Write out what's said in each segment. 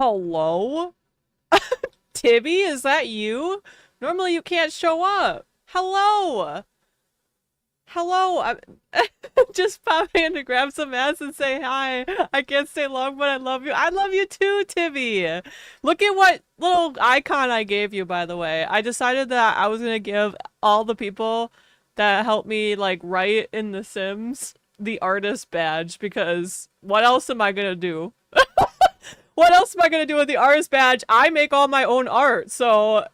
Hello? Tibby, is that you? Normally you can't show up. Hello. Hello. I'm just popping in to grab some ass and say hi. I can't stay long, but I love you. I love you too, Tibby. Look at what little icon I gave you, by the way. I decided that I was gonna give all the people that helped me like write in The Sims the artist badge because what else am I gonna do? What else am I gonna do with the artist badge? I make all my own art, so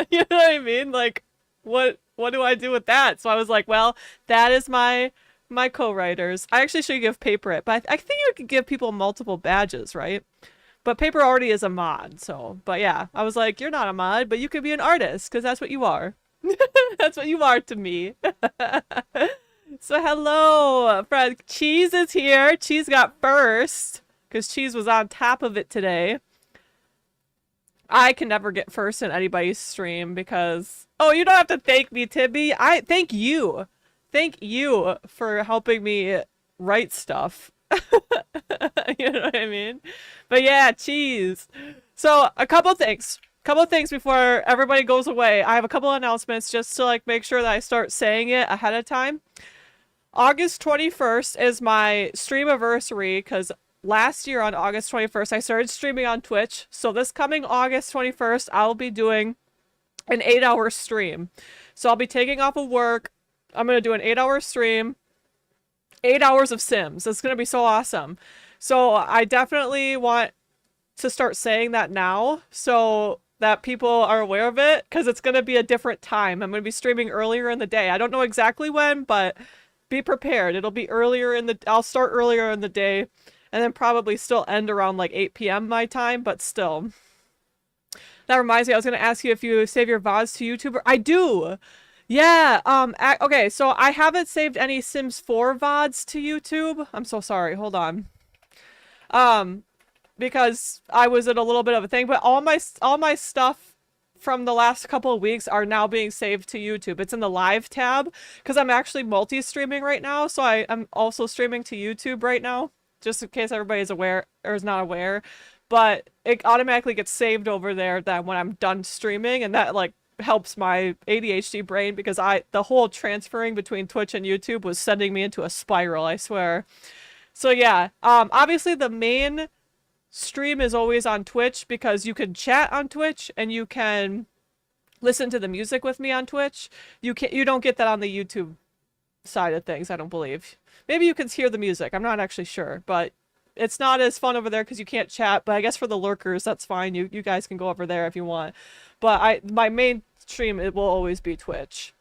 you know what I mean? Like, what do I do with that? So I was like, well, that is my co-writers. I actually should give Paper it, but I think you could give people multiple badges, right? But Paper already is a mod, so but yeah, I was like, you're not a mod, but you could be an artist because that's what you are. That's what you are to me. So hello, Fred. Cheese is here. Cheese got first because Cheese was on top of it today. I can never get first in anybody's stream because oh, you don't have to thank me, Tibby. I thank you. Thank you for helping me write stuff. You know what I mean? But yeah, Cheese. So a couple things. Couple things before everybody goes away. I have a couple announcements just to like make sure that I start saying it ahead of time. August 21st is my stream anniversary because last year on August 21st, I started streaming on Twitch. So this coming August 21st, I'll be doing an 8-hour stream. So I'll be taking off of work. I'm going to do an 8-hour stream. 8 hours of Sims. It's going to be so awesome. So I definitely want to start saying that now so that people are aware of it because it's going to be a different time. I'm going to be streaming earlier in the day. I don't know exactly when, but be prepared. It'll be earlier in the... I'll start earlier in the day and then probably still end around like 8 p.m. my time, but still. That reminds me, I was going to ask you if you save your VODs to YouTube. I do! Yeah, okay, so I haven't saved any Sims 4 VODs to YouTube. I'm so sorry, hold on. Because I was in a little bit of a thing, but all my stuff from the last couple of weeks are now being saved to YouTube. It's in the live tab because I'm actually multi-streaming right now, so I'm also streaming to YouTube right now, just in case everybody is aware or is not aware. But it automatically gets saved over there that when I'm done streaming, and that like helps my ADHD brain because the whole transferring between Twitch and YouTube was sending me into a spiral, I swear. So yeah, obviously the main stream is always on Twitch because you can chat on Twitch and you can listen to the music with me on Twitch. You don't get that on the YouTube side of things, I don't believe. Maybe you can hear the music, I'm not actually sure, but it's not as fun over there because you can't chat, but I guess for the lurkers, that's fine. You guys can go over there if you want. But my main stream, it will always be Twitch.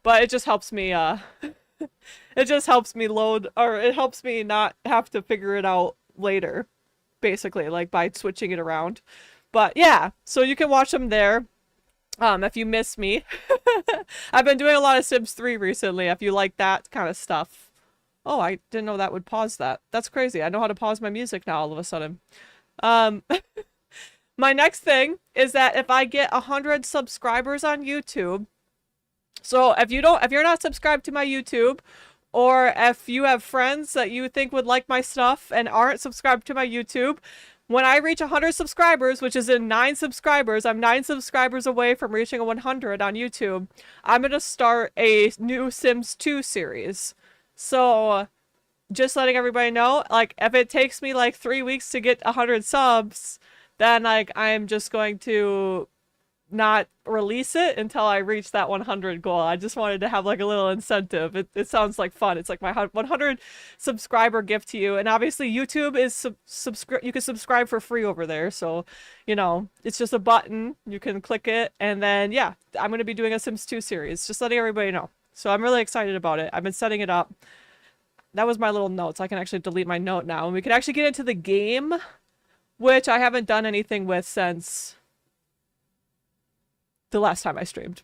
But it just helps me, it just helps me load, or it helps me not have to figure it out later. Basically, like by switching it around. But yeah, so you can watch them there. If you miss me. I've been doing a lot of Sims 3 recently, if you like that kind of stuff. Oh, I didn't know that would pause that. That's crazy. I know how to pause my music now all of a sudden. My next thing is that if I get 100 subscribers on YouTube, so if you're not subscribed to my YouTube, or if you have friends that you think would like my stuff and aren't subscribed to my YouTube, when I reach 100 subscribers, which is in 9 subscribers, I'm 9 subscribers away from reaching a 100 on YouTube, I'm going to start a new Sims 2 series. So, just letting everybody know, like, if it takes me like 3 weeks to get 100 subs, then like I'm just going to not release it until I reach that 100 goal. I just wanted to have like a little incentive. It sounds like fun. It's like my 100 subscriber gift to you. And obviously YouTube is you can subscribe for free over there. So, you know, it's just a button. You can click it. And then, yeah, I'm going to be doing a Sims 2 series. Just letting everybody know. So I'm really excited about it. I've been setting it up. That was my little notes. I can actually delete my note now. And we can actually get into the game, which I haven't done anything with since the last time I streamed.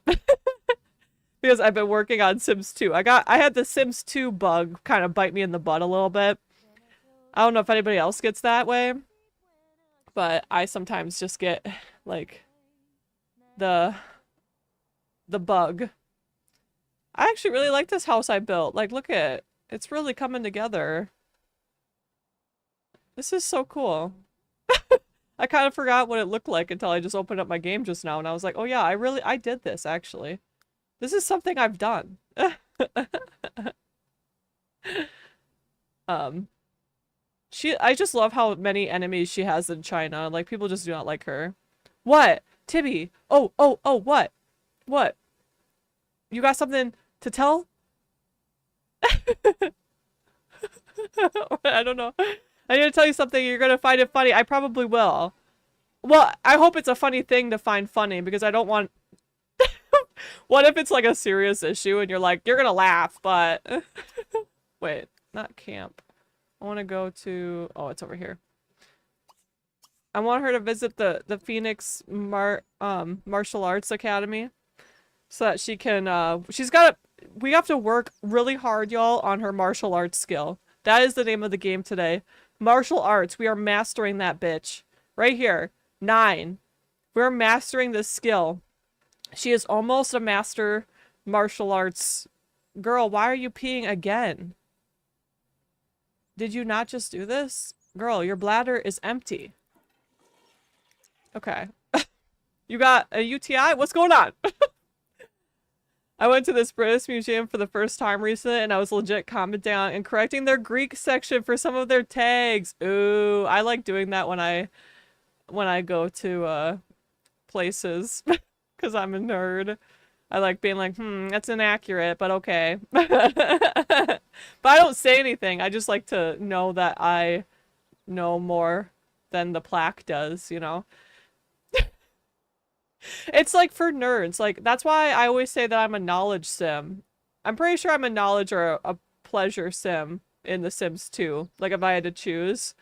Because I've been working on Sims 2. I had the Sims 2 bug kind of bite me in the butt a little bit. I don't know if anybody else gets that way, but I sometimes just get like the bug. I actually really like this house I built. Like, look at it. It's really coming together. This is so cool. I kind of forgot what it looked like until I just opened up my game just now and I was like, oh yeah, I did this actually. This is something I've done. Um, I just love how many enemies she has in China. Like, people just do not like her. What? Tibby? Oh, what? What? You got something to tell? I don't know. I need to tell you something. You're gonna find it funny. I probably will. Well, I hope it's a funny thing to find funny because I don't want... What if it's like a serious issue and you're like, you're gonna laugh, but... Wait, not camp. I want to go to... Oh, it's over here. I want her to visit the Phoenix Martial Arts Academy so that she can, she's got we have to work really hard, y'all, on her martial arts skill. That is the name of the game today. Martial arts. We are mastering that bitch. Right here. 9. We're mastering this skill. She is almost a master martial arts. Girl, why are you peeing again? Did you not just do this? Girl, your bladder is empty. Okay. You got a UTI? What's going on? I went to this British museum for the first time recently and I was legit commenting on and correcting their Greek section for some of their tags. Ooh, I like doing that when I go to places because I'm a nerd. I like being like, that's inaccurate, but okay. But I don't say anything. I just like to know that I know more than the plaque does, you know? It's like for nerds. Like, that's why I always say that I'm a knowledge sim. I'm pretty sure I'm a knowledge or a pleasure sim in The Sims 2. Like, if I had to choose.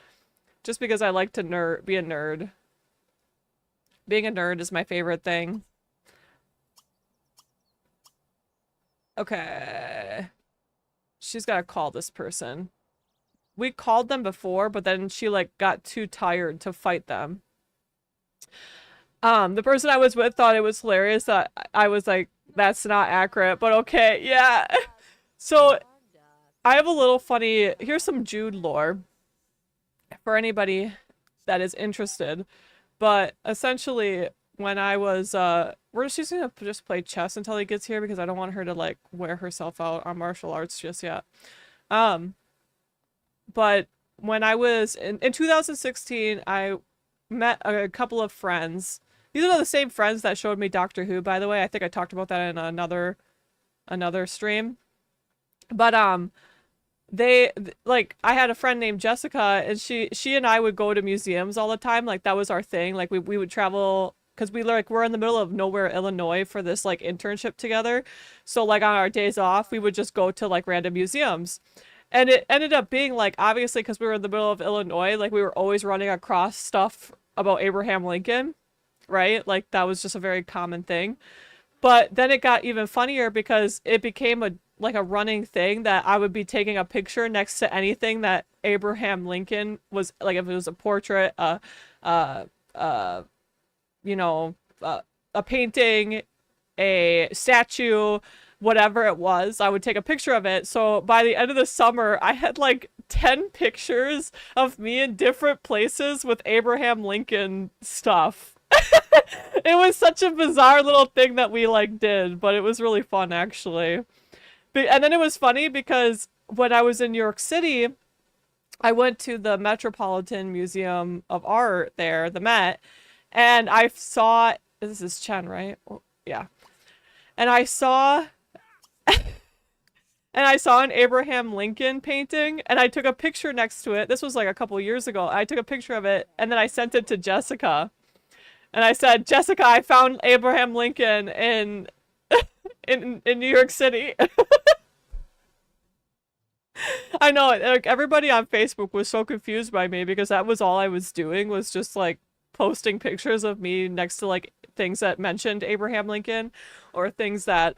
Just because I like to be a nerd. Being a nerd is my favorite thing. Okay. She's gotta call this person. We called them before, but then she, like, got too tired to fight them. The person I was with thought it was hilarious that I was like, that's not accurate, but okay, yeah. So, I have a little funny, here's some Jude lore for anybody that is interested. But essentially, when I was, she's gonna just play chess until he gets here because I don't want her to, like, wear herself out on martial arts just yet. But when I was, in 2016, I met a couple of friends. These are the same friends that showed me Doctor Who, by the way. I think I talked about that in another stream. But I had a friend named Jessica, and she and I would go to museums all the time. Like, that was our thing. Like, we would travel because we're in the middle of nowhere, Illinois, for this like internship together. So like on our days off, we would just go to like random museums. And it ended up being like, obviously, because we were in the middle of Illinois, like we were always running across stuff about Abraham Lincoln, right? Like that was just a very common thing. But then it got even funnier because it became a running thing that I would be taking a picture next to anything that Abraham Lincoln was, like if it was a portrait, you know, a painting, a statue, whatever it was, I would take a picture of it. So by the end of the summer, I had like 10 pictures of me in different places with Abraham Lincoln stuff. It was such a bizarre little thing that we like did, but it was really fun actually. And then it was funny because when I was in New York City, I went to the Metropolitan Museum of Art there, the Met, and I saw, this is Chen, right? Oh, yeah. And I saw an Abraham Lincoln painting, and I took a picture next to it. This was like a couple years ago. I took a picture of it, and then I sent it to Jessica. And I said, Jessica, I found Abraham Lincoln in New York City. I know, like, everybody on Facebook was so confused by me because that was all I was doing, was just like posting pictures of me next to like things that mentioned Abraham Lincoln or things that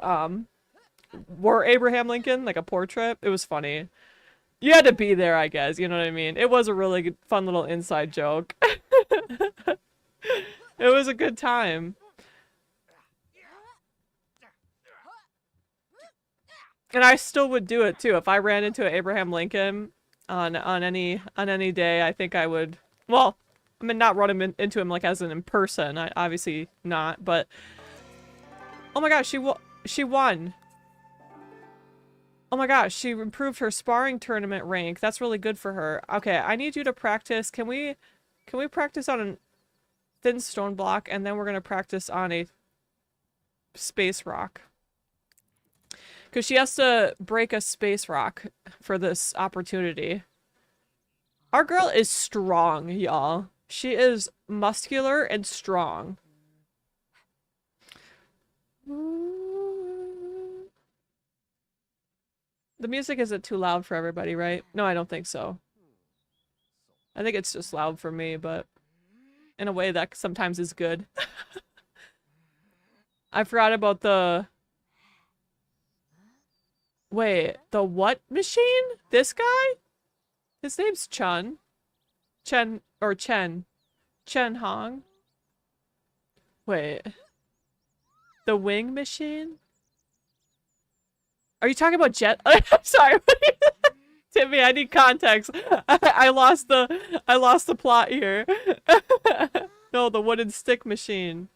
were Abraham Lincoln, like a portrait. It was funny. You had to be there, I guess, you know what I mean? It was a really good, fun little inside joke. It was a good time. And I still would do it too. If I ran into Abraham Lincoln on any day, I think I would. Well, I mean, not run into him like as in person. Obviously not, but oh my gosh, she won. Oh my gosh, she improved her sparring tournament rank. That's really good for her. Okay, I need you to practice. Can we practice on a thin stone block, and then we're gonna practice on a space rock. Because she has to break a space rock for this opportunity. Our girl is strong, y'all. She is muscular and strong. The music isn't too loud for everybody, right? No, I don't think so. I think it's just loud for me, but in a way that sometimes is good. I forgot about the... Wait, the what machine? This guy? His name's Chun. Chen Hong. Wait. The wing machine? Are you talking about Jet? I'm sorry. Timmy, I need context. I lost the plot here. No, the wooden stick machine.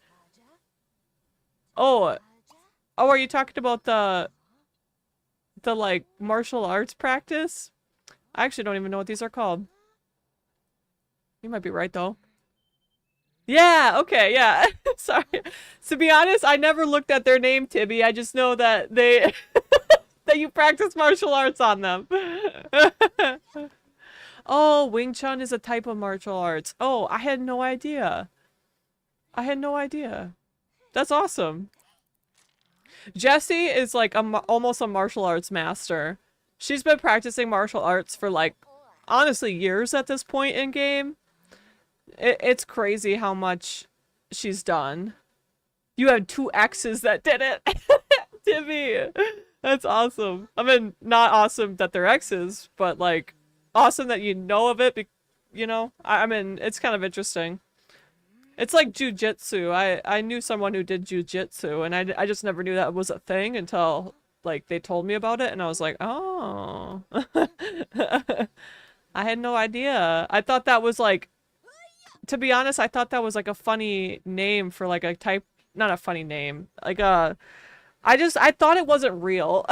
Oh. Oh, are you talking about the like martial arts practice? I actually don't even know what these are called. You might be right though. Yeah, okay, yeah. Sorry. To be honest, I never looked at their name, Tibby. I just know that they that you practice martial arts on them. Oh, Wing Chun is a type of martial arts. Oh, I had no idea. I had no idea. That's awesome. Jessie is like almost a martial arts master. She's been practicing martial arts for like, honestly, years at this point in game. It's crazy how much she's done. You had 2 exes that did it. Timmy. That's awesome. I mean, not awesome that they're exes, but like, awesome that you know of it, you know? I mean, it's kind of interesting. It's like jujitsu. I knew someone who did jujitsu, and I just never knew that was a thing until, like, they told me about it, and I was like, oh. I had no idea. I thought that was like, to be honest, I thought that was like a funny name for like a type, not a funny name, like a, I thought it wasn't real.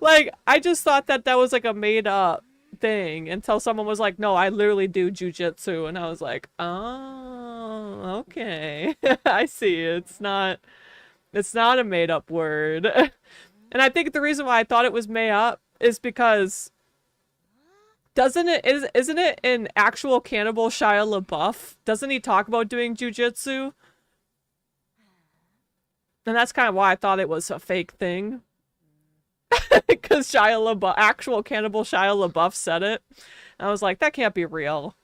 Like, I just thought that that was like a made up thing until someone was like, no, I literally do jujitsu, and I was like, oh, okay. I see. It's not a made up word. And I think the reason why I thought it was made up is because isn't it in actual Cannibal Shia LaBeouf? Doesn't he talk about doing jujitsu? And that's kind of why I thought it was a fake thing. Because actual Cannibal Shia LaBeouf said it. And I was like, that can't be real.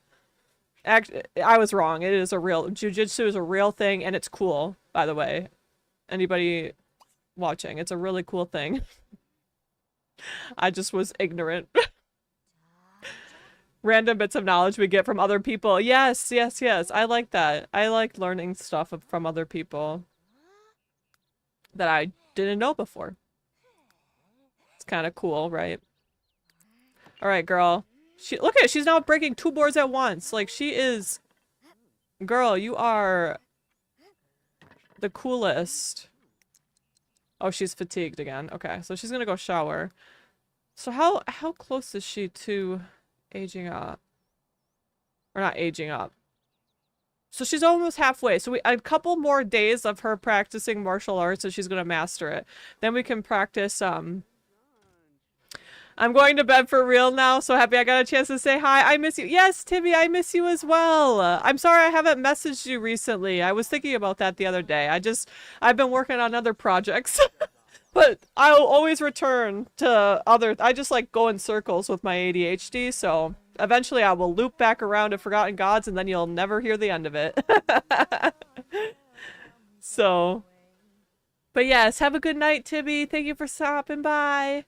Actually, I was wrong. It is a real, jujitsu is a real thing, and it's cool, by the way. Anybody watching, it's a really cool thing. I just was ignorant. Random bits of knowledge we get from other people. Yes, yes, yes. I like that. I like learning stuff from other people that I didn't know before. It's kind of cool, right? All right, girl. Look at it. She's now breaking 2 boards at once. Like, she is... Girl, you are the coolest. Oh, she's fatigued again. Okay, so she's gonna go shower. So how close is she to aging up? Or not aging up. So she's almost halfway. So a couple more days of her practicing martial arts and she's gonna master it. Then we can practice, I'm going to bed for real now. So happy I got a chance to say hi. I miss you. Yes, Timmy, I miss you as well. I'm sorry I haven't messaged you recently. I was thinking about that the other day. I've been working on other projects. But I'll always return to I just like go in circles with my ADHD, so eventually I will loop back around to Forgotten Gods and then you'll never hear the end of it. So, but yes, have a good night, Tibby. Thank you for stopping by.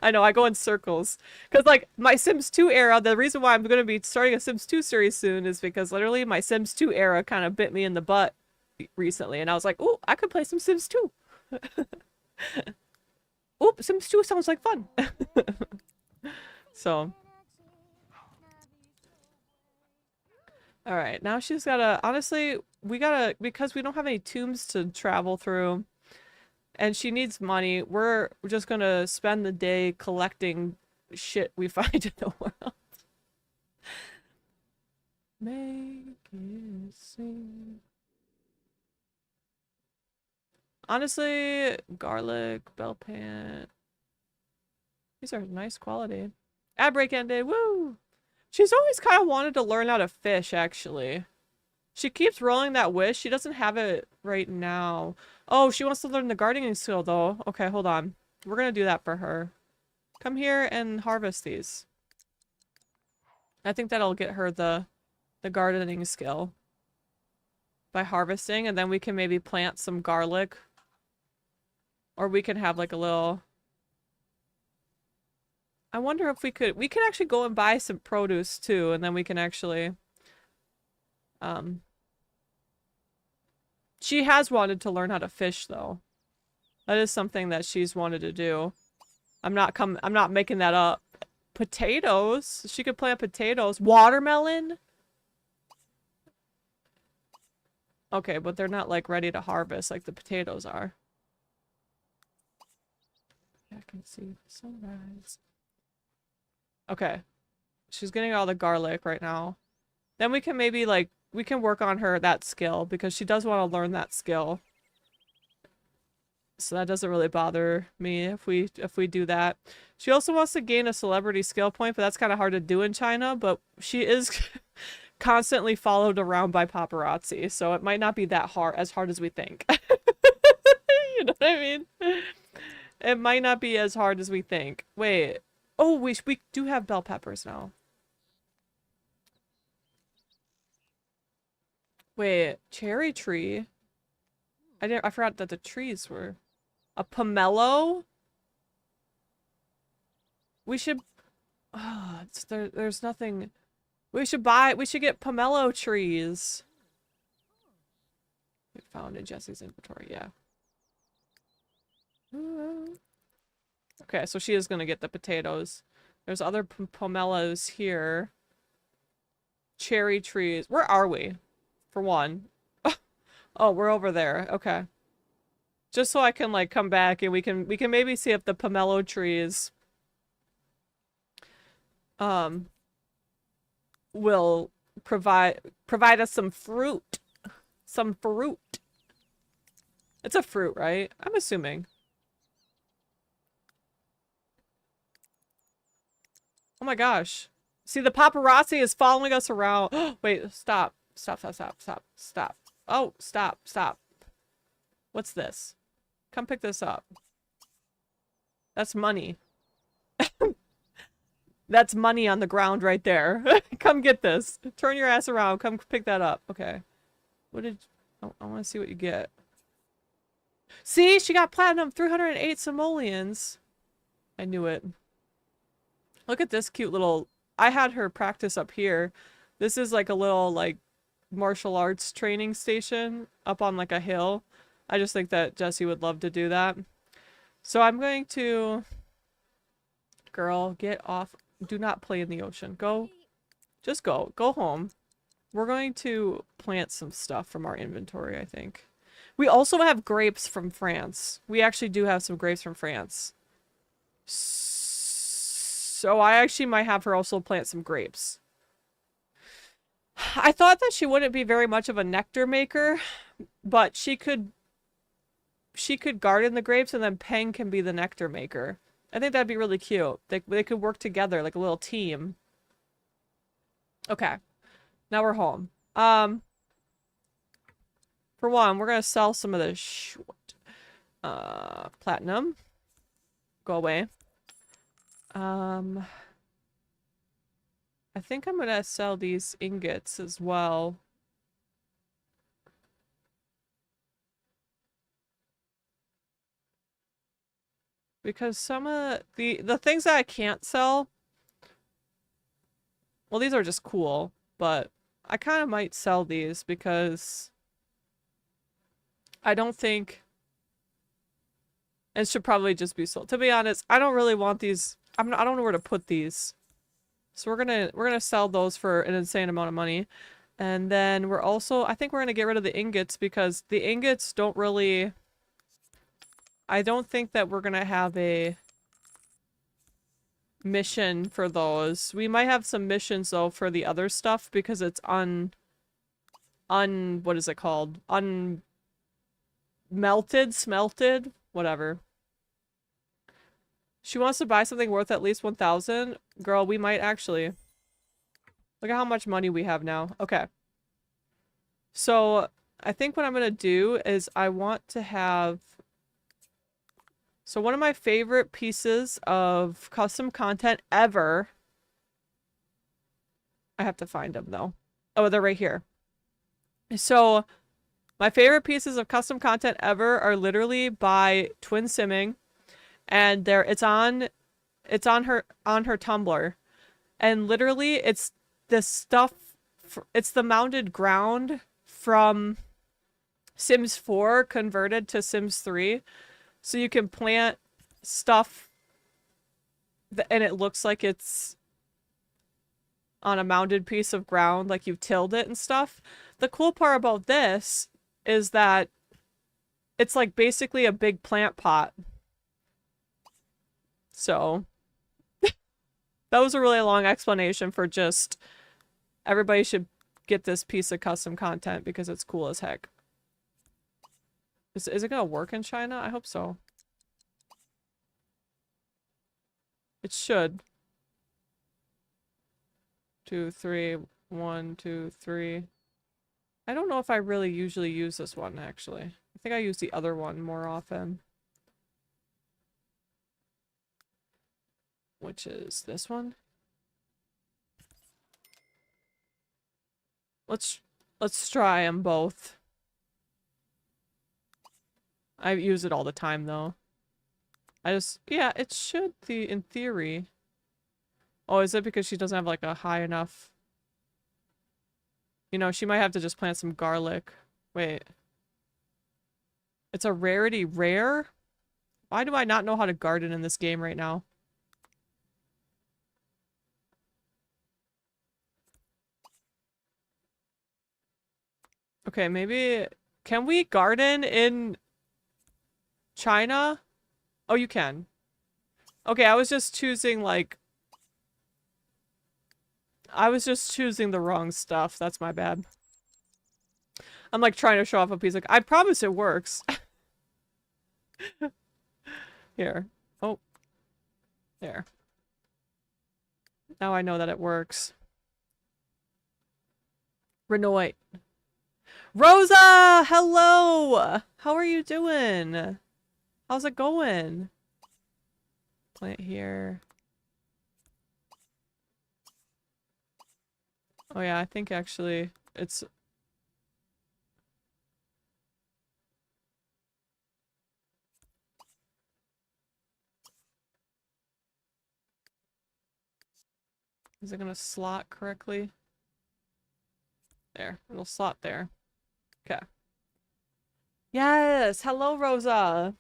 I know, I go in circles. Because, like, my Sims 2 era, the reason why I'm going to be starting a Sims 2 series soon is because literally my Sims 2 era kind of bit me in the butt recently. And I was like, oh, I could play some Sims 2. Oop, Sims 2 sounds like fun. So, All right, now she's gotta, honestly, we gotta, because we don't have any tombs to travel through and she needs money, we're just gonna spend the day collecting shit we find in the world. Make it sing. Honestly, garlic, bell pant. These are nice quality. Ad break ended, woo! She's always kind of wanted to learn how to fish, actually. She keeps rolling that wish. She doesn't have it right now. Oh, she wants to learn the gardening skill, though. Okay, hold on. We're gonna do that for her. Come here and harvest these. I think that'll get her the gardening skill. By harvesting, and then we can maybe plant some garlic. Or we can have like a little... I wonder if we could actually go and buy some produce too, and then we can actually she has wanted to learn how to fish though. That is something that she's wanted to do. I'm not making that up. Potatoes? She could plant potatoes. Watermelon? Okay, but they're not like ready to harvest like the potatoes are. I can see the sunrise. Okay. She's getting all the garlic right now. Then we can maybe like, we can work on her that skill because she does want to learn that skill. So that doesn't really bother me if we do that. She also wants to gain a celebrity skill point, but that's kind of hard to do in China, but she is constantly followed around by paparazzi, so it might not be that hard as we think. You know what I mean? It might not be as hard as we think. Wait. Oh, we do have bell peppers now. Wait, cherry tree? I forgot that the trees were a pomelo? We should there's nothing. We should get pomelo trees. We found in Jessie's inventory, yeah. Okay, so she is gonna get the potatoes. There's other pomelos here. Cherry trees. Where are we? For one. Oh, we're over there. Okay. Just so I can like come back and we can maybe see if the pomelo trees will provide us some fruit. Some fruit. It's a fruit, right? I'm assuming. Oh my gosh. See, the paparazzi is following us around. Wait, stop. Stop, stop, stop, stop, stop. Oh, stop, stop. What's this? Come pick this up. That's money. That's money on the ground right there. Come get this. Turn your ass around. Come pick that up. Okay. What did... Oh, I want to see what you get. See? She got platinum 308 simoleons. I knew it. Look at this cute little... I had her practice up here. This is like a little, like, martial arts training station up on, like, a hill. I just think that Jessie would love to do that. So I'm going to... Girl, get off. Do not play in the ocean. Go. Just go. Go home. We're going to plant some stuff from our inventory, I think. We also have grapes from France. We actually do have some grapes from France. So I actually might have her also plant some grapes. I thought that she wouldn't be very much of a nectar maker, but she could garden the grapes and then Peng can be the nectar maker. I think that'd be really cute. They could work together like a little team. Okay. Now we're home. For one, we're gonna sell some of the platinum. Go away. I think I'm gonna sell these ingots as well. Because some of the things that I can't sell, well, these are just cool, but I kind of might sell these because I don't think it should probably just be sold. To be honest, I don't really want these. I don't know where to put these. So we're gonna sell those for an insane amount of money. And then we're also, I think we're going to get rid of the ingots because the ingots don't really, I don't think that we're going to have a mission for those. We might have some missions though for the other stuff because it's what is it called? Smelted, whatever. She wants to buy something worth at least 1,000. Girl, we might actually. Look at how much money we have now. Okay. So, I think what I'm going to do is I want to have... So, one of my favorite pieces of custom content ever... I have to find them, though. Oh, they're right here. So, my favorite pieces of custom content ever are literally by Twin Simming. And it's on her Tumblr. And literally, it's the stuff... It's the mounted ground from Sims 4 converted to Sims 3. So you can plant stuff and it looks like it's on a mounded piece of ground, like you've tilled it and stuff. The cool part about this is that it's like basically a big plant pot. So that was a really long explanation for just everybody should get this piece of custom content because it's cool as heck. Is it gonna work in China? I hope so. It should. 2, 3, 1, 2, 3. I don't know if I really usually use this one, actually. I think I use the other one more often. Which is this one. Let's try them both. I use it all the time, though. Yeah, it should be in theory. Oh, is it because she doesn't have, like, a high enough... You know, she might have to just plant some garlic. Wait. It's a rarity rare? Why do I not know how to garden in this game right now? Okay, maybe... Can we garden in China? Oh, you can. Okay, I was just choosing, like... I was just choosing the wrong stuff. That's my bad. I'm, like, trying to show off a piece of... I promise it works. Here. Oh. There. Now I know that it works. Renoit. Rosa! Hello! How are you doing? How's it going? Plant here. Oh yeah, I think actually it's... Is it gonna slot correctly? There. It'll slot there. Okay. Yes! Hello, Rosa!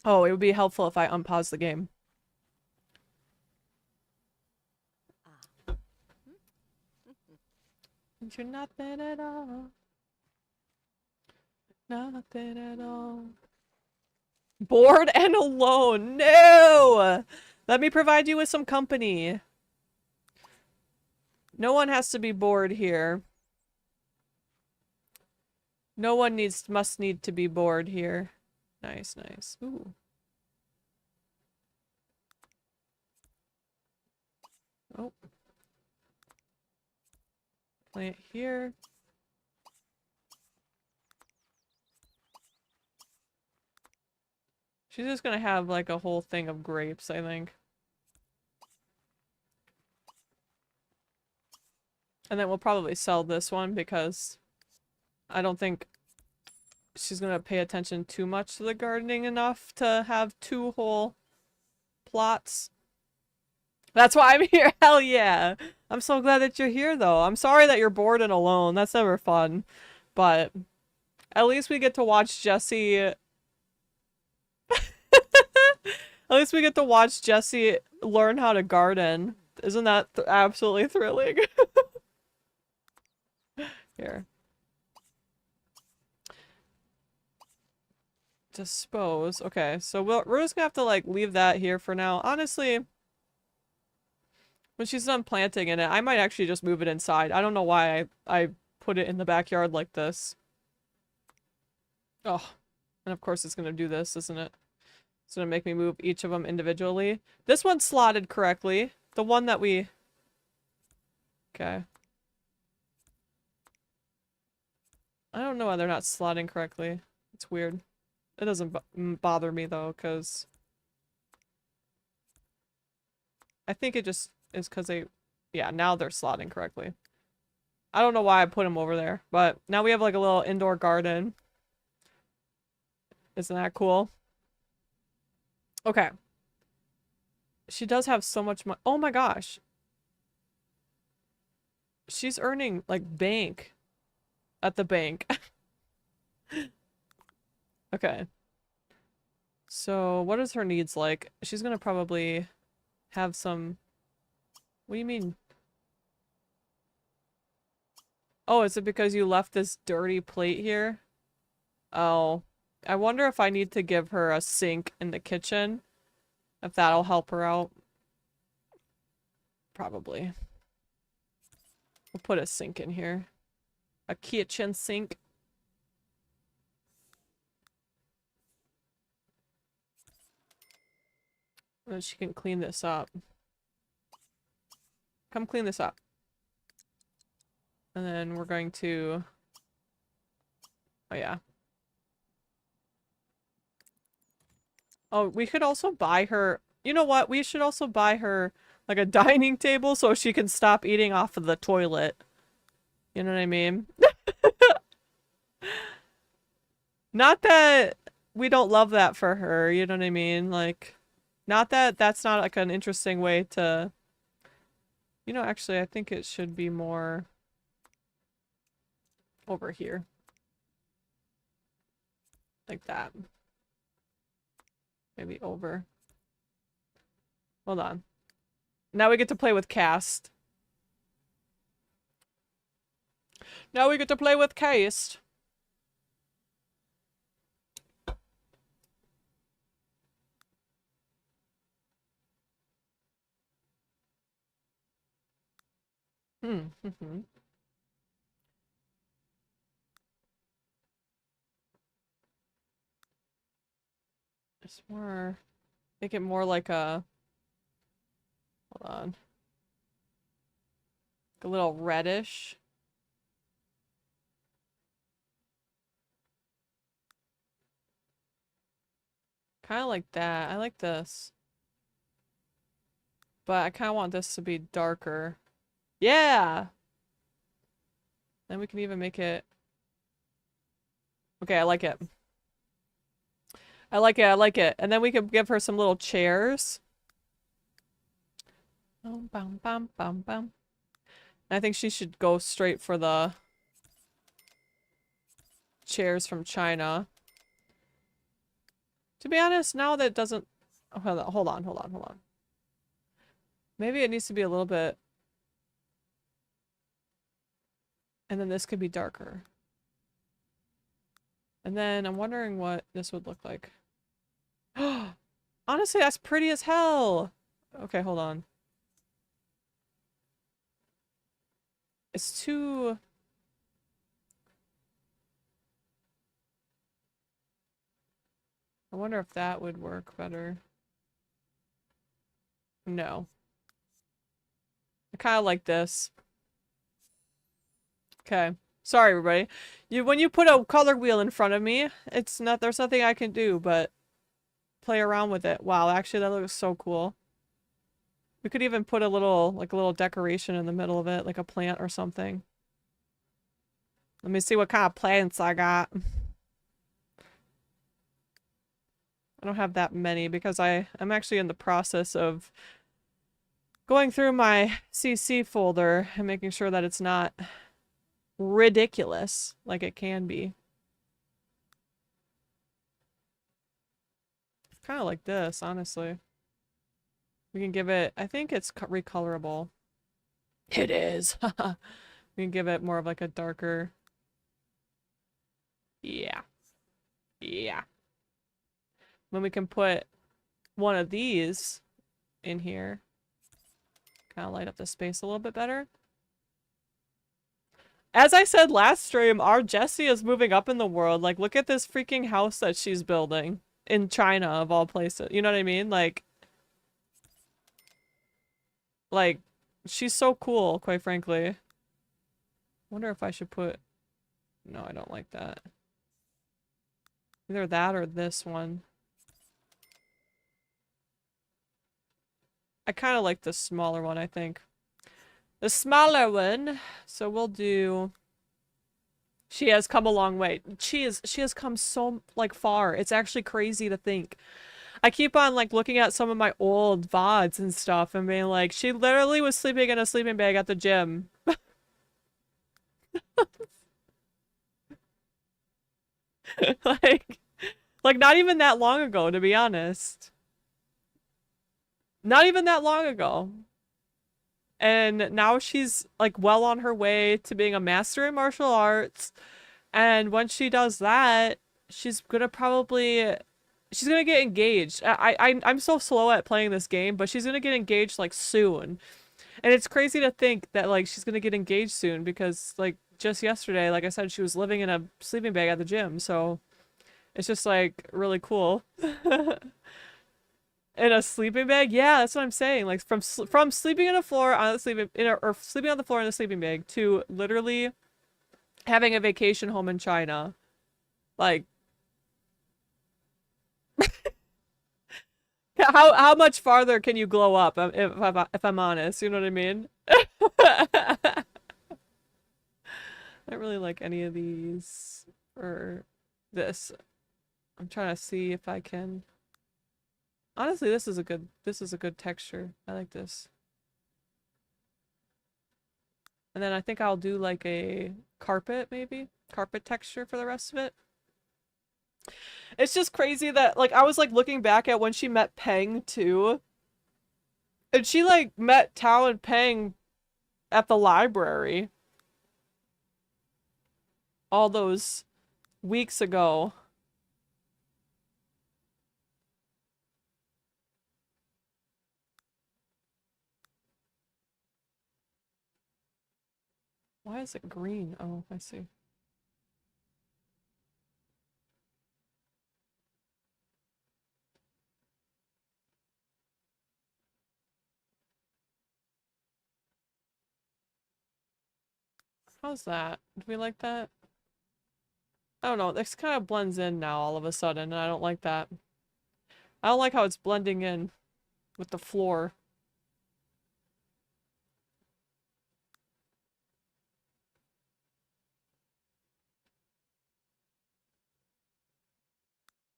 Oh, it would be helpful if I unpause the game. You're nothing at all. Nothing at all. Bored and alone. No! Let me provide you with some company. No one has to be bored here. No one must need to be bored here. Nice, nice. Ooh. Oh. Plant here. She's just gonna have like a whole thing of grapes, I think. And then we'll probably sell this one because I don't think she's gonna pay attention too much to the gardening enough to have 2 whole plots. That's why I'm here. Hell yeah. I'm so glad that you're here though. I'm sorry that you're bored and alone. That's never fun. But at least we get to watch Jessie. At least we get to watch Jessie learn how to garden. Isn't that absolutely thrilling? Here. Dispose. Okay, so we're just gonna have to like leave that here for now. Honestly, when she's done planting in it, I might actually just move it inside. I don't know why I put it in the backyard like this. Oh, and of course it's gonna do this, isn't it? It's gonna make me move each of them individually. This one's slotted correctly. The one that we... Okay. I don't know why they're not slotting correctly. It's weird. It doesn't bother me though, because... I think it just is because they... Yeah, now they're slotting correctly. I don't know why I put them over there, but now we have like a little indoor garden. Isn't that cool? Okay. She does have so much money. Oh my gosh. She's earning like bank at the bank. Okay. So what is her needs like? She's gonna probably have some... What do you mean? Oh, is it because you left this dirty plate here? Oh. I wonder if I need to give her a sink in the kitchen. If that'll help her out. Probably. We'll put a sink in here. A kitchen sink. And then she can clean this up. Come clean this up. And then we're going to... Oh yeah. Oh, we could also buy her... You know what? We should also buy her like a dining table so she can stop eating off of the toilet. You know what I mean? Not that we don't love that for her, you know what I mean? Like, not that that's not like an interesting way to... You know, actually, I think it should be more over here. Like that. Maybe over. Hold on. Now we get to play with cast. Now we get to play with cast. It's more... Make it more like a... Hold on. Like a little reddish. Kind of like that. I like this. But I kind of want this to be darker. Yeah! Then we can even make it... Okay, I like it. I like it, I like it. And then we can give her some little chairs. Bum, bum, bum, bum, bum. I think she should go straight for the chairs from China. To be honest, now that it doesn't... Oh, hold on, hold on, hold on. Maybe it needs to be a little bit... And then this could be darker. And then I'm wondering what this would look like. Honestly, that's pretty as hell! Okay, hold on. It's too... I wonder if that would work better. No. I kind of like this. Okay. Sorry, everybody. When you put a color wheel in front of me, it's not... There's nothing I can do but play around with it. Wow, actually, that looks so cool. We could even put a little, like a little decoration in the middle of it, like a plant or something. Let me see what kind of plants I got. I don't have that many because I'm actually in the process of going through my CC folder and making sure that it's not ridiculous like it can be. Kind of like this, honestly. We can give it, I think it's recolorable. It is. We can give it more of like a darker. Yeah. Yeah. Then we can put one of these in here. Kind of light up the space a little bit better. As I said last stream, our Jessie is moving up in the world. Like, look at this freaking house that she's building in China, of all places. You know what I mean? Like, she's so cool, quite frankly. Wonder if I should put... No, I don't like that. Either that or this one. I kind of like the smaller one, I think. The smaller one. So we'll do... She has come a long way. She has come so, like, far. It's actually crazy to think. I keep on, like, looking at some of my old VODs and stuff and being like, she literally was sleeping in a sleeping bag at the gym. Like, not even that long ago, to be honest. Not even that long ago. And now she's, like, well on her way to being a master in martial arts. And once she does that, she's gonna probably... She's gonna get engaged. I'm so slow at playing this game, but she's gonna get engaged, like, soon. And it's crazy to think that, like, she's gonna get engaged soon because, like, just yesterday, like I said, she was living in a sleeping bag at the gym, so... It's just, like, really cool. In a sleeping bag? Yeah, that's what I'm saying. Like, from sleeping on the floor on the sleeping... or sleeping on the floor in a sleeping bag to literally having a vacation home in China. Like... How much farther can you glow up, if I'm honest, you know what I mean? I don't really like any of these or this. I'm trying to see if I can... Honestly, this is a good texture. I like this. And then I think I'll do like a carpet, maybe? Carpet texture for the rest of it. It's just crazy that, like, I was, like, looking back at when she met Peng, too. And she, like, met Tao and Peng at the library. All those weeks ago. Why is it green? Oh, I see. How's that? Do we like that? I don't know. This kind of blends in now all of a sudden, and I don't like that. I don't like how it's blending in with the floor.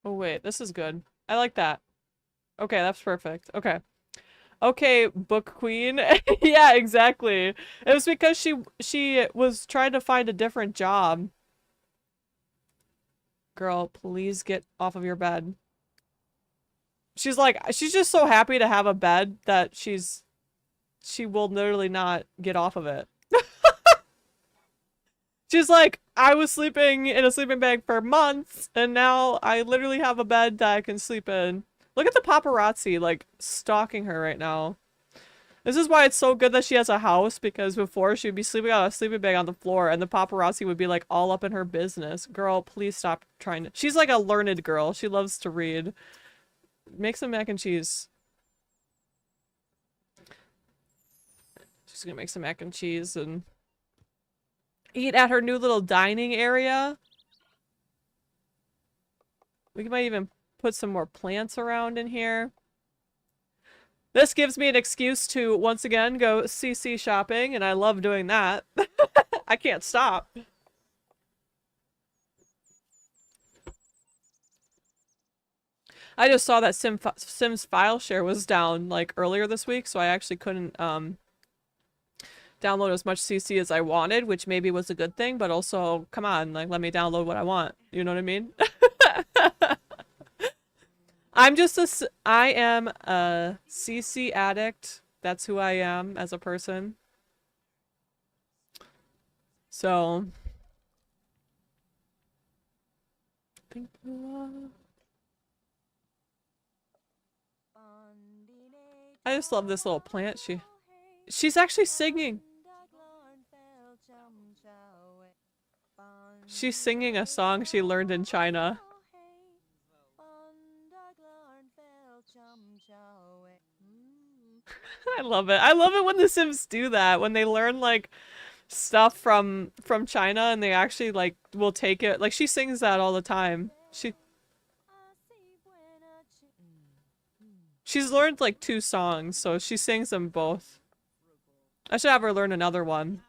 Oh wait, this is good. I like that. Okay, that's perfect. Okay. Okay, book queen. Yeah, exactly. It was because she was trying to find a different job. Girl, please get off of your bed. She's like, she's just so happy to have a bed that she will literally not get off of it. She's like, I was sleeping in a sleeping bag for months, and now I literally have a bed that I can sleep in. Look at the paparazzi, like, stalking her right now. This is why it's so good that she has a house, because before she'd be sleeping on a sleeping bag on the floor, and the paparazzi would be, like, all up in her business. Girl, please stop trying to- She's like a learned girl. She loves to read. Make some mac and cheese. She's gonna make some mac and cheese and eat at her new little dining area. We might even put some more plants around in here. This gives me an excuse to, once again, go CC shopping, and I love doing that. I can't stop. I just saw that Sims file share was down, like, earlier this week, so I actually couldn't, download as much CC as I wanted, which maybe was a good thing, but also, come on, like, let me download what I want. You know what I mean? I am a CC addict. That's who I am as a person. So, think I just love this little plant. She's actually singing. She's singing a song she learned in China. I love it. I love it when the Sims do that. When they learn like stuff from China and they actually like will take it. Like she sings that all the time. She's learned like 2 songs, so she sings them both. I should have her learn another one.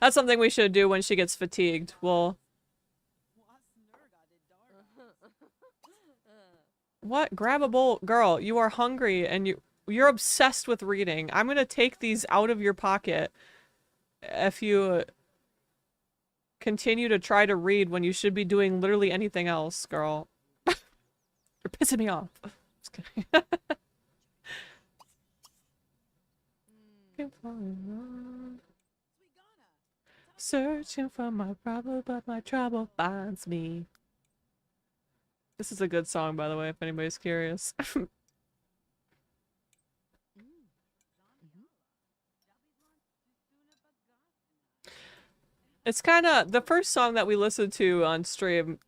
That's something we should do when she gets fatigued. Well, what? Grab a bowl. Girl, you are hungry and you're obsessed with reading. I'm gonna take these out of your pocket if you continue to try to read when you should be doing literally anything else, girl. You're pissing me off. Just kidding. Searching for my problem, but my trouble finds me. This is a good song, by the way, if anybody's curious. It's kind of the first song that we listened to on stream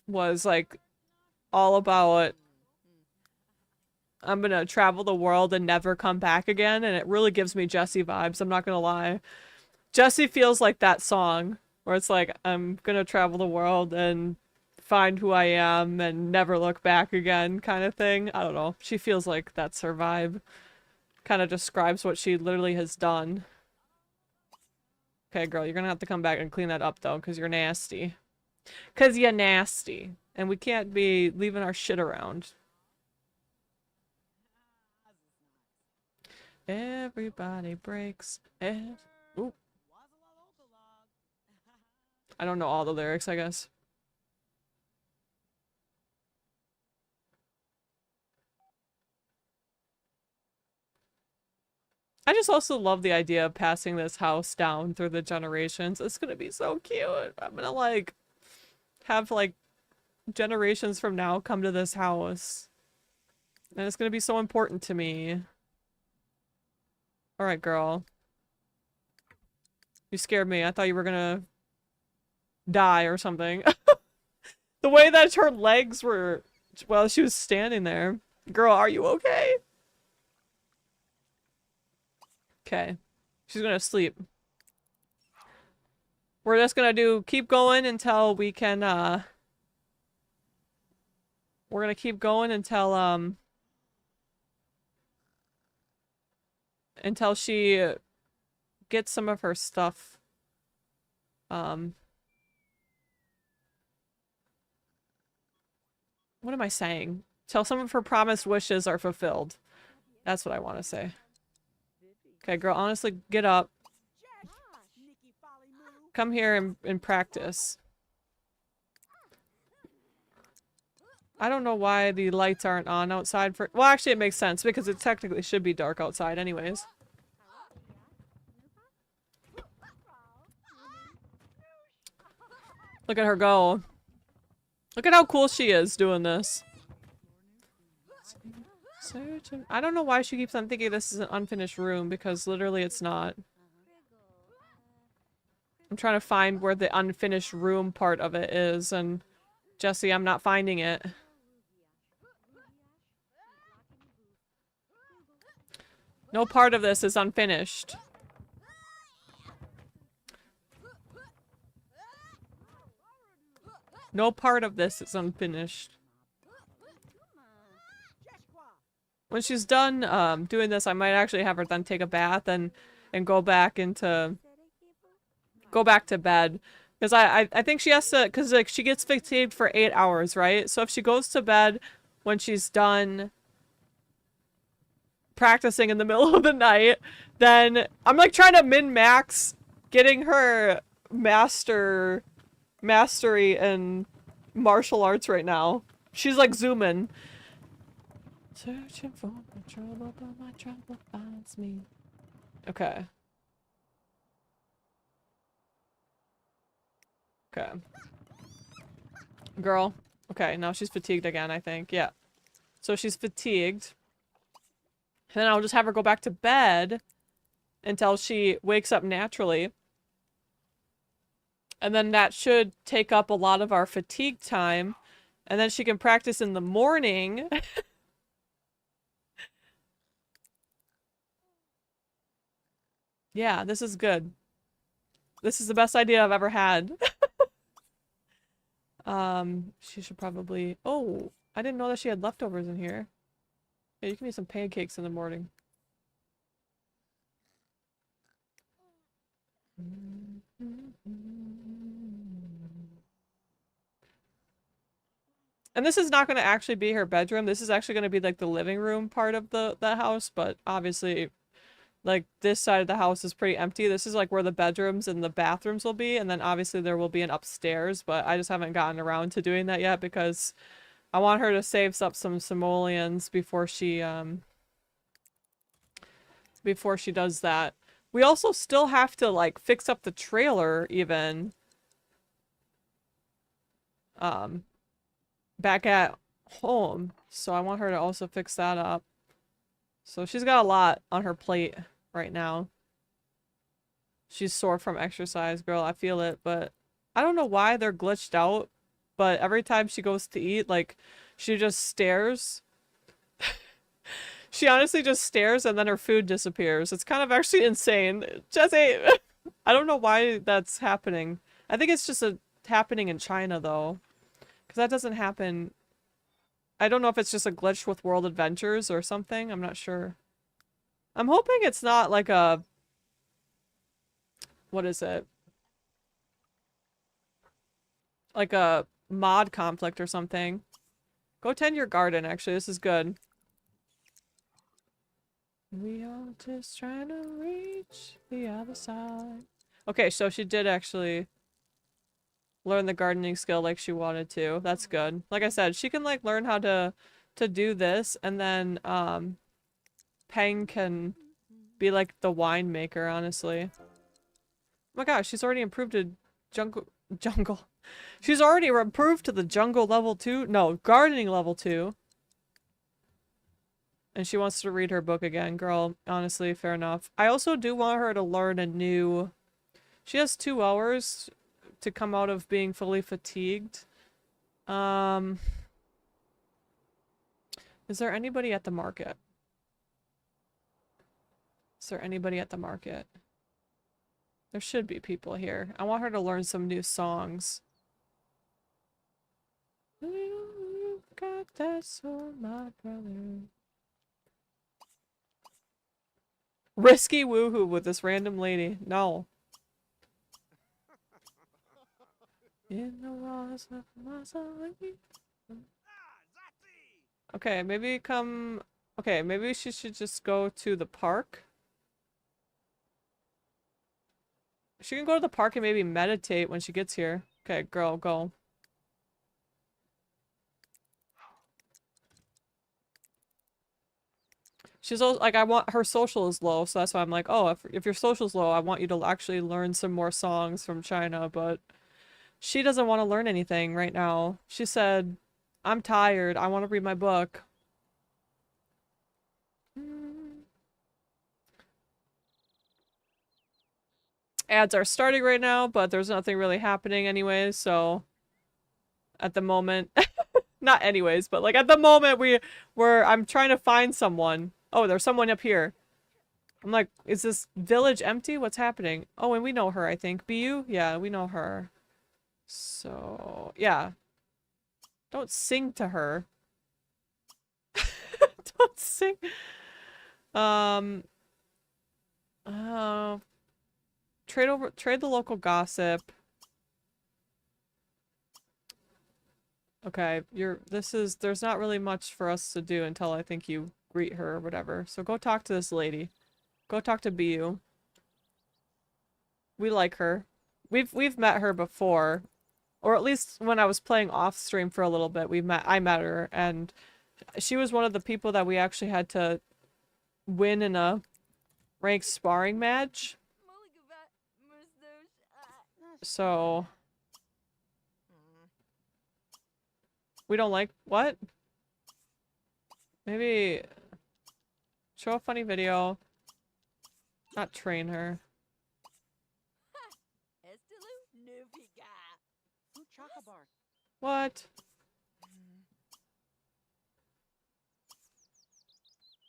was like all about I'm gonna travel the world and never come back again, and it really gives me Jessie vibes, I'm not gonna lie. Jessie feels like that song where it's like I'm gonna travel the world and find who I am and never look back again kind of thing. I don't know. She feels like that's her vibe. Kind of describes what she literally has done. Okay, girl, you're gonna have to come back and clean that up though, because you're nasty. Because you're nasty. And we can't be leaving our shit around. Everybody breaks. Ooh. I don't know all the lyrics, I guess. I just also love the idea of passing this house down through the generations. It's gonna be so cute. I'm gonna like have like generations from now come to this house. And it's gonna be so important to me. Alright, girl. You scared me. I thought you were gonna die or something. The way that her legs were while she was standing there. Girl, are you okay? Okay. She's gonna sleep. We're just gonna keep going until we can, we're gonna keep going until she gets some of her stuff. What am I saying? Till some of her promised wishes are fulfilled. That's what I want to say. Okay, girl, honestly, get up. Come here and practice. I don't know why the lights aren't on outside for- well, actually it makes sense because it technically should be dark outside anyways. Look at her go. Look at how cool she is doing this. I don't know why she keeps on thinking this is an unfinished room because literally it's not. I'm trying to find where the unfinished room part of it is, and Jessie, I'm not finding it. No part of this is unfinished. No part of this is unfinished. When she's done doing this, I might actually have her then take a bath and go back to bed. Because I think she has to, because like she gets fatigued for 8 hours, right? So if she goes to bed when she's done practicing in the middle of the night, then I'm like trying to min-max getting her mastery in martial arts right now. She's like zooming. Searching for my trouble, but my trouble finds me. Okay. Okay. Girl. Okay, now she's fatigued again, I think. Yeah. So she's fatigued. And then I'll just have her go back to bed until she wakes up naturally. And then that should take up a lot of our fatigue time. And then she can practice in the morning. Yeah, this is good. This is the best idea I've ever had. She should probably... Oh, I didn't know that she had leftovers in here. Yeah, you can make some pancakes in the morning. And this is not going to actually be her bedroom. This is actually going to be like the living room part of the house, but obviously like this side of the house is pretty empty. This is like where the bedrooms and the bathrooms will be, and then obviously there will be an upstairs, but I just haven't gotten around to doing that yet because I want her to save up some simoleons before she does that. We also still have to like fix up the trailer even back at home. So I want her to also fix that up. So she's got a lot on her plate right now. She's sore from exercise, girl. I feel it, but I don't know why they're glitched out, but every time she goes to eat, like, she just stares. She honestly just stares and then her food disappears. It's kind of actually insane. Jessie! I don't know why that's happening. I think it's just happening in China, though. Because that doesn't happen... I don't know if it's just a glitch with World Adventures or something. I'm not sure. I'm hoping it's not like a... What is it? Like a mod conflict or something. Go tend your garden, actually. This is good. We all just trying to reach the other side. Okay, so she did actually learn the gardening skill like she wanted to. That's good. Like I said, she can like learn how to do this, and then Peng can be like the winemaker, honestly. Oh my gosh, she's already improved to jungle. She's already improved to the jungle level 2. No, gardening level 2. And she wants to read her book again. Girl, honestly, fair enough. I also do want her to learn a new... She has 2 hours to come out of being fully fatigued. Is there anybody at the market? Is there anybody at the market? There should be people here. I want her to learn some new songs. You got that soul, my brother. Risky woohoo with this random lady. No. In the walls of mausoleum. Okay, maybe come... Okay, maybe she should just go to the park. She can go to the park and maybe meditate when she gets here. Okay, girl, go. She's also, like, I want her social is low, so that's why I'm like, oh, if your social's low, I want you to actually learn some more songs from China, but she doesn't want to learn anything right now. She said, I'm tired, I want to read my book. Ads are starting right now, but there's nothing really happening anyways, so at the moment, not anyways, but like at the moment I'm trying to find someone. Oh, there's someone up here. I'm like, is this village empty? What's happening? Oh, and we know her, I think. BU? Yeah, we know her. So, yeah. Don't sing to her. Don't sing. Trade the local gossip. Okay, there's not really much for us to do until I think you greet her or whatever. So go talk to this lady. Go talk to BU. We like her. We've met her before. Or at least when I was playing off stream for a little bit, I met her, and She was one of the people that we actually had to win in a ranked sparring match. So we don't like what? Maybe show a funny video. Not train her. What?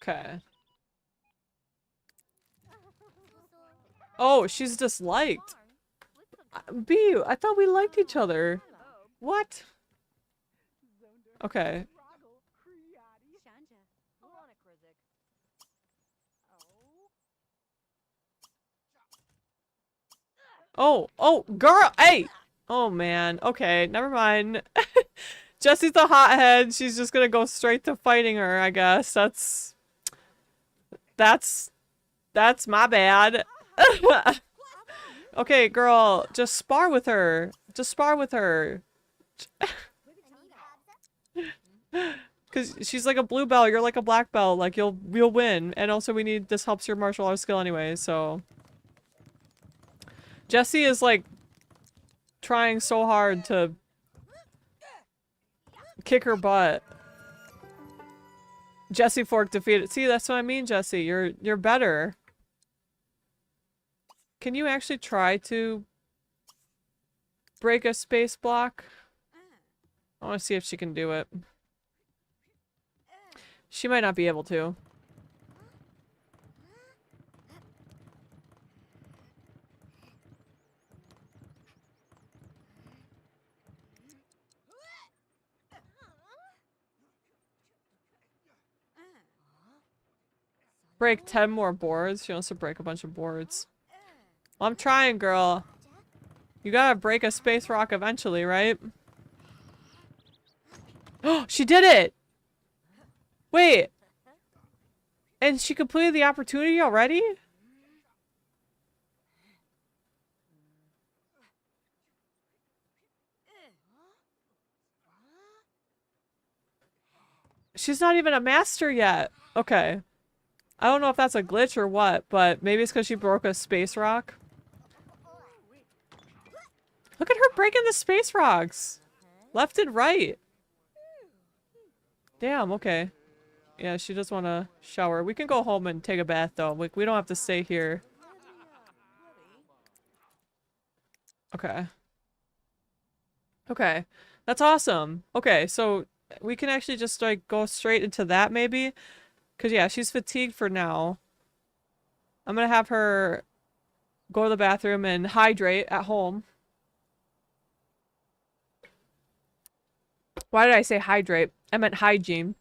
Okay. Oh, she's disliked. B, I thought we liked each other. What? Okay. Oh, girl, hey! Oh man, okay, never mind. Jessie's a hothead, she's just gonna go straight to fighting her, I guess. That's my bad. Okay, girl, just spar with her. Just spar with her. Cause she's like a blue belt, you're like a black belt, like you'll win. And also this helps your martial arts skill anyway, so. Jessie is like trying so hard to kick her butt. Jessie Fork defeated. See, that's what I mean, Jessie. You're better. Can you actually try to break a space block? I want to see if she can do it. She might not be able to. Break 10 more boards? She wants to break a bunch of boards. Well, I'm trying, girl. You gotta break a space rock eventually, right? Oh, she did it! Wait. And she completed the opportunity already? She's not even a master yet. Okay. I don't know if that's a glitch or what, but maybe it's because she broke a space rock. Look at her breaking the space rocks. Left and right. Damn, okay. Yeah, she just want to shower. We can go home and take a bath, though. We don't have to stay here. Okay. Okay. That's awesome. Okay, so we can actually just, like, go straight into that, maybe? Because, yeah, she's fatigued for now. I'm gonna have her go to the bathroom and hydrate at home. Why did I say hydrate? I meant hygiene.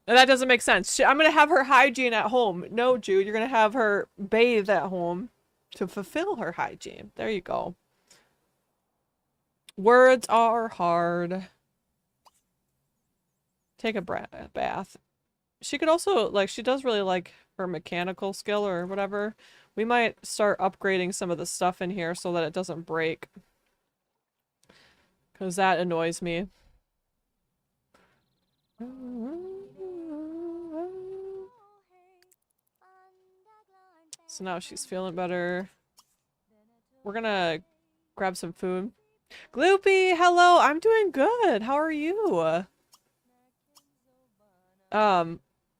That doesn't make sense. I'm gonna have her hygiene at home. No, Jude, you're gonna have her bathe at home to fulfill her hygiene. There you go. Words are hard. Take a bath. She could also, like, she does really like her mechanical skill or whatever. We might start upgrading some of the stuff in here so that it doesn't break. Because that annoys me. So now she's feeling better. We're gonna grab some food. Gloopy, hello! I'm doing good! How are you?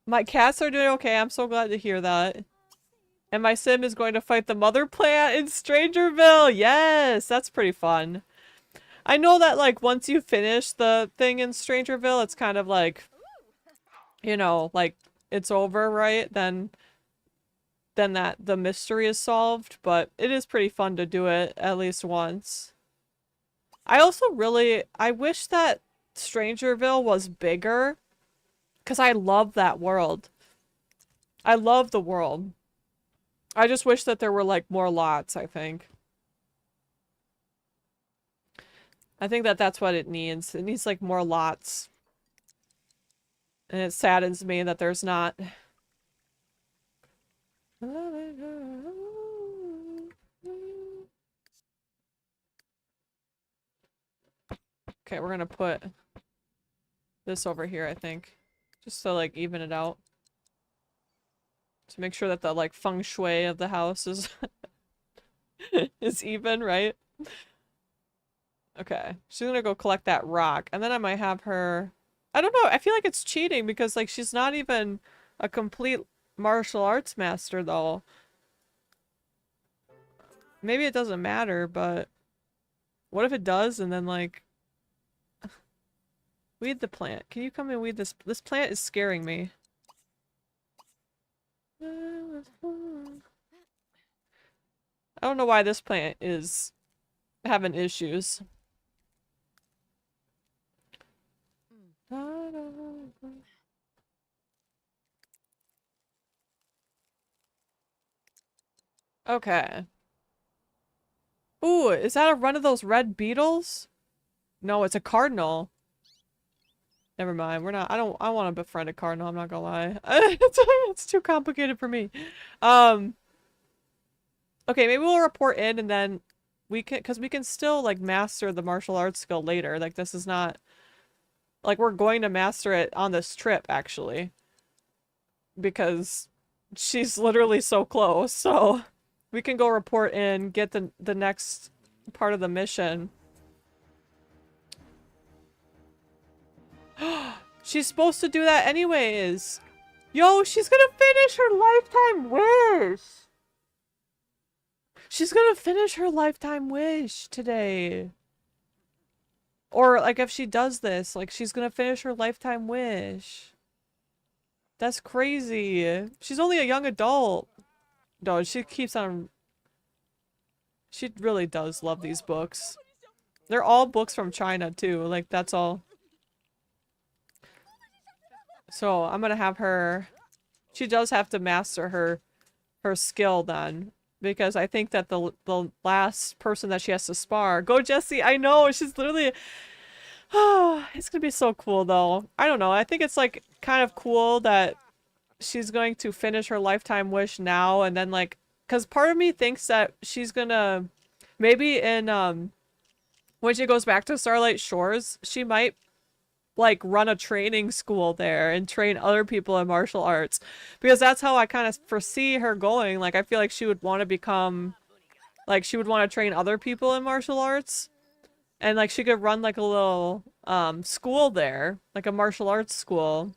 My cats are doing okay. I'm so glad to hear that. And my sim is going to fight the mother plant in Strangerville! Yes! That's pretty fun. I know that, like, once you finish the thing in Strangerville, it's kind of like, you know, like, it's over, right? Then that the mystery is solved, but it is pretty fun to do it at least once. I wish that Strangerville was bigger, because I love that world. I love the world. I just wish that there were, like, more lots, I think. I think that that's what it needs. It needs, like, more lots. And it saddens me that there's not. Okay, we're gonna put this over here, I think. Just to, like, even it out. To make sure that the, like, feng shui of the house is is even, right? Okay. She's gonna go collect that rock. And then I might have her... I don't know, I feel like it's cheating because, like, she's not even a complete martial arts master, though. Maybe it doesn't matter, but... What if it does, and then, like... Weed the plant. Can you come and weed this? This plant is scaring me. I don't know why this plant is having issues. Okay. Ooh, is that a run of those red beetles? No, it's a cardinal. Never mind. We're not. I want to befriend a cardinal. I'm not gonna lie. It's too complicated for me. Okay, maybe we'll report in and then we can, because we can still like master the martial arts skill later. Like this is not like we're going to master it on this trip actually, because she's literally so close. So we can go report in, get the next part of the mission. She's supposed to do that anyways. Yo, she's gonna finish her lifetime wish. She's gonna finish her lifetime wish today. Or, like, if she does this, like, she's gonna finish her lifetime wish. That's crazy. She's only a young adult. No, she keeps on... She really does love these books. They're all books from China, too. Like, that's all. So, I'm gonna have her... She does have to master her skill, then. Because I think that the last person that she has to spar... Go, Jessie! I know! She's literally... Oh, it's gonna be so cool, though. I don't know. I think it's, like, kind of cool that she's going to finish her lifetime wish now, and then, like... Because part of me thinks that she's gonna... Maybe in, when she goes back to Starlight Shores, she might, like, run a training school there and train other people in martial arts. Because that's how I kind of foresee her going. Like, I feel like she would want to become... Like, she would want to train other people in martial arts. And, like, she could run, like, a little, school there. Like, a martial arts school.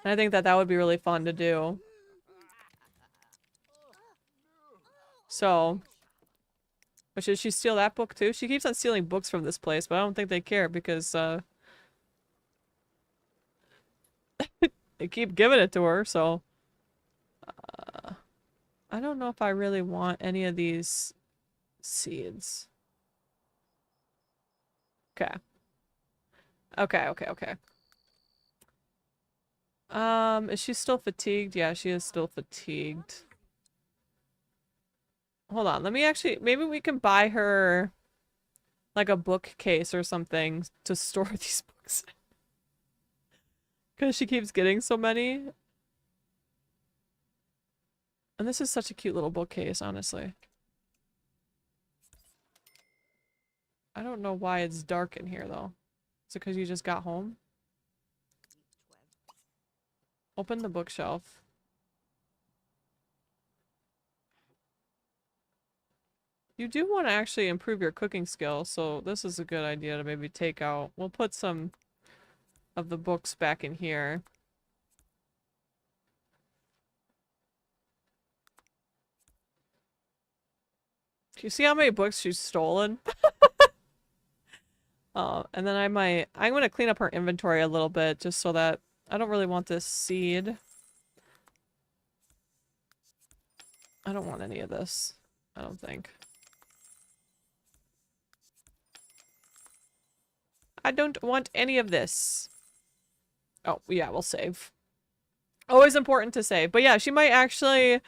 And I think that that would be really fun to do. So... But should she steal that book, too? She keeps on stealing books from this place, but I don't think they care because, they keep giving it to her, so... I don't know if I really want any of these seeds. Okay. Okay. Is she still fatigued? Yeah, she is still fatigued. Hold on, let me actually... Maybe we can buy her... Like a bookcase or something to store these books. Because she keeps getting so many. And this is such a cute little bookcase, honestly. I don't know why it's dark in here, though. Is it because you just got home? Open the bookshelf. You do want to actually improve your cooking skills, so this is a good idea to maybe take out. We'll put some of the books back in here. Do you see how many books she's stolen? And then I'm gonna clean up her inventory a little bit just so that I don't really want this seed. I don't want any of this. I don't think. I don't want any of this. Oh, yeah, we'll save. Always important to save. But yeah, she might actually,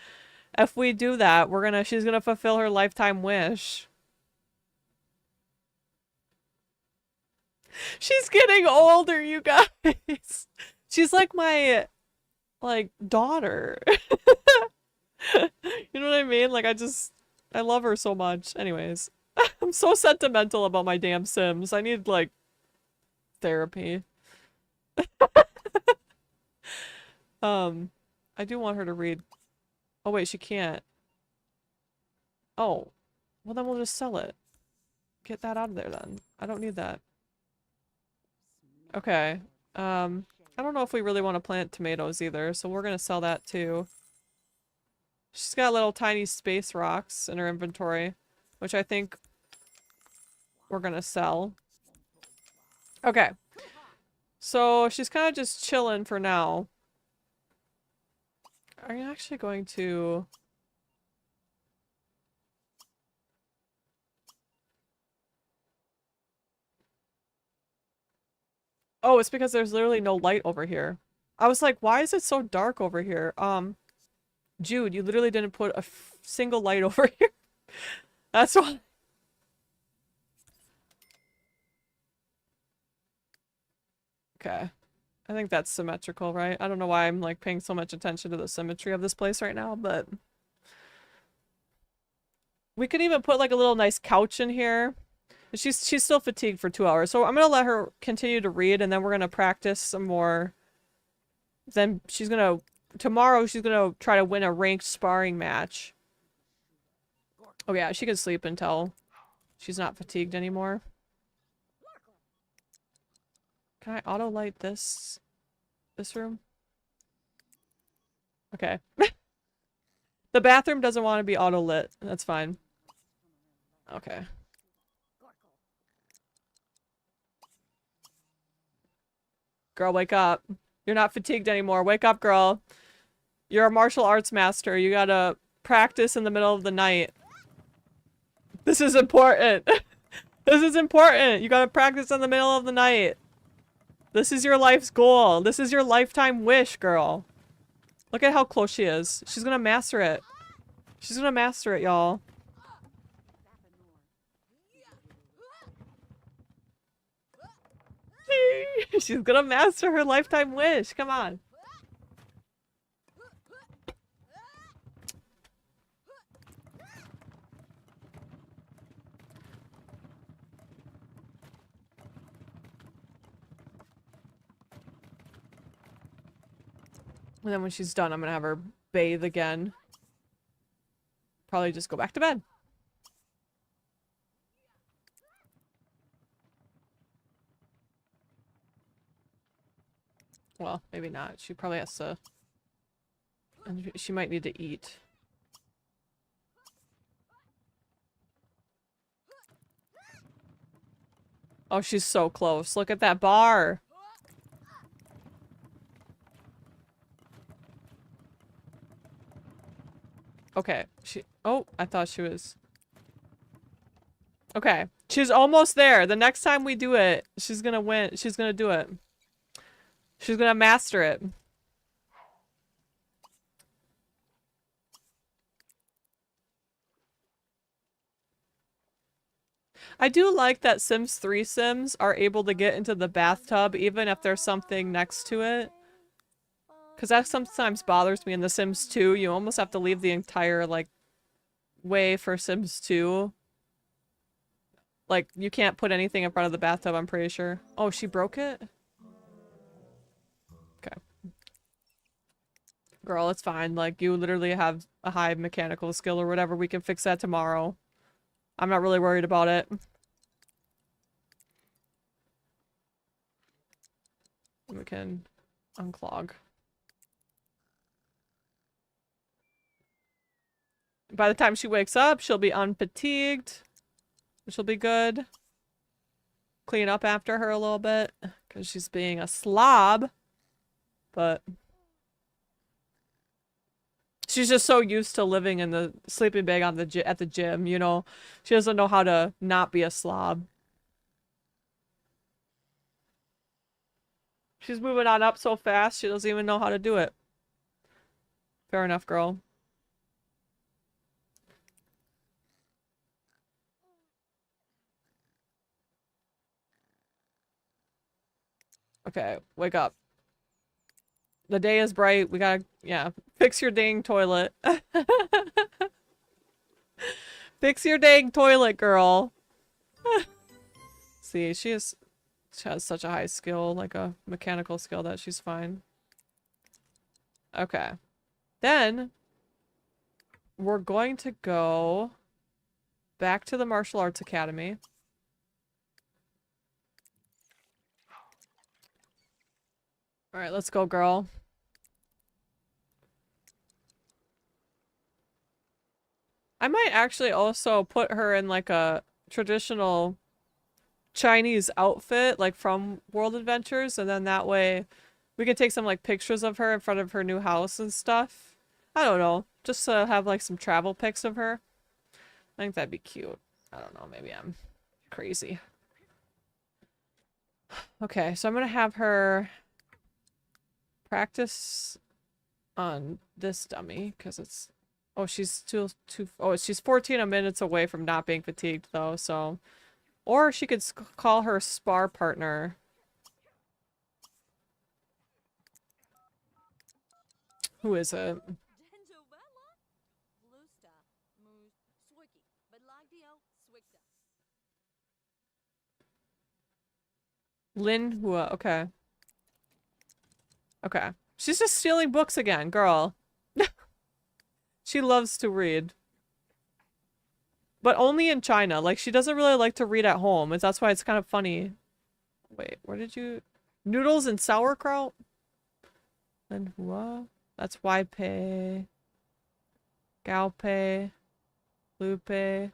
if we do that, she's gonna fulfill her lifetime wish. She's getting older, you guys. She's like my, like, daughter. You know what I mean? Like, I love her so much. Anyways, I'm so sentimental about my damn Sims. I need, like, Therapy. I do want her to read. Oh wait, she can't. Oh. Well then we'll just sell it. Get that out of there then. I don't need that. Okay. I don't know if we really want to plant tomatoes either, so we're gonna sell that too. She's got little tiny space rocks in her inventory, which I think we're gonna sell. Okay. So she's kind of just chilling for now. Are you actually going to... Oh, it's because there's literally no light over here. I was like, why is it so dark over here? Jude, you literally didn't put a single light over here. That's why. Okay. I think that's symmetrical, right? I don't know why I'm like paying so much attention to the symmetry of this place right now, but we could even put like a little nice couch in here. She's still fatigued for 2 hours, so I'm gonna let her continue to read, and then we're gonna practice some more. Then tomorrow she's gonna try to win a ranked sparring match. Oh yeah, she can sleep until she's not fatigued anymore. Can I auto light this room? Okay. The bathroom doesn't want to be auto lit. That's fine. Okay. Girl, wake up. You're not fatigued anymore. Wake up, girl. You're a martial arts master. You gotta practice in the middle of the night. This is important. This is important. You gotta practice in the middle of the night. This is your life's goal. This is your lifetime wish, girl. Look at how close she is. She's gonna master it. She's gonna master it, y'all. She's gonna master her lifetime wish. Come on. And then when she's done, I'm gonna have her bathe again. Probably just go back to bed. Well, maybe not. She probably has to... And she might need to eat. Oh, she's so close. Look at that bar. Okay. Oh, I thought she was... Okay. She's almost there. The next time we do it, she's gonna win. She's gonna do it. She's gonna master it. I do like that Sims 3 Sims are able to get into the bathtub even if there's something next to it. Because that sometimes bothers me in The Sims 2. You almost have to leave the entire, like, way for Sims 2. Like, you can't put anything in front of the bathtub, I'm pretty sure. Oh, she broke it? Okay. Girl, it's fine. Like, you literally have a high mechanical skill or whatever. We can fix that tomorrow. I'm not really worried about it. We can unclog. By the time she wakes up, she'll be unfatigued. Which will be good. Clean up after her a little bit. Because she's being a slob. But... she's just so used to living in the sleeping bag on at the gym, you know? She doesn't know how to not be a slob. She's moving on up so fast, she doesn't even know how to do it. Fair enough, girl. Okay, wake up. The day is bright. We gotta, yeah. Fix your dang toilet. Fix your dang toilet, girl. See, she's She has such a high skill, like a mechanical skill, that she's fine. Okay. Then we're going to go back to the martial arts academy. All right, let's go, girl. I might actually also put her in like a traditional Chinese outfit, like from World Adventures, and then that way we can take some like pictures of her in front of her new house and stuff. I don't know, just to have like some travel pics of her. I think that'd be cute. I don't know, maybe I'm crazy. Okay, so I'm gonna have her practice on this dummy because it's she's she's 14 minutes away from not being fatigued though, so or she could call her spar partner. Who is it? Lin Hua, okay. Okay. She's just stealing books again, girl. She loves to read. But only in China. Like, she doesn't really like to read at home. And that's why it's kind of funny. Wait, where did you... Noodles and sauerkraut? Lin Hua? That's Wai-Pei. Gao-Pei. Lu-Pei.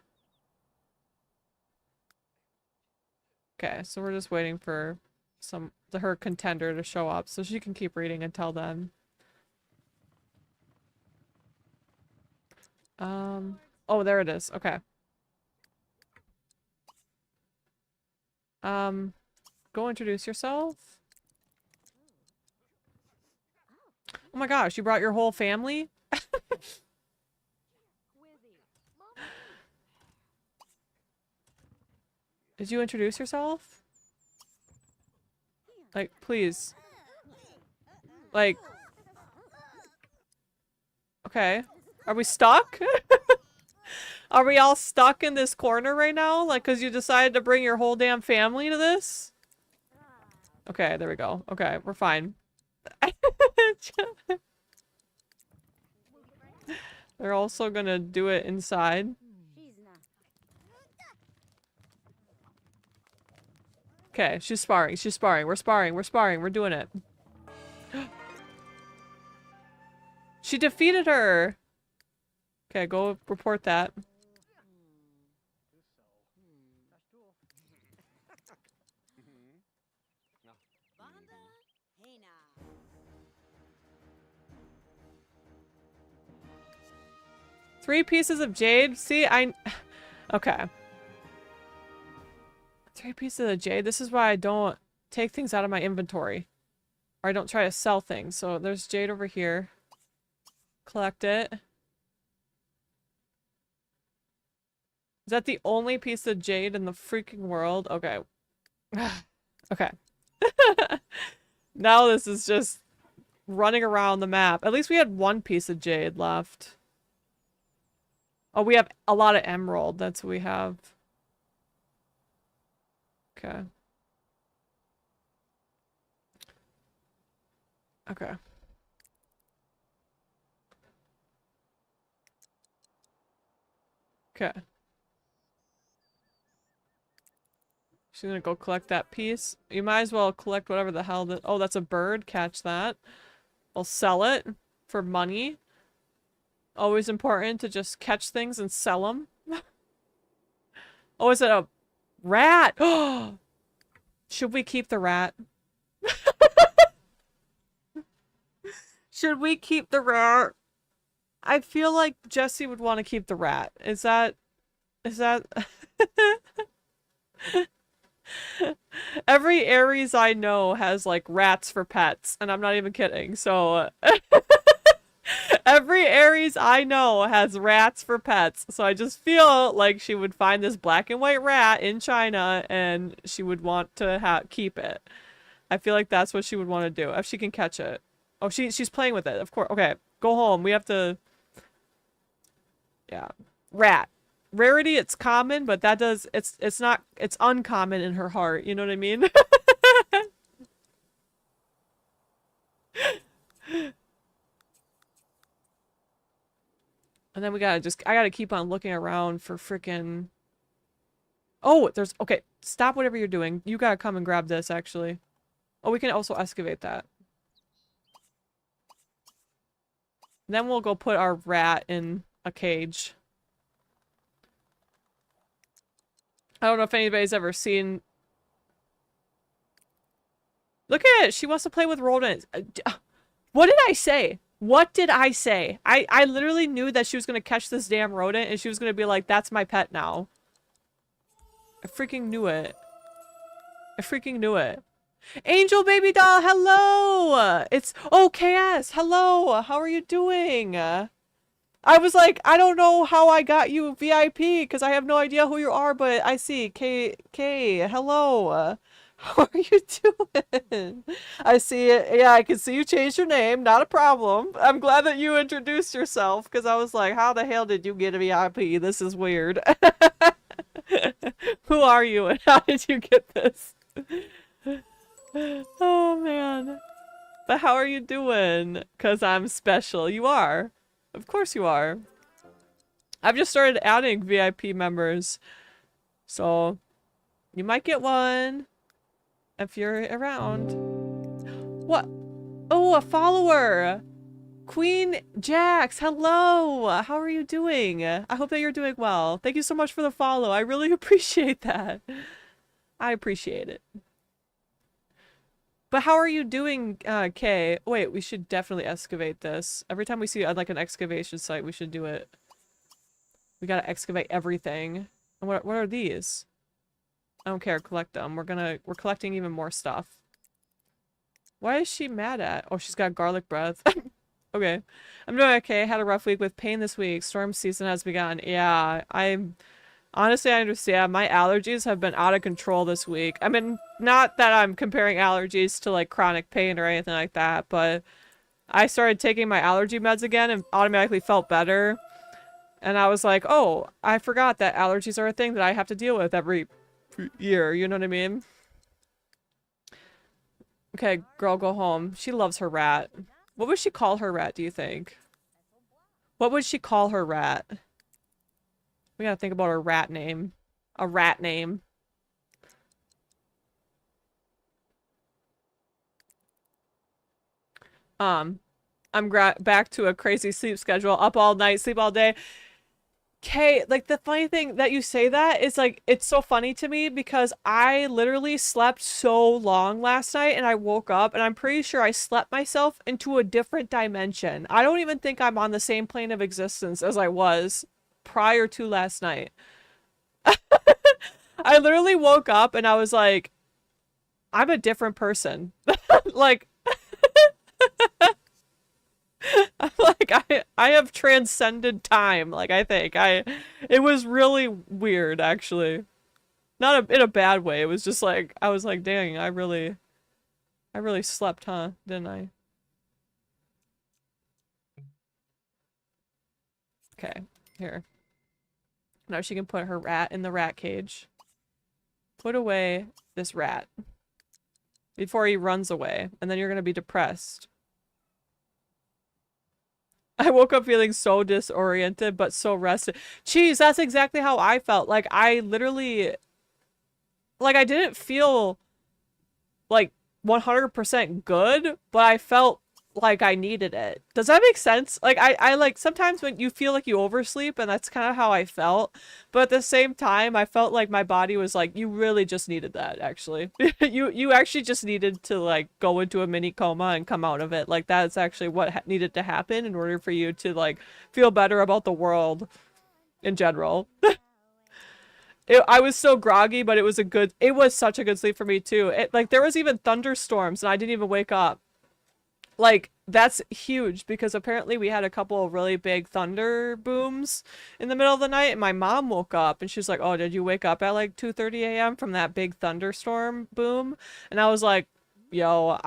Okay, so we're just waiting for her contender to show up so she can keep reading until then. Oh, there it is. Okay. Go introduce yourself. Oh my gosh, you brought your whole family? Did you introduce yourself? Like, please. Like... Okay. Are we stuck? Are we all stuck in this corner right now? Like, because you decided to bring your whole damn family to this? Okay, there we go. Okay, we're fine. They're also gonna do it inside. Okay, she's sparring. She's sparring. We're sparring. We're sparring. We're doing it. She defeated her! Okay, go report that. Three pieces of jade? See, okay. 3 pieces of jade? This is why I don't take things out of my inventory. Or I don't try to sell things. So there's jade over here. Collect it. Is that the only piece of jade in the freaking world? Okay. Okay. Now this is just running around the map. At least we had 1 piece of jade left. Oh, we have a lot of emerald. That's what we have. Okay. Okay. Okay. She's gonna go collect that piece. You might as well collect whatever the hell that- Oh, that's a bird. Catch that. I'll sell it for money. Always important to just catch things and sell them. Oh, is it a rat? Oh, should we keep the rat? Should we keep the rat? I feel like Jessie would want to keep the rat. Is that... Every Aries I know has like rats for pets, and I'm not even kidding. So every Aries I know has rats for pets. So I just feel like she would find this black and white rat in China and she would want to keep it. I feel like that's what she would want to do if she can catch it. Oh, she's playing with it. Of course. Okay, go home. We have to... Yeah. Rat. Rarity, it's common, but that does... It's uncommon in her heart. You know what I mean? And then I gotta keep on looking around for frickin'... Oh, there's... Okay, stop whatever you're doing. You gotta come and grab this, actually. Oh, we can also excavate that. Then we'll go put our rat in a cage. I don't know if anybody's ever seen... Look at it! She wants to play with rodents. What did I say? What did I say? I literally knew that she was gonna catch this damn rodent and she was gonna be like, that's my pet now. I freaking knew it. I freaking knew it. Angel baby doll, hello! It's... Oh, KS, hello! How are you doing? I was like, I don't know how I got you VIP because I have no idea who you are, but I see. K, hello. How are you doing? I see it. Yeah, I can see you changed your name. Not a problem. I'm glad that you introduced yourself because I was like, how the hell did you get a VIP? This is weird. Who are you and how did you get this? Oh, man. But how are you doing? Because I'm special. You are. Of course you are. I've just started adding VIP members. So, you might get one if you're around. What? Oh, a follower! Queen Jax, hello! How are you doing? I hope that you're doing well. Thank you so much for the follow. I really appreciate that. I appreciate it. But how are you doing, Kay? Wait, we should definitely excavate this. Every time we see like an excavation site, we should do it. We gotta excavate everything. And what are these? I don't care, collect them. We're collecting even more stuff. Why is she mad at? Oh, she's got garlic breath. Okay. I'm doing okay. Had a rough week with pain this week. Storm season has begun. Yeah, honestly, I understand. My allergies have been out of control this week. I mean, not that I'm comparing allergies to like chronic pain or anything like that, but I started taking my allergy meds again and automatically felt better. And I was like, oh, I forgot that allergies are a thing that I have to deal with every year. You know what I mean? Okay, girl, go home. She loves her rat. What would she call her rat, do you think? What would she call her rat? We gotta think about a rat name. A rat name. I'm back to a crazy sleep schedule. Up all night, sleep all day. Okay, like the funny thing that you say that is like, it's so funny to me because I literally slept so long last night and I woke up and I'm pretty sure I slept myself into a different dimension. I don't even think I'm on the same plane of existence as I was prior to last night. I literally woke up and I was like, I'm a different person. Like, I'm like, I have transcended time. Like, I think it was really weird, actually. Not in a bad way. It was just like, I was like, dang, I really slept, huh? Didn't I? Okay, here. Now she can put her rat in the rat cage. Put away this rat before he runs away, and then you're gonna be depressed. I woke up feeling so disoriented, but so rested. Jeez, that's exactly how I felt. Like, I literally... Like, I didn't feel, like, 100% good, but I felt like I needed it. Does that make sense? Like, I like, sometimes when you feel like you oversleep, and that's kind of how I felt, but at the same time, I felt like my body was like, you really just needed that, actually. You actually just needed to, like, go into a mini coma and come out of it. Like, that's actually what needed to happen in order for you to, like, feel better about the world in general. I was so groggy, but it was such a good sleep for me, too. Like, there was even thunderstorms, and I didn't even wake up. Like, that's huge because apparently we had a couple of really big thunder booms in the middle of the night and my mom woke up and she was like, oh, did you wake up at like 2:30 a.m. from that big thunderstorm boom? And I was like, yo,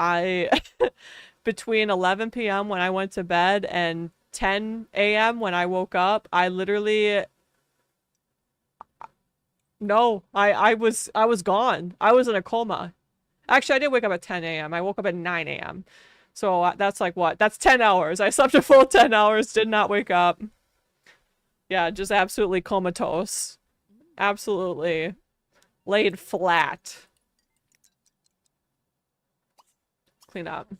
between 11 p.m. when I went to bed and 10 a.m. when I woke up, I literally... No, I was gone. I was in a coma. Actually, I did wake up at 10 a.m. I woke up at 9 a.m. So that's like what? That's 10 hours. I slept a full 10 hours, did not wake up. Yeah, just absolutely comatose. Absolutely laid flat. Clean up.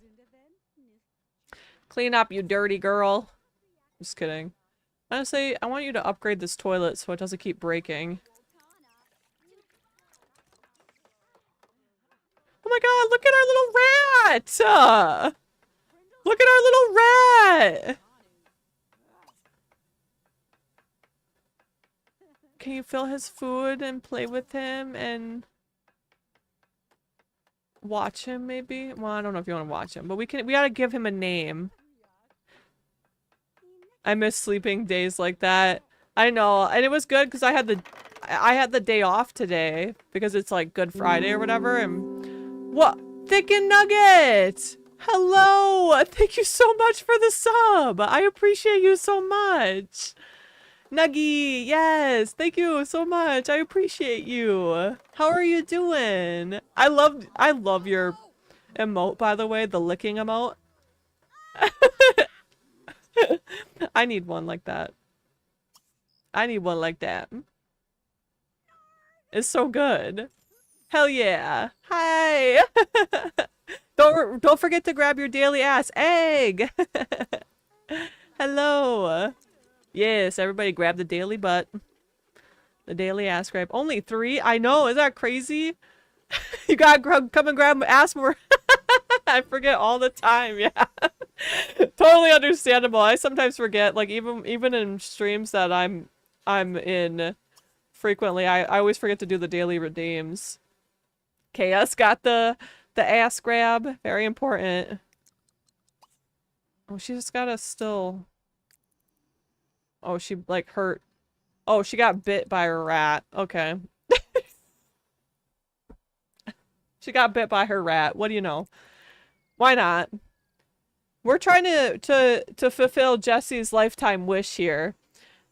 Clean up, you dirty girl. Just kidding. Honestly, I want you to upgrade this toilet so it doesn't keep breaking. Oh my god, look at our little rat! Look at our little rat! Can you fill his food and play with him and watch him maybe? Well, I don't know if you want to watch him, but we gotta give him a name. I miss sleeping days like that. I know, and it was good because I had the day off today because it's like Good Friday or whatever. And what? Thicken Nugget! Hello! Thank you so much for the sub. I appreciate you so much. Nuggy, yes, thank you so much. I appreciate you. How are you doing? I love your emote, by the way, the licking emote. I need one like that. I need one like that. It's so good. Hell yeah. Hi. Don't forget to grab your daily ass egg. Hello. Yes, everybody grab the daily butt. The daily ass grab. Only 3? I know, is that crazy? You gotta come and grab ass more. I forget all the time, yeah. Totally understandable. I sometimes forget, like even in streams that I'm in frequently, I always forget to do the daily redeems. KS got the ass grab. Very important. Oh, she just gotta still... Oh, she like hurt. Oh, she got bit by a rat. Okay. She got bit by her rat. What do you know? Why not? We're trying to fulfill Jessie's lifetime wish here.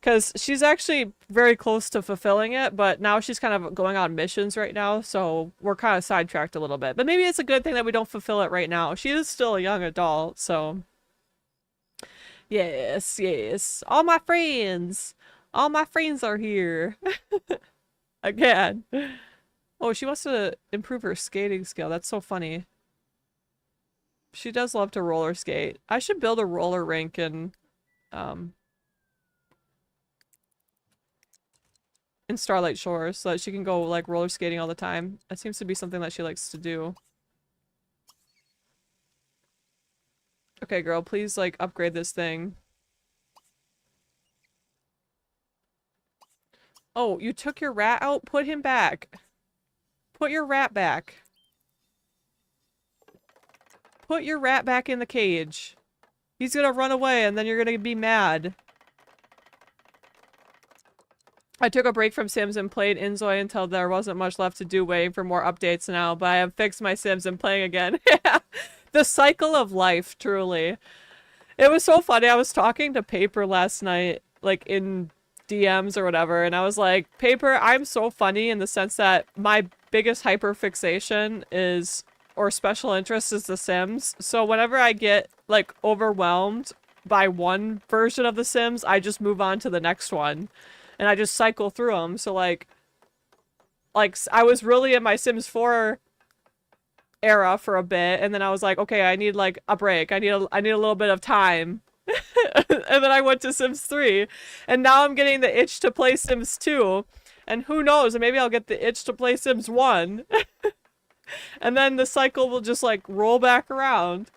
Because she's actually very close to fulfilling it, but now she's kind of going on missions right now, so we're kind of sidetracked a little bit. But maybe it's a good thing that we don't fulfill it right now. She is still a young adult, so... Yes, yes. All my friends! All my friends are here! Again. Oh, she wants to improve her skating skill. That's so funny. She does love to roller skate. I should build a roller rink in Starlight Shores so that she can go like roller skating all the time. That seems to be something that she likes to do. Okay, girl, please like upgrade this thing. Oh, you took your rat out? Put him back. Put your rat back. Put your rat back in the cage. He's gonna run away and then you're gonna be mad. I took a break from Sims and played Inzoi until there wasn't much left to do, waiting for more updates now, but I have fixed my Sims and playing again. The cycle of life, truly. It was so funny. I was talking to Paper last night, like in DMs or whatever, and I was like, Paper, I'm so funny in the sense that my biggest hyperfixation is, or special interest is The Sims. So whenever I get like overwhelmed by one version of The Sims, I just move on to the next one. And I just cycle through them. So like I was really in my Sims 4 era for a bit, and then I was like, okay, I need like a break. I need a little bit of time. And then I went to Sims 3, and now I'm getting the itch to play Sims 2. And who knows, maybe I'll get the itch to play Sims 1. And then the cycle will just like roll back around.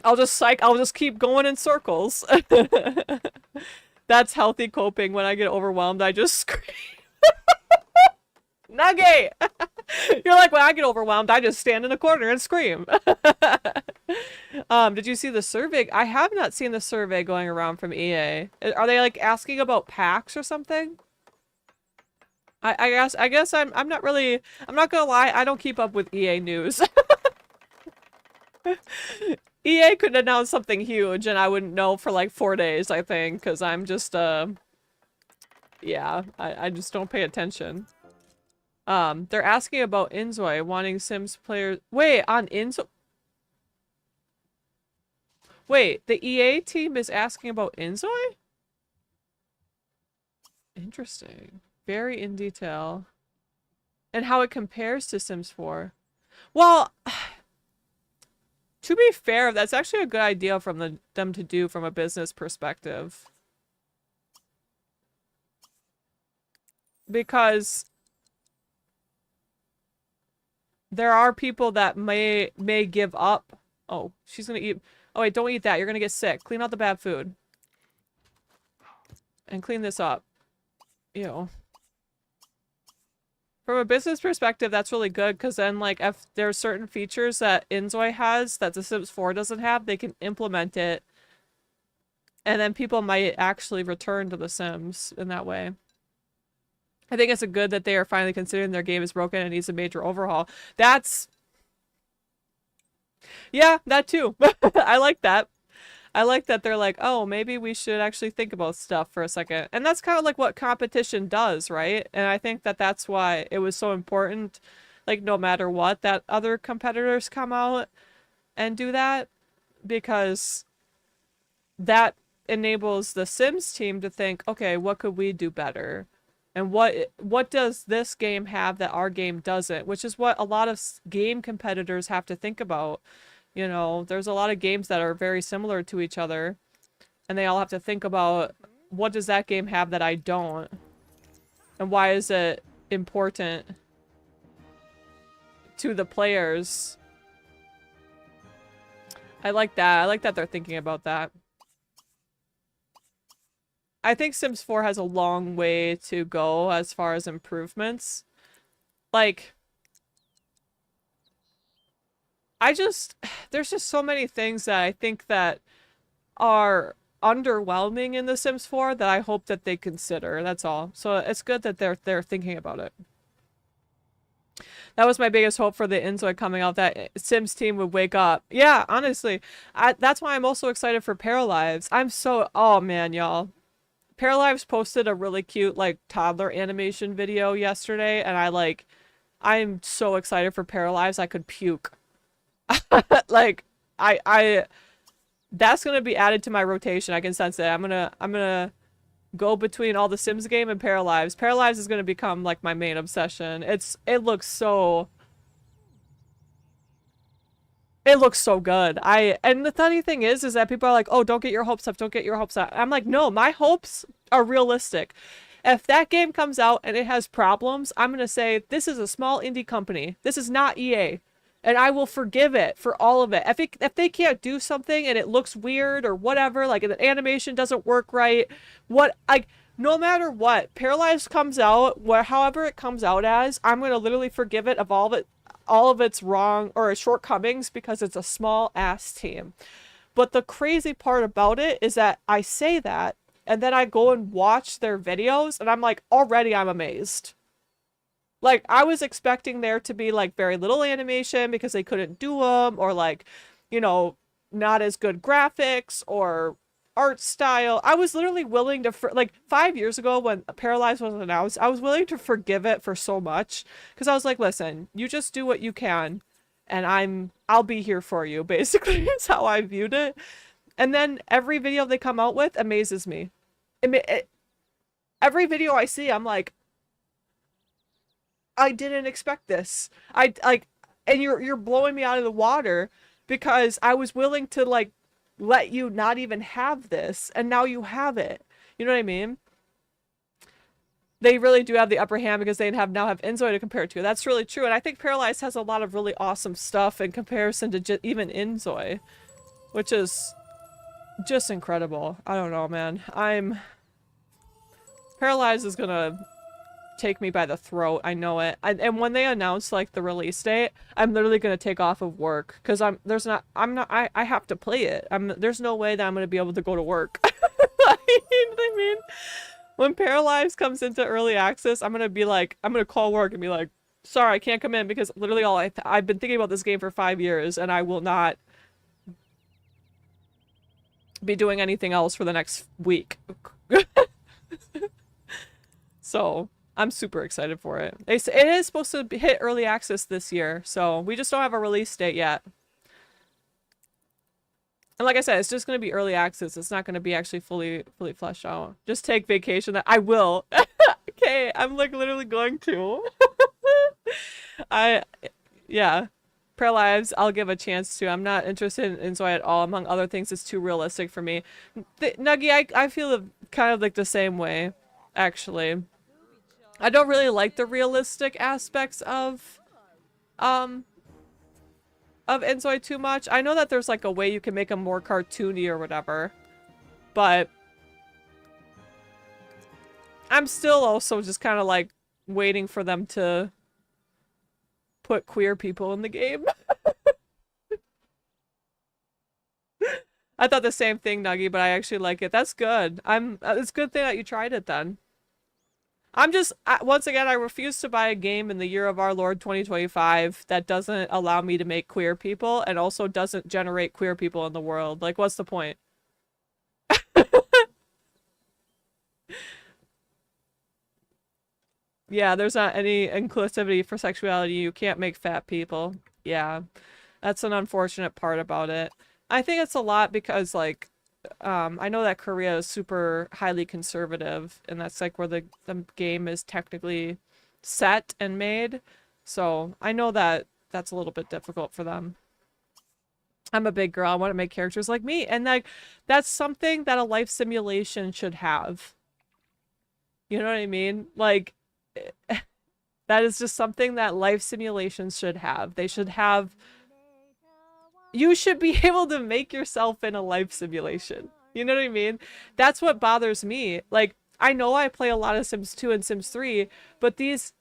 I'll just keep going in circles. That's healthy coping. When I get overwhelmed, I just scream. Nugget! You're like, when I get overwhelmed, I just stand in a corner and scream. Did you see the survey? I have not seen the survey going around from EA. Are they like asking about packs or something? I guess I'm not really, I'm not gonna lie, I don't keep up with EA news. EA could announce something huge and I wouldn't know for like 4 days, I think, because I'm just, yeah, I just don't pay attention. They're asking about Inzoi, wanting Sims players- Wait, on Inzoi? Wait, the EA team is asking about Inzoi? Interesting. Very in detail. And how it compares to Sims 4. Well, to be fair, that's actually a good idea from them to do from a business perspective. Because there are people that may give up. Oh, she's gonna eat. Oh wait, don't eat that. You're gonna get sick. Clean out the bad food. And clean this up. Ew. From a business perspective, that's really good because then, like, if there's certain features that Inzoi has that The Sims 4 doesn't have, they can implement it. And then people might actually return to The Sims in that way. I think it's a good that they are finally considering their game is broken and needs a major overhaul. That's... Yeah, that too. I like that. I like that they're like, oh, maybe we should actually think about stuff for a second. And that's kind of like what competition does, right? And I think that that's why it was so important, like, no matter what, that other competitors come out and do that. Because that enables the Sims team to think, okay, what could we do better? And what does this game have that our game doesn't? Which is what a lot of game competitors have to think about. You know, there's a lot of games that are very similar to each other, and they all have to think about, what does that game have that I don't? And why is it important to the players? I like that. I like that they're thinking about that. I think Sims 4 has a long way to go as far as improvements. Like... there's just so many things that I think that are underwhelming in The Sims 4 that I hope that they consider. That's all. So it's good that they're thinking about it. That was my biggest hope for the Inzoi coming out, that Sims team would wake up. Yeah, honestly. That's why I'm also excited for Paralives. Oh man, y'all. Paralives posted a really cute, like, toddler animation video yesterday, and I'm so excited for Paralives I could puke. Like, that's gonna be added to my rotation. I can sense it. I'm gonna go between all the Sims game and Paralives. Paralives is gonna become like my main obsession. It looks so good. And the funny thing is that people are like, oh, don't get your hopes up, don't get your hopes up. I'm like, no, my hopes are realistic. If that game comes out and it has problems, I'm gonna say, this is a small indie company. This is not EA. And I will forgive it for all of it. If they can't do something and it looks weird or whatever, like the animation doesn't work right, no matter what, Paralyzed comes out, however it comes out as, I'm gonna literally forgive it of all of its wrong or shortcomings because it's a small ass team. But the crazy part about it is that I say that, and then I go and watch their videos, and I'm like, already I'm amazed. Like, I was expecting there to be, like, very little animation because they couldn't do them, or, like, you know, not as good graphics or art style. I was literally willing to, like, 5 years ago when Paralyzed was announced, I was willing to forgive it for so much. Because I was like, listen, you just do what you can, and I'll be here for you, basically, is how I viewed it. And then every video they come out with amazes me. Every video I see, I'm like, I didn't expect this. And you're blowing me out of the water because I was willing to, like, let you not even have this, and now you have it. You know what I mean? They really do have the upper hand because they now have Inzoi to compare it to. That's really true, and I think Paralyzed has a lot of really awesome stuff in comparison to even Inzoi, which is just incredible. I don't know, man. Paralyzed is gonna take me by the throat. I know it. And when they announce, like, the release date, I'm literally gonna take off of work because I have to play it. There's no way that I'm gonna be able to go to work. I mean, when Paralyzed comes into early access, I'm gonna call work and be like, sorry, I can't come in because literally I've been thinking about this game for 5 years and I will not be doing anything else for the next week. So I'm super excited for it. It is supposed to hit early access this year, so we just don't have a release date yet. And like I said, it's just going to be early access. It's not going to be actually fully fleshed out. Just take vacation. I will. Okay, I'm like literally going to. I yeah. Prayer Lives, I'll give a chance to. I'm not interested in Zoe at all. Among other things, it's too realistic for me. Nuggy, I feel kind of like the same way, actually. I don't really like the realistic aspects um of Enzoi too much. I know that there's like a way you can make them more cartoony or whatever, but I'm still also just kind of like waiting for them to put queer people in the game. I thought the same thing, Nuggy, but I actually like it. That's good. It's a good thing that you tried it then. I'm just, once again, I refuse to buy a game in the year of our Lord 2025 that doesn't allow me to make queer people and also doesn't generate queer people in the world. Like, what's the point? Yeah, there's not any inclusivity for sexuality. You can't make fat people. Yeah, that's an unfortunate part about it. I think it's a lot because, like, I know that Korea is super highly conservative, and that's like where the game is technically set and made. So I know that that's a little bit difficult for them. I'm a big girl. I want to make characters like me, and like that's something that a life simulation should have. You know what I mean? Like that is just something that life simulations should have. They should have. You should be able to make yourself in a life simulation. You know what I mean? That's what bothers me. Like, I know I play a lot of Sims 2 and Sims 3, but these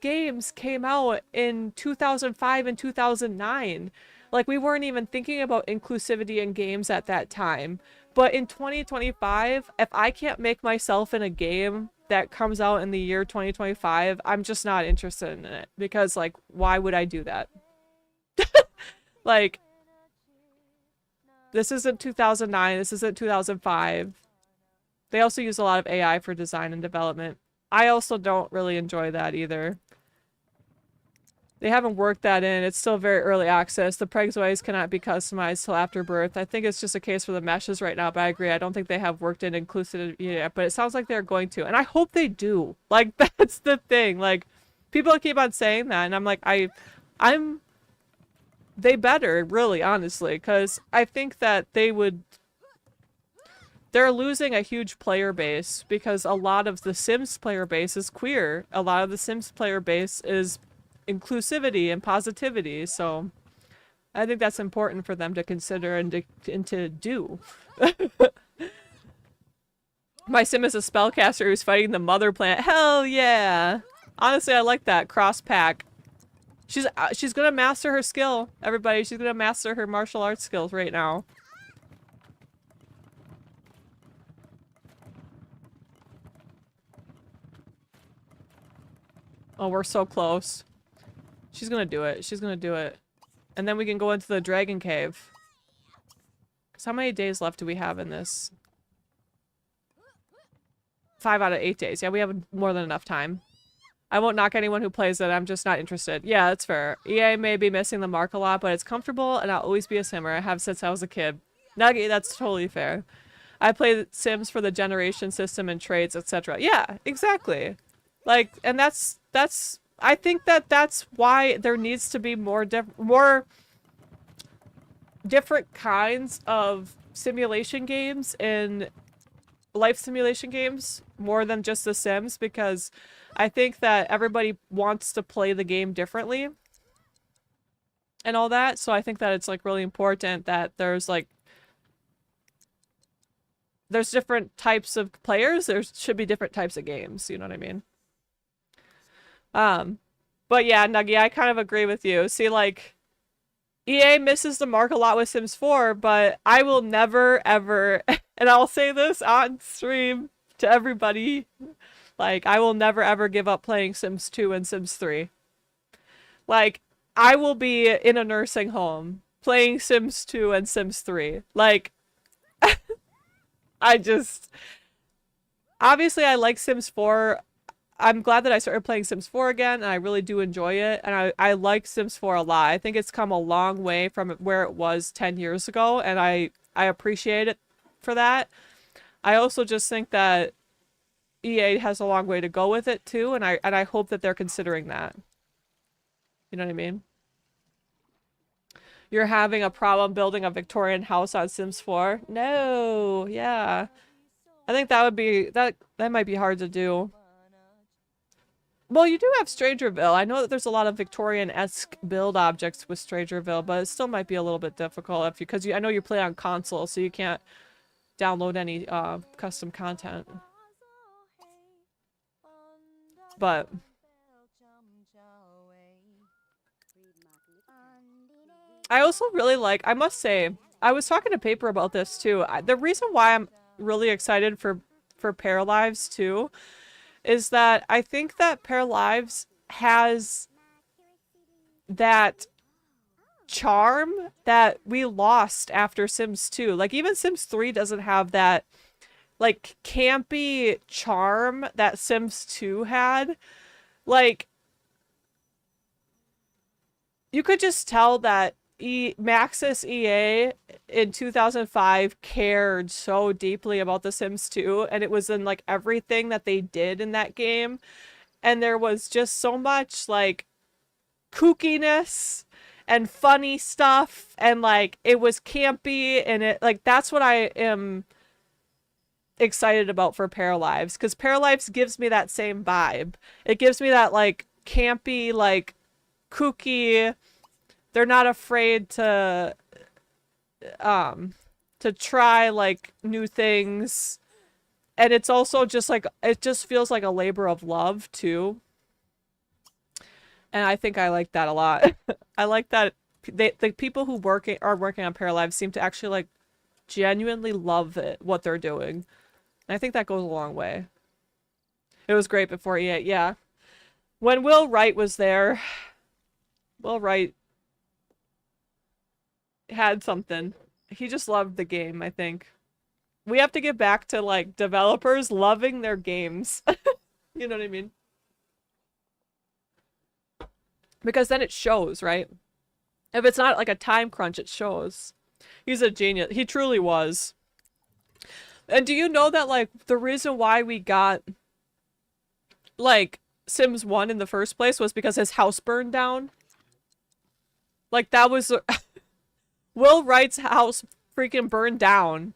games came out in 2005 and 2009. Like, we weren't even thinking about inclusivity in games at that time. But in 2025, if I can't make myself in a game that comes out in the year 2025, I'm just not interested in it. Because, like, why would I do that? Like, this isn't 2009, this isn't 2005. They also use a lot of AI for design and development. I also don't really enjoy that either. They haven't worked that in. It's still very early access. The Pregzoids cannot be customized till after birth. I think it's just a case for the meshes right now, but I agree. I don't think they have worked in inclusivity yet, but it sounds like they're going to. And I hope they do. Like, that's the thing. Like, people keep on saying that, and I'm like, I'm they better, really, honestly, because I think that they're losing a huge player base because a lot of the Sims player base is queer. A lot of the Sims player base is inclusivity and positivity, so I think that's important for them to consider and to do. My Sim is a spellcaster who's fighting the mother planet. Hell yeah! Honestly, I like that cross pack. She's gonna master her skill, everybody. She's gonna master her martial arts skills right now. Oh, we're so close. She's gonna do it. She's gonna do it. And then we can go into the dragon cave. Because how many days left do we have in this? 5 out of 8 days. Yeah, we have more than enough time. I won't knock anyone who plays it. I'm just not interested. Yeah, that's fair. EA may be missing the mark a lot, but it's comfortable and I'll always be a simmer. I have since I was a kid. Nuggy, that's totally fair. I play Sims for the generation system and trades, etc. Yeah, exactly. Like, and that's I think that that's why there needs to be more different kinds of simulation games and life simulation games more than just The Sims, because I think that everybody wants to play the game differently and all that. So I think that it's like really important that there's different types of players. There should be different types of games. You know what I mean? But yeah, Nuggy, I kind of agree with you. See, like, EA misses the mark a lot with Sims 4, but I will never, ever, and I'll say this on stream to everybody, like, I will never, ever give up playing Sims 2 and Sims 3. Like, I will be in a nursing home playing Sims 2 and Sims 3. Like, obviously I like Sims 4. I'm glad that I started playing Sims 4 again, and I really do enjoy it, and I like Sims 4 a lot. I think it's come a long way from where it was 10 years ago, and I appreciate it for that. I also just think that EA has a long way to go with it too, and I hope that they're considering that. You know what I mean? You're having a problem building a Victorian house on Sims 4? No, yeah. I think that would be that might be hard to do. Well, you do have Strangerville. I know that there's a lot of Victorian-esque build objects with Strangerville, but it still might be a little bit difficult if because I know you play on console, so you can't download any custom content. But I also really like, I must say, I was talking to Paper about this too. The reason why I'm really excited for Pair Lives too is that I think that Pair Lives has that charm that we lost after Sims 2. Like, even Sims 3 doesn't have that, like, campy charm that Sims 2 had. Like, you could just tell that Maxis EA in 2005 cared so deeply about The Sims 2, and it was in like everything that they did in that game, and there was just so much like kookiness and funny stuff, and like it was campy, and it like that's what I am excited about for Pair Lives, because Pair Lives gives me that same vibe. It gives me that like campy, like kooky. They're not afraid to try like new things. And it's also just like, it just feels like a labor of love too. And I think I like that a lot. I like that the people who are working on Pair Lives seem to actually like genuinely love it, what they're doing. And I think that goes a long way. It was great before EA, yeah. When Will Wright was there, Will Wright had something. He just loved the game, I think. We have to get back to like developers loving their games. You know what I mean? Because then it shows, right? If it's not like a time crunch, it shows. He's a genius. He truly was. And do you know that like the reason why we got like Sims 1 in the first place was because his house burned down? Like that was Will Wright's house freaking burned down.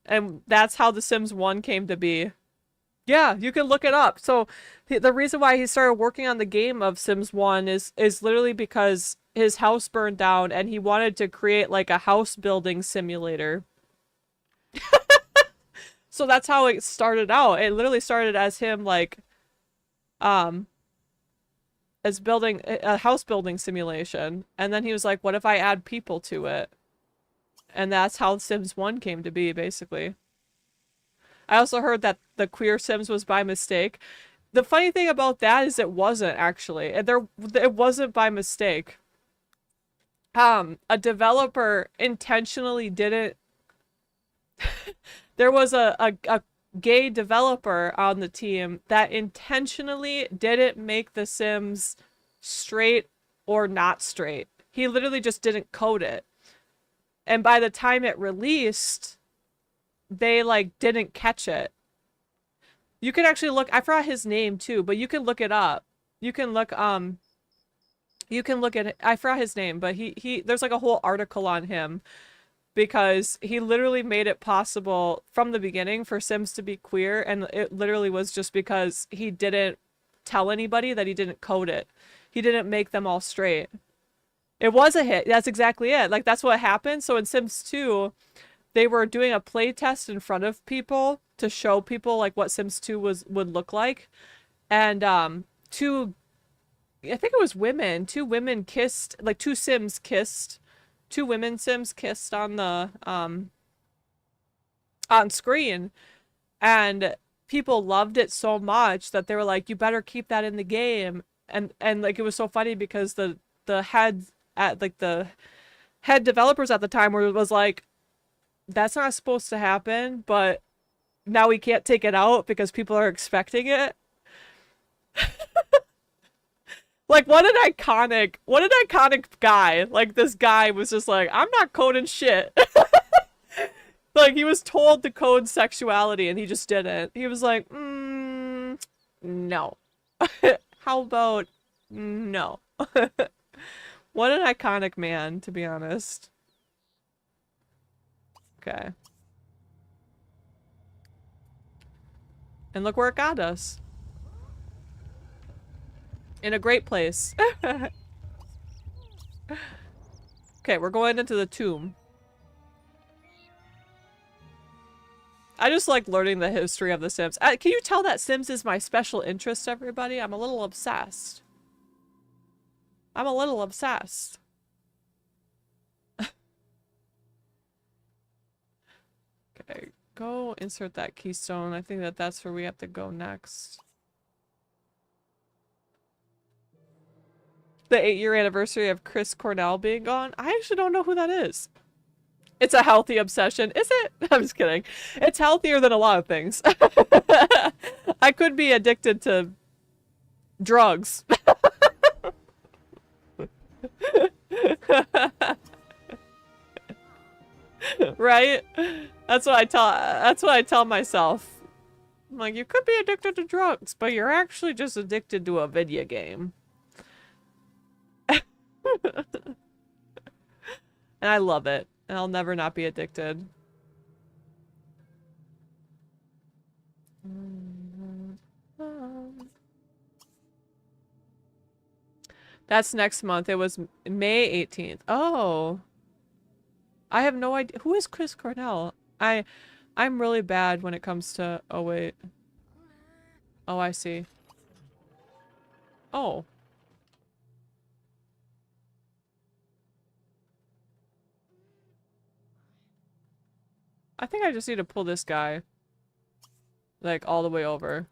And that's how The Sims 1 came to be. Yeah, you can look it up. So the reason why he started working on the game of Sims 1 is literally because his house burned down and he wanted to create like a house building simulator. So that's how it started out. It literally started as him like as building a house building simulation, and then he was like, what if I add people to it? And that's how Sims 1 came to be, basically. I also heard that the queer Sims was by mistake. The funny thing about that is it wasn't, actually. It wasn't by mistake. A developer intentionally didn't there was a gay developer on the team that intentionally didn't make the Sims straight or not straight. He literally just didn't code it. And by the time it released, they like didn't catch it. You can actually look, I forgot his name too, but you can look it up. You can look at it, I forgot his name, but he there's like a whole article on him. Because he literally made it possible from the beginning for Sims to be queer, and it literally was just because he didn't tell anybody that he didn't code it. He didn't make them all straight. It was a hit. That's exactly it. Like, that's what happened. So in Sims 2, they were doing a play test in front of people to show people, like, what Sims 2 would look like. And I think it was women. Two women kissed, like, two Sims kissed. Two women Sims kissed on the on screen, and people loved it so much that they were like, you better keep that in the game. And like it was so funny because the head developers at the time was like, that's not supposed to happen, but now we can't take it out because people are expecting it. Like, what an iconic guy. Like, this guy was just like, I'm not coding shit. Like, he was told to code sexuality and he just didn't. He was like, No. How about no? What an iconic man, to be honest. Okay. And look where it got us. In a great place. Okay, we're going into the tomb. I just like learning the history of The Sims. Can you tell that Sims is my special interest, everybody? I'm a little obsessed. I'm a little obsessed. Okay, go insert that keystone. I think that that's where we have to go next. The 8-year anniversary of Chris Cornell being gone. I actually don't know who that is. It's a healthy obsession. Is it? I'm just kidding. It's healthier than a lot of things. I could be addicted to drugs. Right? That's what I tell myself. I'm like, you could be addicted to drugs, but you're actually just addicted to a video game. And I love it. And I'll never not be addicted. That's next month. It was May 18th. Oh. I have no idea. Who is Chris Cornell? I'm really bad when it comes to... Oh, wait. Oh, I see. Oh. I think I just need to pull this guy. Like, all the way over.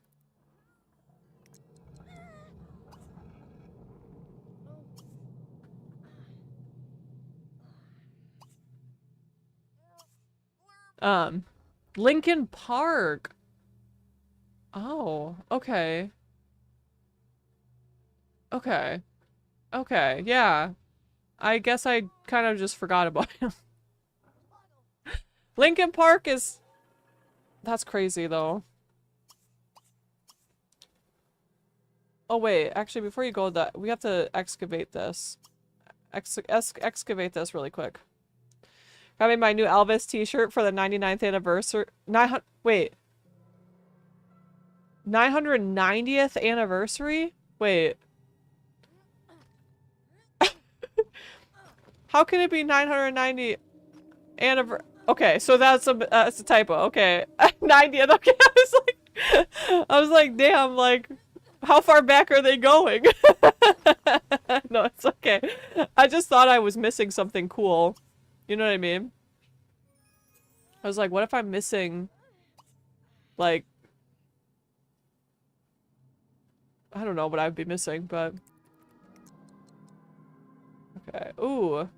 Lincoln Park. Oh, okay. Okay. Okay, yeah. I guess I kind of just forgot about him. Lincoln Park is... That's crazy, though. Oh, wait. Actually, before you go, we have to excavate this. Excavate this really quick. Got me my new Elvis t-shirt for the 99th anniversary. Wait. 990th anniversary? Wait. How can it be 990 anniversary? Okay, so that's a typo. Okay. 90th. Okay, I was like, damn, like, how far back are they going? No, it's okay. I just thought I was missing something cool. You know what I mean? I was like, what if I'm missing, like, I don't know what I'd be missing, but... Okay. Ooh.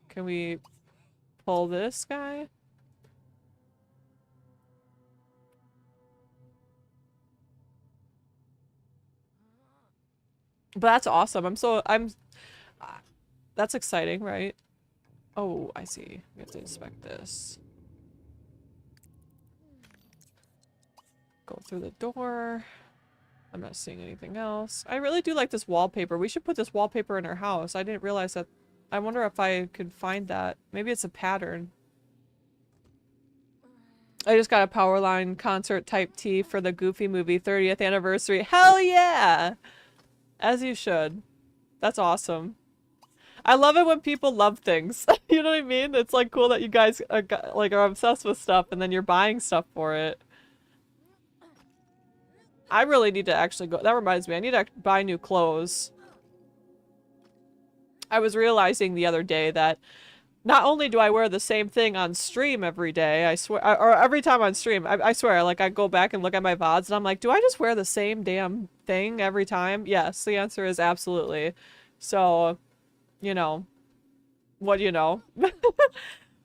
Can we pull this guy? But that's awesome. That's exciting, right? Oh, I see. We have to inspect this. Go through the door. I'm not seeing anything else. I really do like this wallpaper. We should put this wallpaper in our house. I didn't realize that. I wonder if I could find that. Maybe it's a pattern. I just got a Powerline concert type T for the Goofy movie 30th anniversary. Hell yeah! As you should. That's awesome. I love it when people love things. You know what I mean? It's like cool that you guys are obsessed with stuff and then you're buying stuff for it. I really need to actually go. That reminds me, I need to buy new clothes. I was realizing the other day that not only do I wear the same thing on stream every day, I swear, or every time on stream, I swear, like I go back and look at my VODs and I'm like, do I just wear the same damn thing every time? Yes, the answer is absolutely. So, you know, what do you know?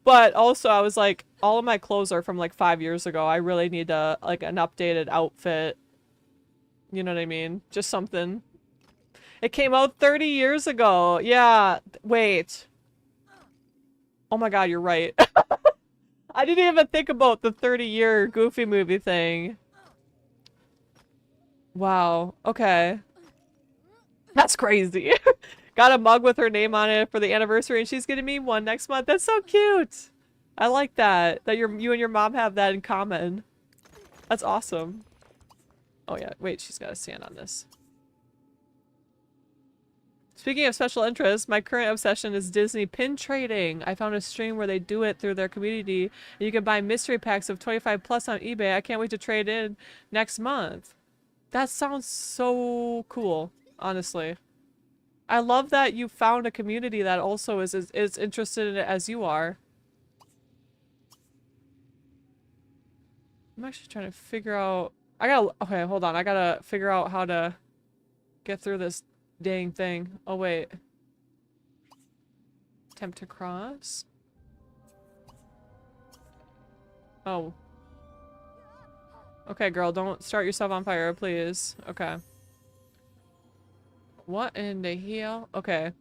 But also I was like, all of my clothes are from like 5 years ago. I really need to, like, an updated outfit. You know what I mean? Just something. It came out 30 years ago. Yeah. Wait. Oh my god, you're right. I didn't even think about the 30-year Goofy movie thing. Wow. Okay. That's crazy. Got a mug with her name on it for the anniversary and she's getting me one next month. That's so cute. I like that. That you and your mom have that in common. That's awesome. Oh yeah, wait, she's got to stand on this. Speaking of special interests, my current obsession is Disney pin trading. I found a stream where they do it through their community. And you can buy mystery packs of 25 plus on eBay. I can't wait to trade in next month. That sounds so cool, honestly. I love that you found a community that also is interested in it as you are. I'm actually trying to figure out... Okay, hold on. I gotta figure out how to get through this dang thing. Oh, wait. Attempt to cross? Oh. Okay, girl, don't start yourself on fire, please. Okay. What in the hell? Okay.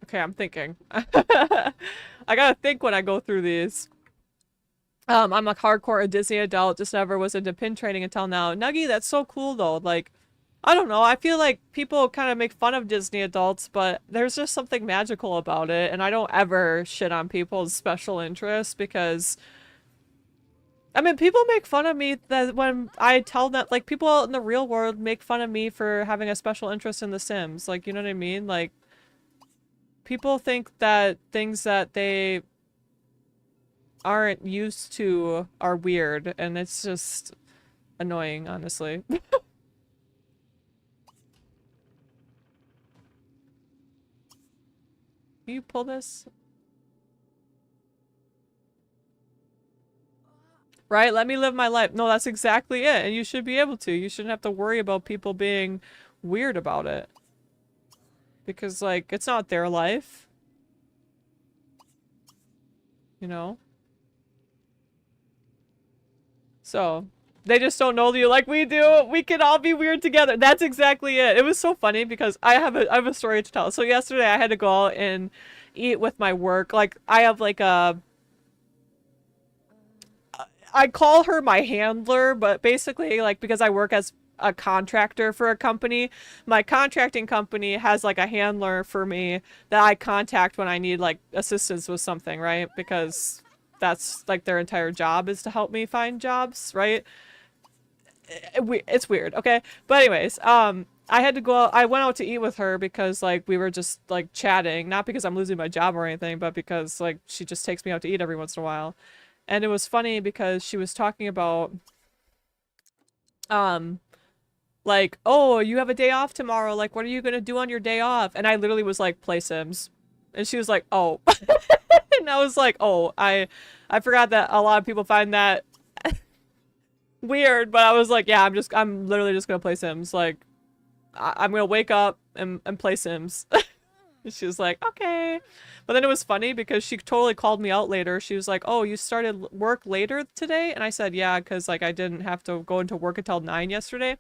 Okay, I'm thinking. I gotta think when I go through these. I'm a hardcore Disney adult, just never was into pin trading until now. Nuggy, that's so cool though. Like, I don't know, I feel like people kind of make fun of Disney adults, but there's just something magical about it, and I don't ever shit on people's special interests because, I mean, people make fun of me that when I tell them, like, people in the real world make fun of me for having a special interest in The Sims. Like, you know what I mean? Like, people think that things that they aren't used to are weird, and it's just annoying, honestly. Can you pull this? Right? Let me live my life. No, that's exactly it. And you should be able to. You shouldn't have to worry about people being weird about it. Because, like, it's not their life. You know? So, they just don't know you like we do. We can all be weird together. That's exactly it. It was so funny because I have a story to tell. So yesterday I had to go out and eat with my work. Like, I have like a... I call her my handler, but basically, like, because I work as a contractor for a company, my contracting company has like a handler for me that I contact when I need like assistance with something, right? Because that's like their entire job is to help me find jobs, right? It's weird, okay? But anyways, I had to go out, I went out to eat with her because like we were just like chatting, not because I'm losing my job or anything, but because like she just takes me out to eat every once in a while. And it was funny because she was talking about um like, oh, you have a day off tomorrow, like what are you gonna do on your day off? And I literally was like, play Sims. And she was like, oh. And I was like, oh, I forgot that a lot of people find that weird, but I was like, yeah, I'm literally just gonna play Sims. Like, I'm gonna wake up and play Sims. And she was like, okay. But then it was funny because she totally called me out later. She was like, oh, you started work later today? And I said, yeah, because like I didn't have to go into work until 9 yesterday.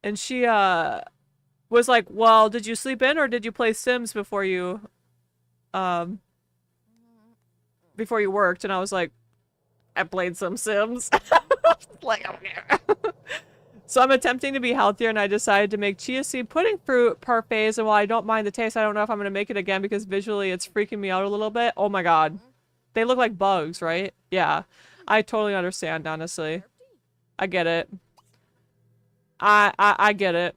And she was like, well, did you sleep in or did you play Sims um before you worked? And I was like, I played some Sims. Like, okay. So I'm attempting to be healthier and I decided to make chia seed pudding fruit parfaits, and while I don't mind the taste, I don't know if I'm going to make it again because visually it's freaking me out a little bit. Oh my god. They look like bugs, right? Yeah. I totally understand, honestly. I get it. I get it.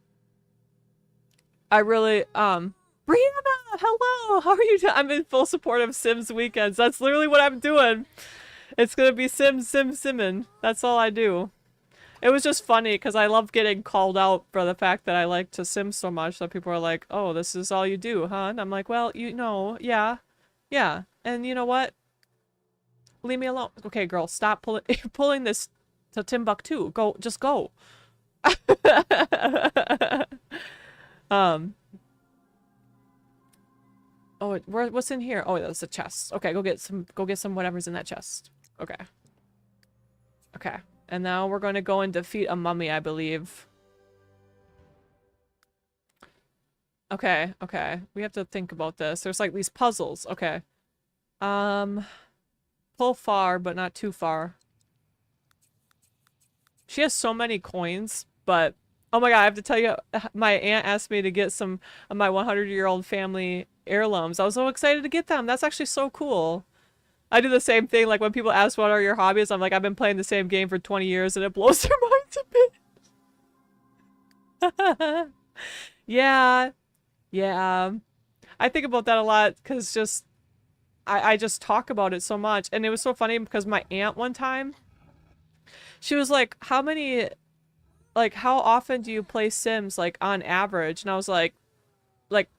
I really, Brianna, hello! How are you doing? I'm in full support of Sims weekends. That's literally what I'm doing. It's gonna be Simmin'. That's all I do. It was just funny because I love getting called out for the fact that I like to sim so much that people are like, oh, this is all you do, huh? And I'm like, well, you know, yeah. Yeah. And you know what? Leave me alone. Okay, girl, stop pulling this to Timbuktu. Go, just go. um. Oh, what's in here? Oh, that's a chest. Okay, go get some whatever's in that chest. Okay. Okay. And now we're going to go and defeat a mummy, I believe. Okay, okay. We have to think about this. There's like these puzzles. Okay. Um, pull far, but not too far. She has so many coins, but oh my god, I have to tell you, my aunt asked me to get some of my 100-year-old family heirlooms. I was so excited to get them. That's actually so cool. I do the same thing, like when people ask what are your hobbies, I'm like, I've been playing the same game for 20 years and it blows their minds a bit. Yeah, yeah. I think about that a lot because just I just talk about it so much. And it was so funny because my aunt one time, she was like, how often do you play Sims, like, on average? And I was like,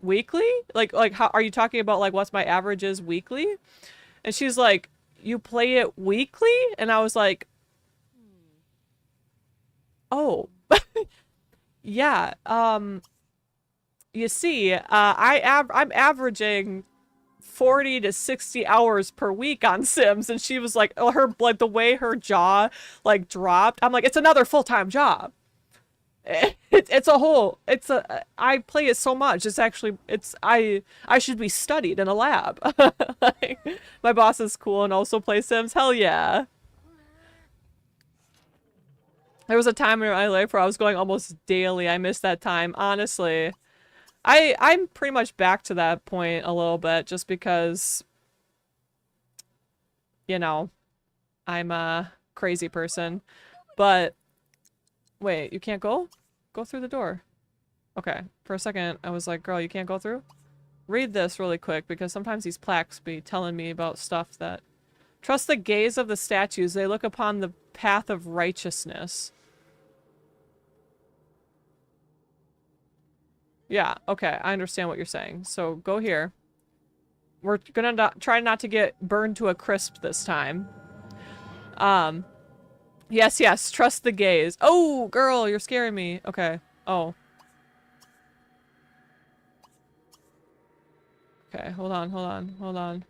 weekly? Like, how are you talking about, like, what's my average is weekly? And she's like, you play it weekly? And I was like, oh, yeah. You see, I'm averaging 40 to 60 hours per week on Sims, and she was like, oh, like the way her jaw like dropped. I'm like, it's another full-time job. I play it so much. It's actually I should be studied in a lab. Like, my boss is cool and also plays Sims. Hell yeah. There was a time in my life where I was going almost daily. I missed that time, honestly. I'm pretty much back to that point a little bit just because, you know, I'm a crazy person. But wait, you can't go? Go through the door. Okay. For a second, I was like, girl, you can't go through? Read this really quick because sometimes these plaques be telling me about stuff that... Trust the gaze of the statues. They look upon the path of righteousness. Yeah, okay. I understand what you're saying. So go here. We're gonna try not to get burned to a crisp this time. Yes, yes. Trust the gaze. Oh, girl, you're scaring me. Okay. Oh. Okay, hold on, hold on, hold on.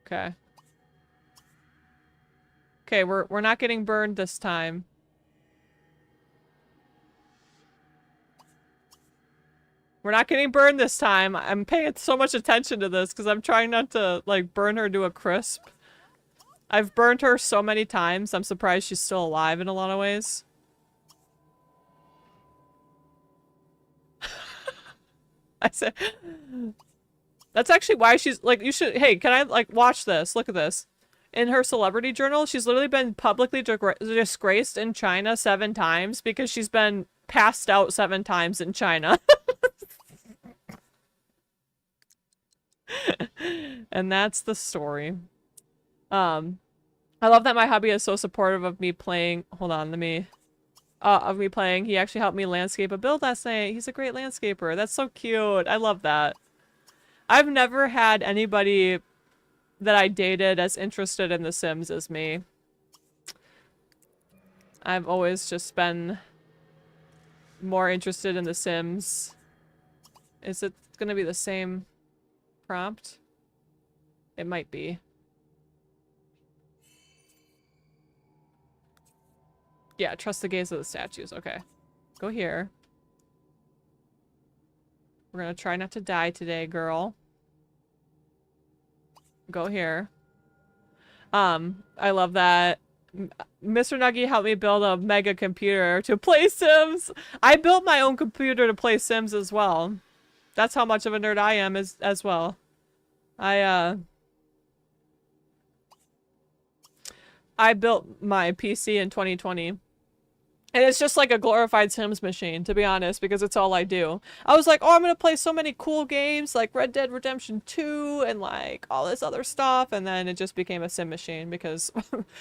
Okay. Okay, we're not getting burned this time. We're not getting burned this time. I'm paying so much attention to this because I'm trying not to, like, burn her to a crisp. I've burned her so many times, I'm surprised she's still alive in a lot of ways. I said... That's actually why she's, like, you should... Hey, can I, like, watch this? Look at this. In her celebrity journal, she's literally been publicly disgraced in China 7 times because she's been passed out 7 times in China. And that's the story. I love that my hubby is so supportive of me playing. Hold on, let me... of me playing. He actually helped me landscape a build last night. He's a great landscaper. That's so cute. I love that. I've never had anybody that I dated as interested in The Sims as me. I've always just been more interested in The Sims. Is it gonna be the same prompt? It might be. Yeah, trust the gaze of the statues. Okay. Go here. We're gonna try not to die today, girl. Go here. I love that. Mr. Nuggy helped me build a mega computer to play Sims. I built my own computer to play Sims as well. That's how much of a nerd I am as well. I built my PC in 2020. And it's just like a glorified Sims machine, to be honest, because it's all I do. I was like, oh, I'm gonna play so many cool games, like Red Dead Redemption 2 and like all this other stuff, and then it just became a sim machine because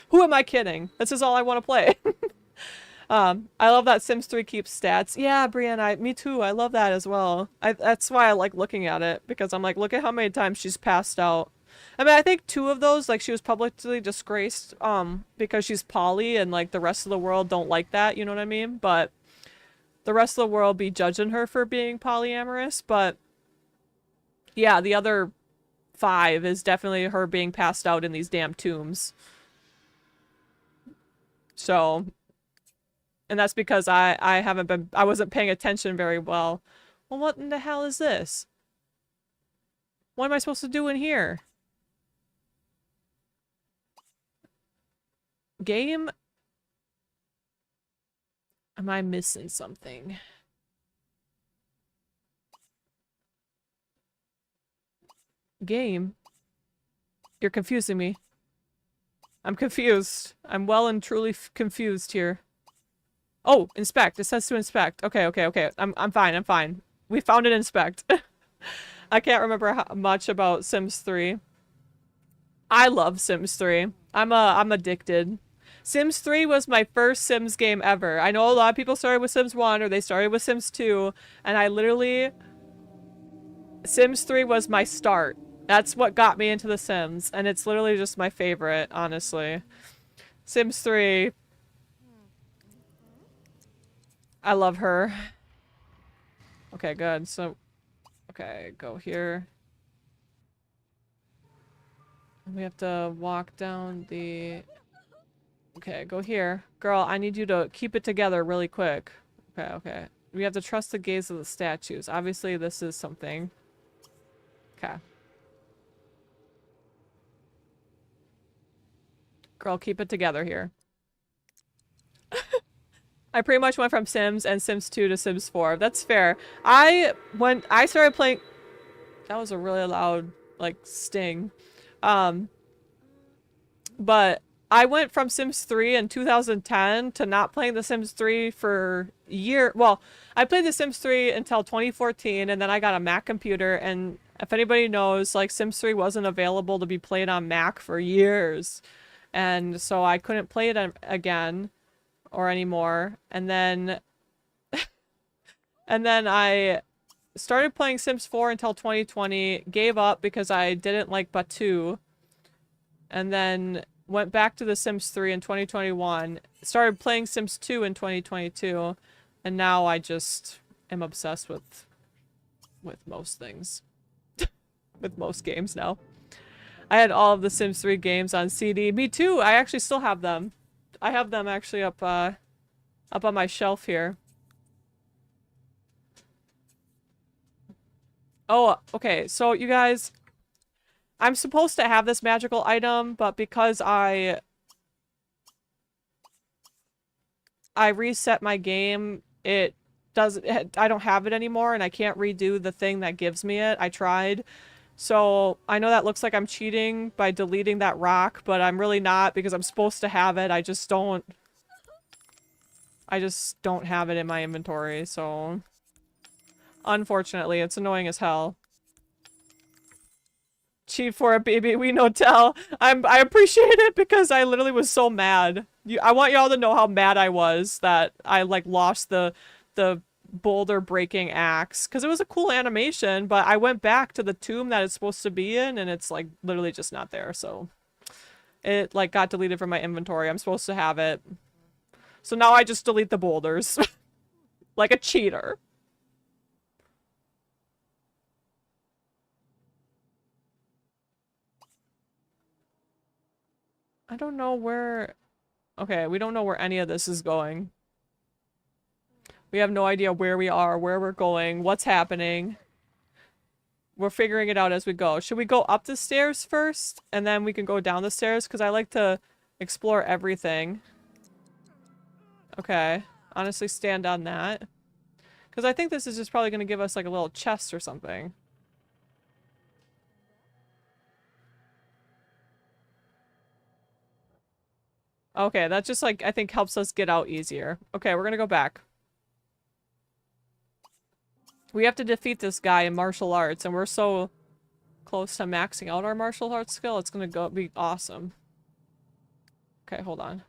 who am I kidding? This is all I want to play. I love that Sims 3 keeps stats. Yeah, Brienne, me too. I love that as well. That's why I like looking at it, because I'm like, look at how many times she's passed out. I mean, I think 2 of those, like, she was publicly disgraced, because she's poly and, like, the rest of the world don't like that, you know what I mean? But the rest of the world be judging her for being polyamorous, but yeah, the other 5 is definitely her being passed out in these damn tombs. So, And that's because I wasn't paying attention very well. Well, what in the hell is this? What am I supposed to do in here? Game? Am I missing something? Game? You're confusing me. I'm confused. I'm well and truly confused here. Oh, inspect. It says to inspect. Okay, okay, okay. I'm fine. I'm fine. We found an inspect. I can't remember much about Sims 3. I love Sims 3. I'm addicted. Sims 3 was my first Sims game ever. I know a lot of people started with Sims 1 or they started with Sims 2, and I literally Sims 3 was my start. That's what got me into The Sims, and it's literally just my favorite, honestly. Sims 3. I love her. Okay, good. So, okay, go here. We have to walk down the... Okay, go here. Girl, I need you to keep it together really quick. Okay, okay. We have to trust the gaze of the statues. Obviously, this is something. Okay. Girl, keep it together here. I pretty much went from Sims and Sims 2 to Sims 4. That's fair. When I started playing... That was a really loud, like, sting. But I went from Sims 3 in 2010 to not playing The Sims 3 for well, I played The Sims 3 until 2014, and then I got a Mac computer, and if anybody knows, like, Sims 3 wasn't available to be played on Mac for years. And so I couldn't play it again or anymore. And then I started playing Sims 4 until 2020, gave up because I didn't like Batu, and then went back to The Sims 3 in 2021, started playing Sims 2 in 2022, and now I just am obsessed with most things. With most games now. I had all of the Sims 3 games on CD. Me too! I actually still have them. I have them actually up on my shelf here. Oh, okay, so you guys... I'm supposed to have this magical item, but because I reset my game, I don't have it anymore, and I can't redo the thing that gives me it. I tried. So, I know that looks like I'm cheating by deleting that rock, but I'm really not because I'm supposed to have it. I just don't have it in my inventory, so... Unfortunately, it's annoying as hell. Cheat for a baby, we no tell. I appreciate it because I literally was so mad. I want y'all to know how mad I was that I like lost the boulder breaking axe, because it was a cool animation, but I went back to the tomb that it's supposed to be in and it's like literally just not there, so it like got deleted from my inventory. I'm supposed to have it. So now I just delete the boulders. Like a cheater. I don't know where... Okay, we don't know where any of this is going. We have no idea where we are, where we're going, what's happening. We're figuring it out as we go. Should we go up the stairs first, and then we can go down the stairs? Because I like to explore everything. Okay. Honestly, stand on that. Because I think this is just probably going to give us like a little chest or something. Okay, that just like, I think helps us get out easier. Okay, we're gonna go back. We have to defeat this guy in martial arts, and we're so close to maxing out our martial arts skill, it's gonna be awesome. Okay, hold on.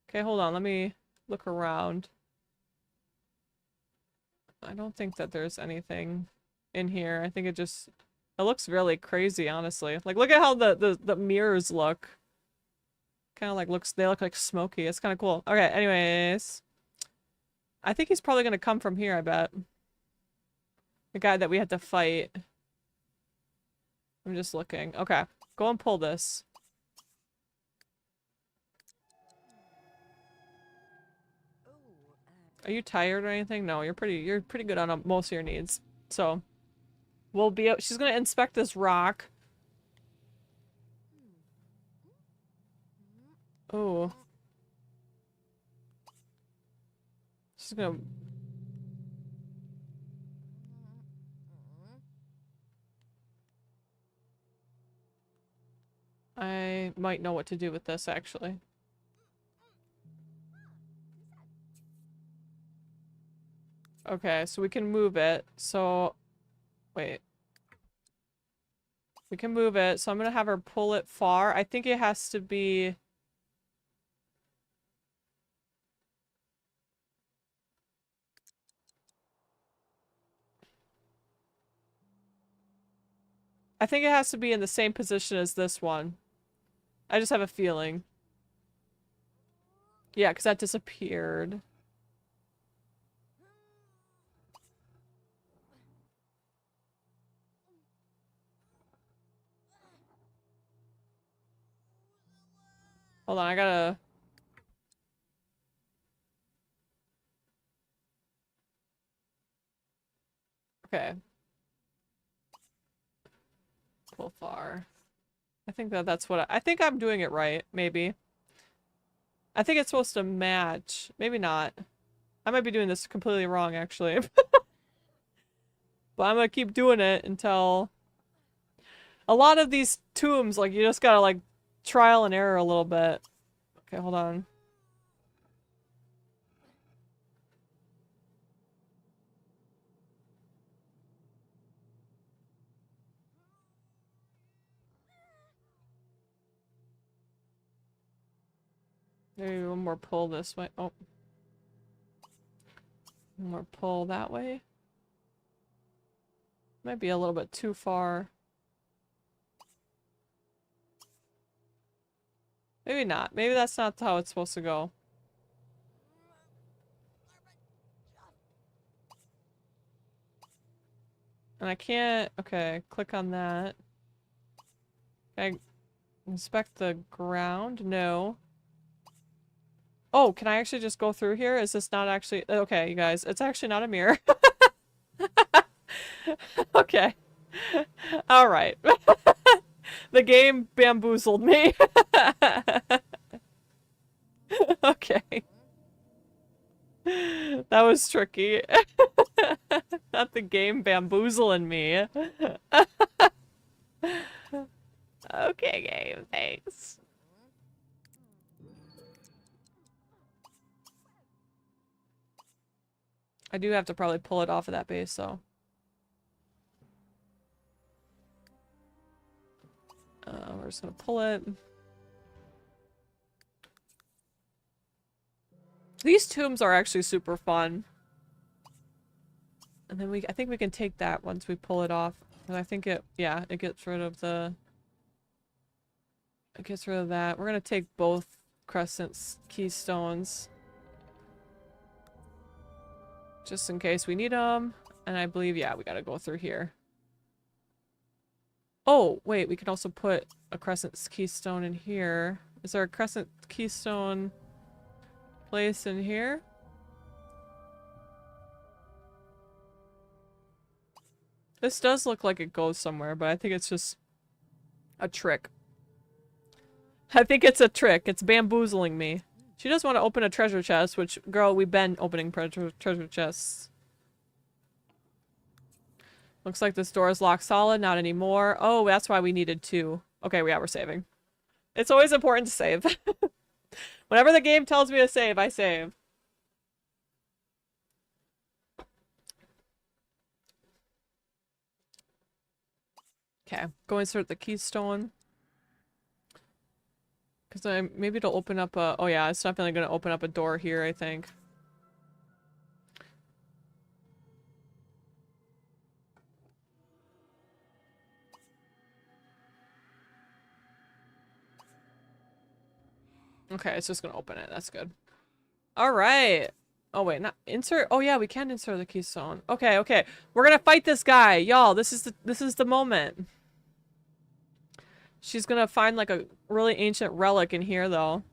Okay, hold on, let me look around. I don't think that there's anything in here. I think it looks really crazy, honestly. Like, look at how the mirrors look. Kind of like they look like smoky. It's kind of cool. Okay, anyways. I think he's probably going to come from here, I bet. The guy that we had to fight. I'm just looking. Okay, go and pull this. Are you tired or anything? No, you're pretty good on most of your needs. So, we'll be she's gonna inspect this rock. Oh. She's gonna... I might know what to do with this, actually. Okay, so we can move it. So, wait. We can move it, so I'm gonna have her pull it far. I think it has to be... I think it has to be in the same position as this one. I just have a feeling. Yeah, because that disappeared. Hold on, I gotta... Okay. Pull far. I think that's what I think I'm doing it right, maybe. I think it's supposed to match. Maybe not. I might be doing this completely wrong, actually. But I'm gonna keep doing it until... A lot of these tombs, like, you just gotta, like, trial and error a little bit. Okay, hold on. Maybe one more pull this way. Oh. One more pull that way. Might be a little bit too far. Maybe not. Maybe that's not how it's supposed to go. And I can't... Okay, click on that. Can I inspect the ground? No. Oh, can I actually just go through here? Is this not actually... Okay, you guys. It's actually not a mirror. Okay. Alright. The game bamboozled me. Okay. That was tricky. Not the game bamboozling me. Okay, game. Thanks. I do have to probably pull it off of that base, though. We're just gonna pull it. These tombs are actually super fun. And then I think we can take that once we pull it off. And I think it gets rid of the... It gets rid of that. We're gonna take both crescent keystones. Just in case we need them. And I believe, yeah, we gotta go through here. Oh, wait, we can also put a crescent keystone in here. Is there a crescent keystone place in here? This does look like it goes somewhere, but I think it's just a trick. I think it's a trick. It's bamboozling me. She does want to open a treasure chest, which, girl, we've been opening treasure chests. Looks like this door is locked solid. Not anymore. Oh, that's why we needed two. Okay, yeah, we're saving. It's always important to save. Whenever the game tells me to save, I save. Okay, go insert the keystone. Because maybe it'll open up a... Oh yeah, it's definitely going to open up a door here, I think. Okay, it's just going to open it. That's good. Alright. Oh wait, not insert... Oh yeah, we can insert the keystone. Okay, okay. We're going to fight this guy. Y'all, this is the moment. She's going to find like a really ancient relic in here, though.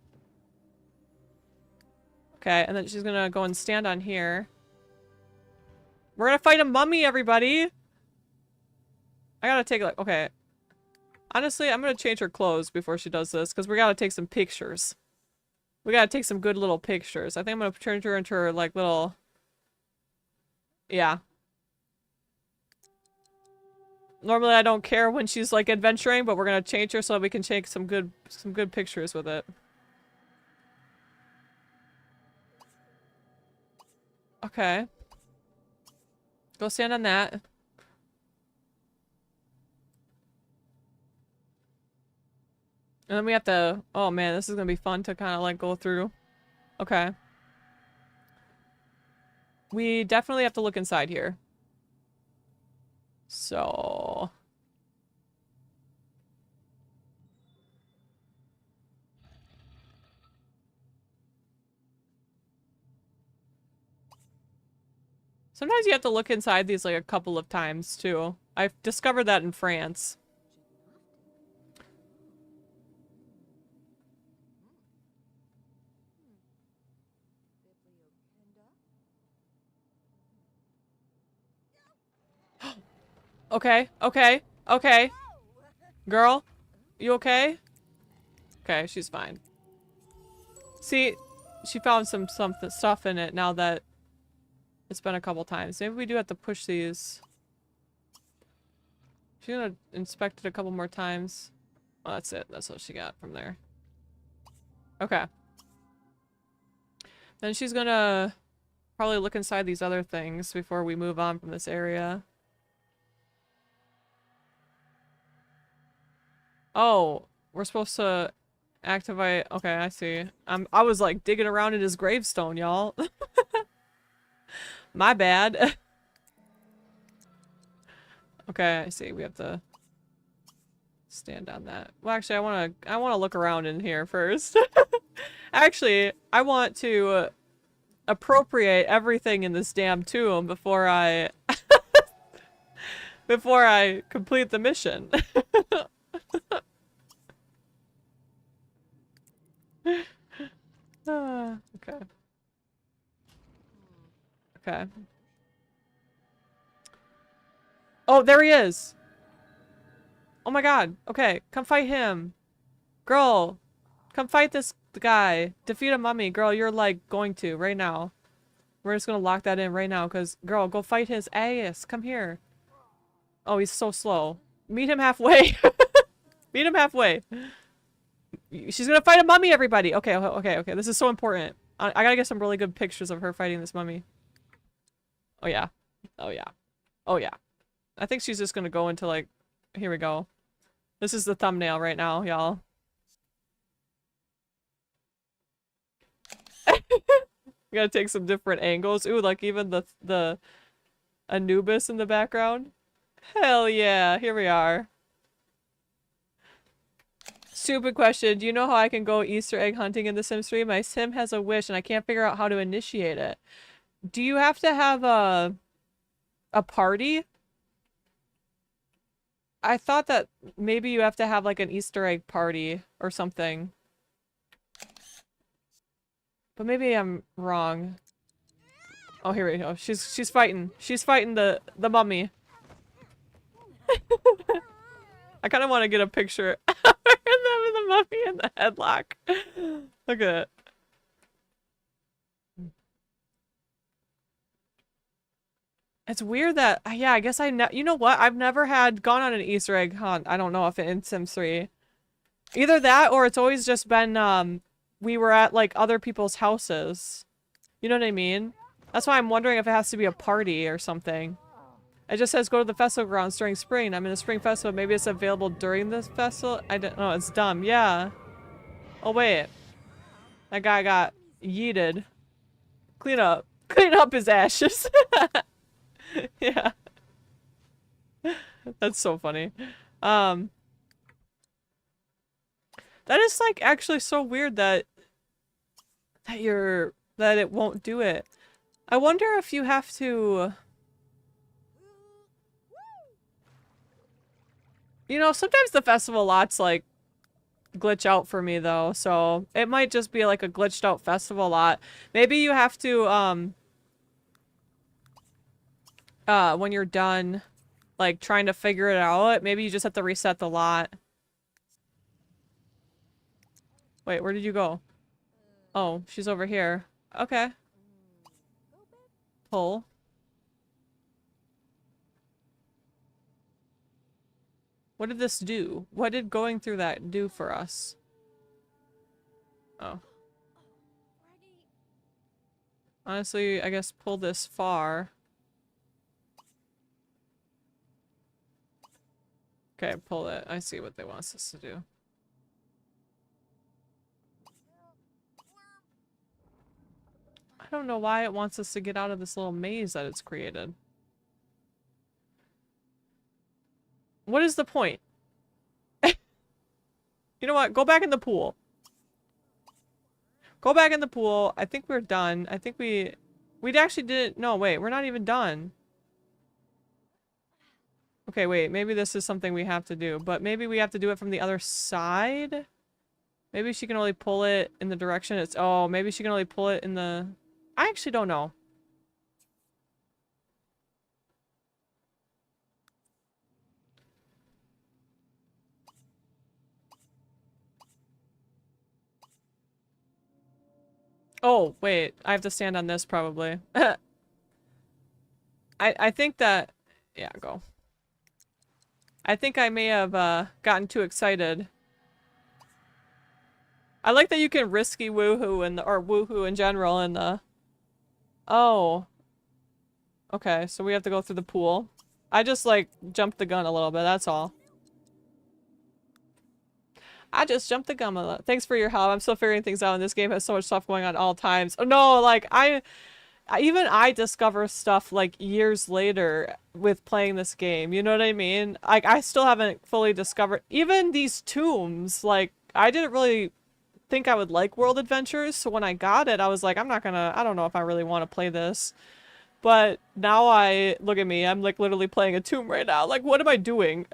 Okay, and then she's gonna go and stand on here. We're gonna fight a mummy, everybody! I gotta take like, okay. Honestly, I'm gonna change her clothes before she does this, because we gotta take some pictures. We gotta take some good little pictures. I think I'm gonna turn her into her, like, little... Yeah. Normally I don't care when she's, like, adventuring, but we're gonna change her so that we can take some good pictures with it. Okay. Go stand on that. And then we have to... Oh man, this is gonna be fun to kind of, like, go through. Okay. We definitely have to look inside here. So... Sometimes you have to look inside these, like, a couple of times, too. I've discovered that in France. Okay, okay, okay. Girl, you okay? Okay, she's fine. See, she found some stuff in it now that it's been a couple times. Maybe we do have to push these. She's gonna inspect it a couple more times. Oh, that's it. That's what she got from there. Okay. Then she's gonna probably look inside these other things before we move on from this area. Oh, we're supposed to activate... Okay, I see. I was like digging around in his gravestone, y'all. My bad. Okay, I see. We have to stand on that. Well, actually, I wanna look around in here first. Actually, I want to appropriate everything in this damn tomb before I before I complete the mission. Okay. Okay. Oh, there he is! Oh my god. Okay, come fight him. Girl, come fight this guy. Defeat a mummy. Girl, you're like going to right now. We're just gonna lock that in right now because, girl, go fight his ass. Come here. Oh, he's so slow. Meet him halfway. Meet him halfway. She's gonna fight a mummy, everybody. Okay, okay, okay. This is so important. I gotta get some really good pictures of her fighting this mummy. Oh yeah. Oh yeah. Oh yeah. I think she's just gonna go into like... Here we go. This is the thumbnail right now, y'all. We gotta take some different angles. Ooh, like even the Anubis in the background. Hell yeah, here we are. Stupid question. Do you know how I can go Easter egg hunting in The Sims 3? My sim has a wish and I can't figure out how to initiate it. Do you have to have a party? I thought that maybe you have to have like an Easter egg party or something. But maybe I'm wrong. Oh, here we go. She's fighting. She's fighting the mummy. I kind of want to get a picture of them and the mummy in the headlock. Look at it. It's weird that, yeah, I guess you know what? I've never gone on an Easter egg hunt. I don't know if in Sims 3. Either that or it's always just been, we were at like other people's houses. You know what I mean? That's why I'm wondering if it has to be a party or something. It just says go to the festival grounds during spring. I'm in the spring festival. Maybe it's available during this festival. I don't know. It's dumb. Yeah. Oh, wait. That guy got yeeted. Clean up. Clean up his ashes. Yeah. That's so funny. That is like actually so weird that it won't do it. I wonder if you have to... You know, sometimes the festival lots, like, glitch out for me though, so it might just be like a glitched out festival lot. Maybe you have to, when you're done, like, trying to figure it out, maybe you just have to reset the lot. Wait, where did you go? Oh, she's over here. Okay. Pull. What did this do? What did going through that do for us? Oh. Honestly, I guess pull this far. Okay, pull it. I see what they want us to do. I don't know why it wants us to get out of this little maze that it's created. What is the point? You know what? Go back in the pool. Go back in the pool. I think we're done. I think we actually didn't. No, wait. We're not even done. Okay, wait. Maybe this is something we have to do. But maybe we have to do it from the other side? Maybe she can only pull it in the direction it's... Oh, maybe she can only pull it in the... I actually don't know. Oh, wait. I have to stand on this probably. I think that... Yeah, go. I think I may have gotten too excited. I like that you can risky woohoo in the... Or woohoo in general in the... Oh. Okay, so we have to go through the pool. I just, like, jumped the gun a little bit, that's all. I just jumped the gun a little. Thanks for your help. I'm still figuring things out, and this game has so much stuff going on all times. Oh, no, like, even I discover stuff, like, years later with playing this game. You know what I mean? Like, I still haven't fully discovered... Even these tombs, like, I didn't really think I would like world adventures, so when I got it, I was like, I'm not gonna... I don't know if I really want to play this. But now look at me, I'm like literally playing a tomb right now. Like, what am I doing?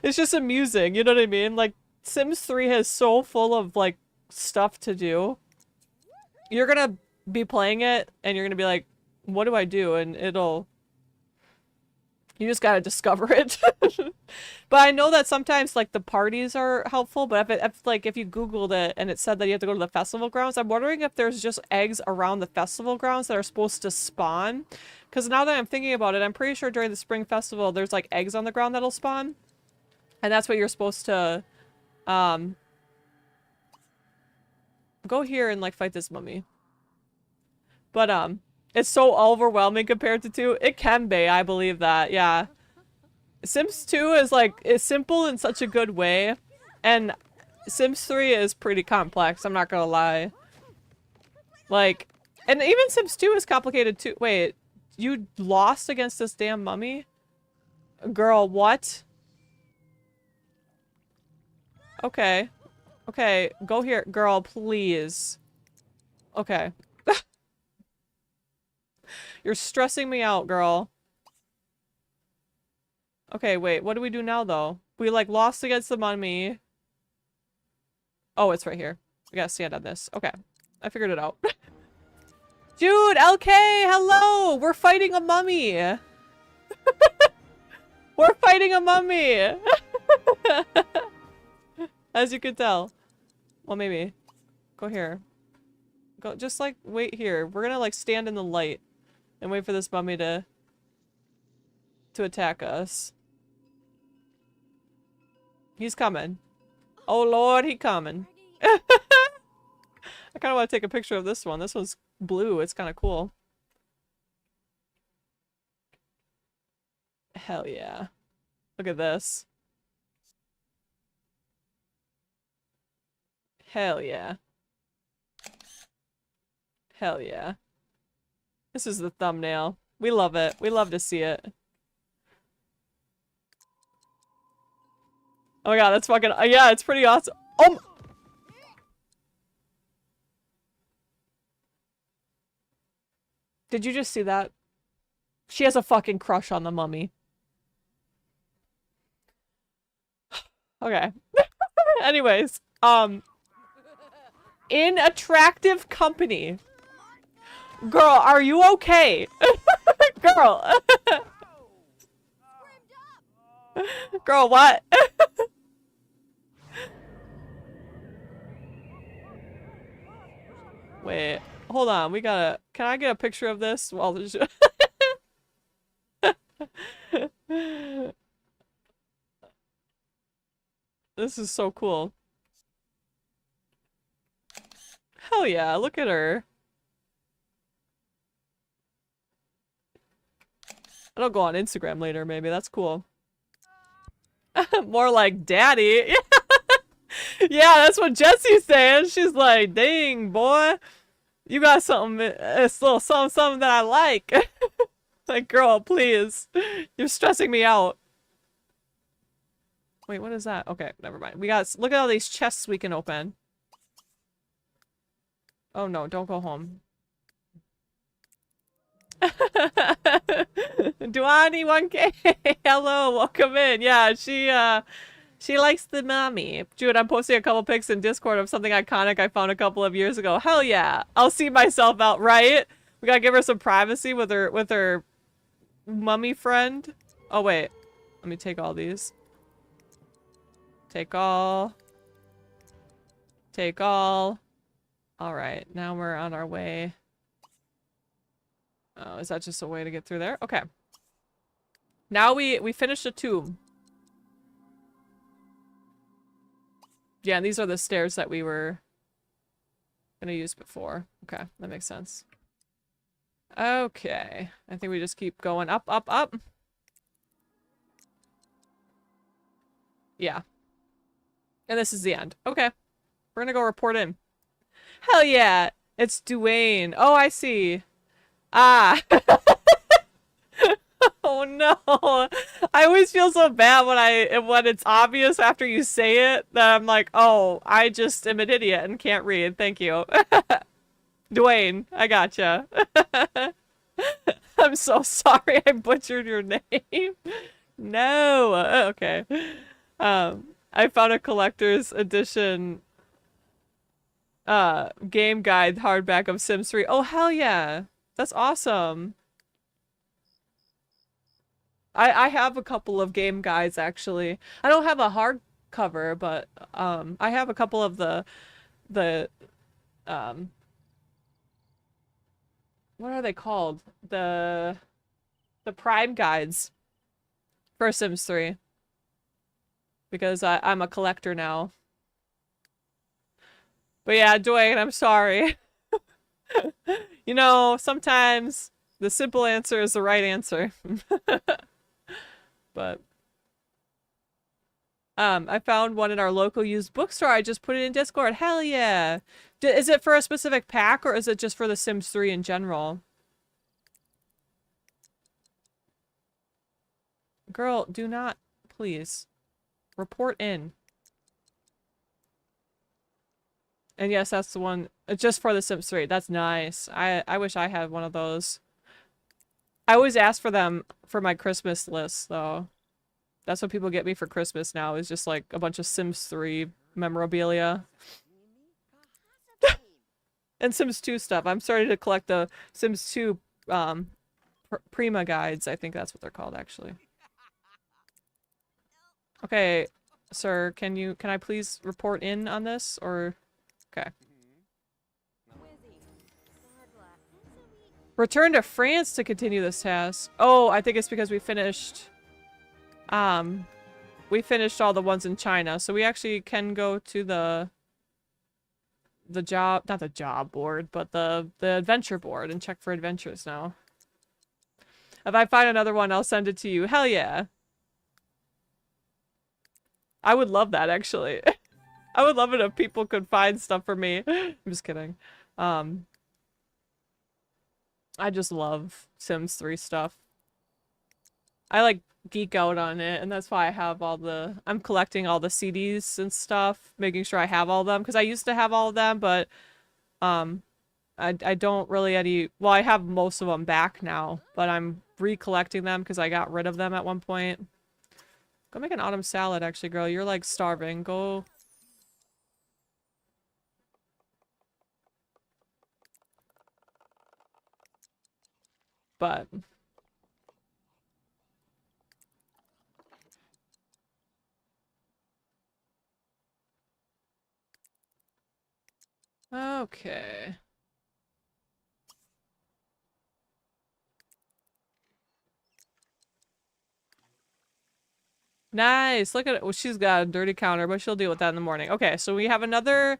It's just amusing, you know what I mean? Like, Sims 3 is so full of, like, stuff to do. You're gonna be playing it, and you're gonna be like, what do I do? And you just gotta discover it. But I know that sometimes, like, the parties are helpful, but if you Googled it and it said that you have to go to the festival grounds, I'm wondering if there's just eggs around the festival grounds that are supposed to spawn. Because now that I'm thinking about it, I'm pretty sure during the spring festival, there's, like, eggs on the ground that'll spawn. And that's what you're supposed to, go here and, like, fight this mummy. But, it's so overwhelming compared to 2. It can be, I believe that, yeah. Sims 2 is simple in such a good way, and Sims 3 is pretty complex, I'm not gonna lie. Like, and even Sims 2 is complicated too. Wait, you lost against this damn mummy? Girl, what? Okay. Okay, go here. Girl, please. Okay. You're stressing me out, girl. Okay, wait, what do we do now, though? We, like, lost against the mummy. Oh, it's right here. We gotta stand on this. Okay. I figured it out. Dude, LK, hello! We're fighting a mummy! We're fighting a mummy! As you can tell. Well, maybe. Go here. Go, just, like, wait here. We're gonna, like, stand in the light and wait for this mummy to attack us. He's coming. Oh, Lord, he coming. I kind of want to take a picture of this one. This one's blue. It's kind of cool. Hell yeah. Look at this. Hell yeah. Hell yeah. This is the thumbnail. We love it. We love to see it. Oh my god, that's fucking- yeah, it's pretty awesome. Oh! Did you just see that? She has a fucking crush on the mummy. Okay. Anyways, in attractive company. Girl, are you okay? Girl. Girl, what? Wait, hold on. We gotta. Can I get a picture of this? Well, there's. This is so cool. Hell yeah, look at her. I'll go on Instagram later, maybe. That's cool. More like daddy. Yeah, that's what Jessie's saying. She's like, dang, boy. You got something, it's a little something that I like. Like, girl, please. You're stressing me out. Wait, what is that? Okay, never mind. We got, look at all these chests we can open. Oh no, don't go home. Duani 1K. Hello, welcome in. Yeah, she likes the mommy. Jude, I'm posting a couple pics in Discord of something iconic I found a couple of years ago. Hell yeah. I'll see myself out, right? We gotta give her some privacy with her mummy friend. Oh wait. Let me take all these. Take all. Take all. Alright, now we're on our way. Oh, is that just a way to get through there? Okay. Now we finished a tomb. Yeah, and these are the stairs that we were gonna use before. Okay, that makes sense. Okay. I think we just keep going up, up, up. Yeah. And this is the end. Okay. We're gonna go report in. Hell yeah! It's Dwayne. Oh, I see. Ah. Oh no. I always feel so bad when it's obvious after you say it that I'm like, oh, I just am an idiot and can't read. Thank you. Dwayne, I gotcha. I'm so sorry I butchered your name. No. Okay. I found a collector's edition game guide hardback of Sims 3. Oh hell yeah. That's awesome. I have a couple of game guides actually. I don't have a hardcover, but I have a couple of the what are they called? The Prime guides for Sims 3. Because I'm a collector now. But yeah, Dwayne, I'm sorry. You know, sometimes the simple answer is the right answer. But I found one in our local used bookstore. I just put it in Discord. Hell yeah. Is it for a specific pack or is it just for the Sims 3 in general? Girl, do not, please. Report in. And yes, that's the one. Just for the Sims 3. That's nice. I wish I had one of those. I always ask for them for my Christmas list, though. That's what people get me for Christmas now, is just like a bunch of Sims 3 memorabilia. And Sims 2 stuff. I'm starting to collect the Sims 2 Prima guides. I think that's what they're called, actually. Okay, sir, can I please report in on this, or... Okay. Return to France to continue this task. Oh, I think it's because we finished all the ones in China, so we actually can go to the job, not the job board, but the adventure board and check for adventures now. If I find another one, I'll send it to you. Hell yeah. I would love that, actually. I would love it if people could find stuff for me. I'm just kidding. I just love Sims 3 stuff. I like geek out on it, and that's why I have I'm collecting all the CDs and stuff, making sure I have all of them, because I used to have all of them, but I don't really well, I have most of them back now, but I'm recollecting them because I got rid of them at one point. Go make an autumn salad, actually, girl. You're, like, starving. Go... But... Okay. Nice. Look at it. Well, she's got a dirty counter, but she'll deal with that in the morning. Okay, so we have another...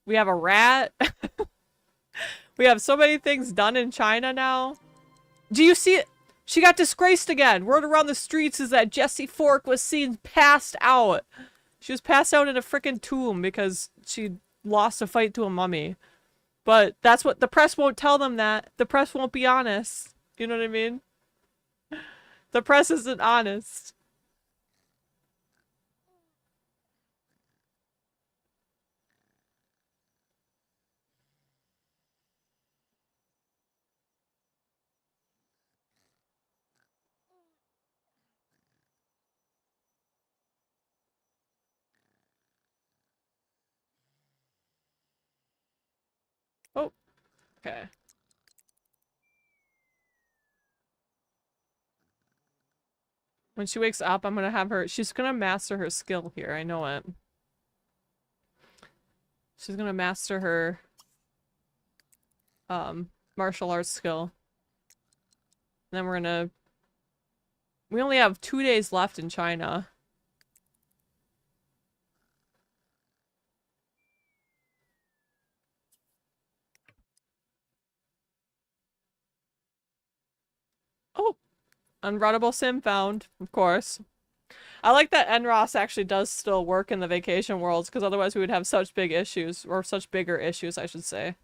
We have a rat. We have so many things done in China now. Do you see it? She got disgraced again. Word around the streets is that Jessie Fork was seen passed out. She was passed out in a freaking tomb because she lost a fight to a mummy. But that's what the press won't tell them that. The press won't be honest. You know what I mean? The press isn't honest. Oh, okay. When she wakes up, I'm gonna have her... She's gonna master her skill here. I know it. She's gonna master her... martial arts skill. And then we're gonna... We only have 2 days left in China. Oh! Unrunnable sim found, of course. I like that NROS actually does still work in the vacation worlds, because otherwise we would have such big issues, or such bigger issues, I should say.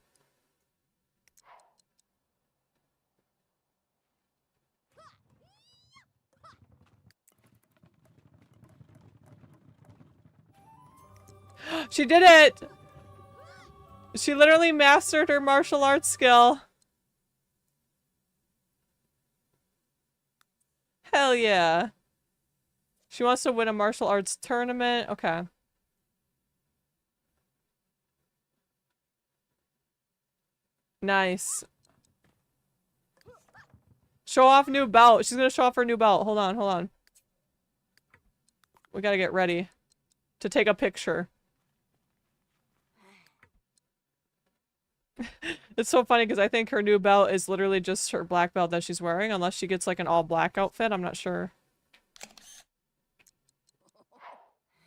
She did it! She literally mastered her martial arts skill. Hell yeah. She wants to win a martial arts tournament. Okay. Nice. Show off new belt. She's gonna show off her new belt. Hold on, hold on. We gotta get ready to take a picture. It's so funny because I think her new belt is literally just her black belt that she's wearing, unless she gets like an all black outfit. I'm not sure.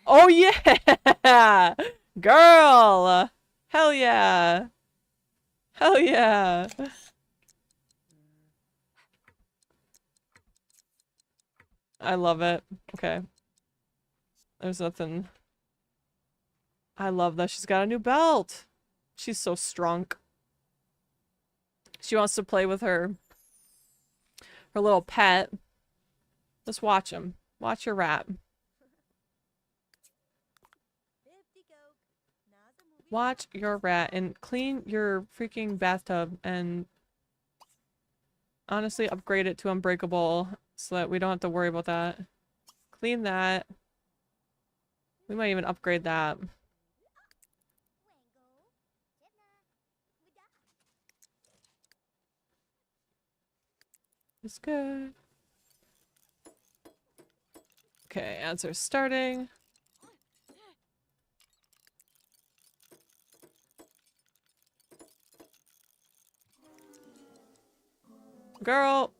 Oh yeah! Girl! Hell yeah! Hell yeah! I love it. Okay. There's nothing. I love that she's got a new belt. She's so strong. She wants to play with her little pet. Just watch him. Watch your rat. Watch your rat and clean your freaking bathtub and honestly upgrade it to unbreakable so that we don't have to worry about that. Clean that. We might even upgrade that. It's good. Okay, ads are starting. Girl!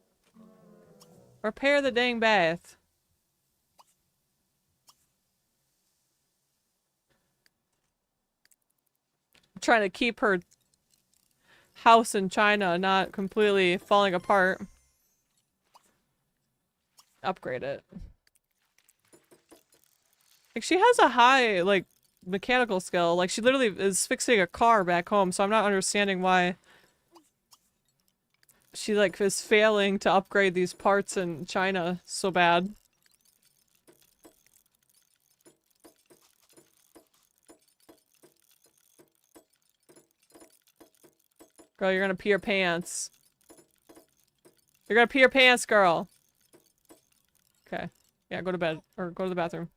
Repair the dang bath. I'm trying to keep her house in China not completely falling apart. Upgrade it. Like, she has a high, like, mechanical skill. Like, she literally is fixing a car back home, so I'm not understanding why she, like, is failing to upgrade these parts in China so bad. Girl, you're gonna pee your pants. You're gonna pee your pants, girl. Okay. Yeah, go to bed. Or go to the bathroom.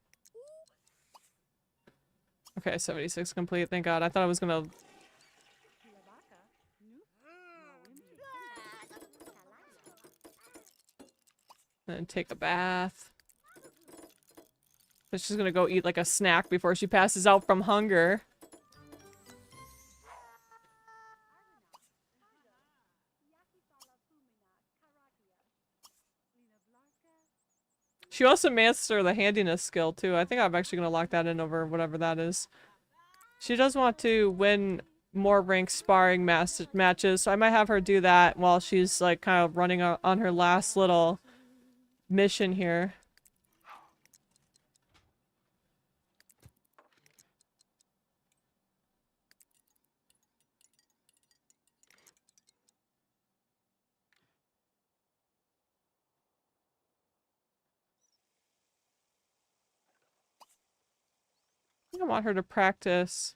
Okay, 76 complete. Thank God. I thought I was gonna... And take a bath. But she's gonna go eat like a snack before she passes out from hunger. She wants to master the handiness skill too. I think I'm actually gonna lock that in over whatever that is. She does want to win more ranked sparring matches, so I might have her do that while she's like kind of running on her last little mission here. I want her to practice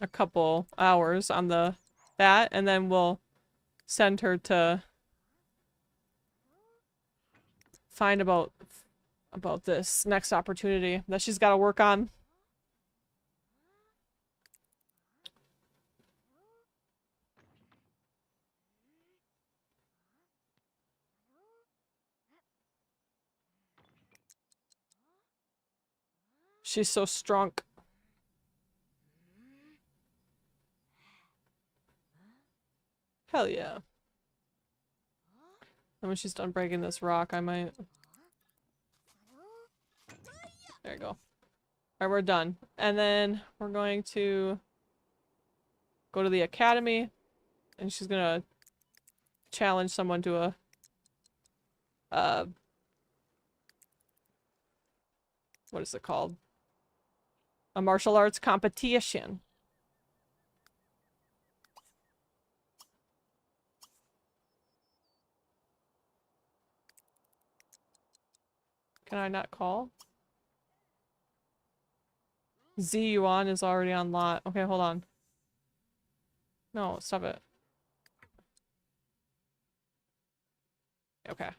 a couple hours on that, and then we'll send her to find about this next opportunity that she's got to work on. She's so strong. Hell yeah. And when she's done breaking this rock, I might... There you go. Alright, we're done. And then we're going to go to the academy, and she's gonna challenge someone to a what is it called? A martial arts competition. Can I not call? Z Yuan is already on lot. Okay, hold on. No, stop it. Okay.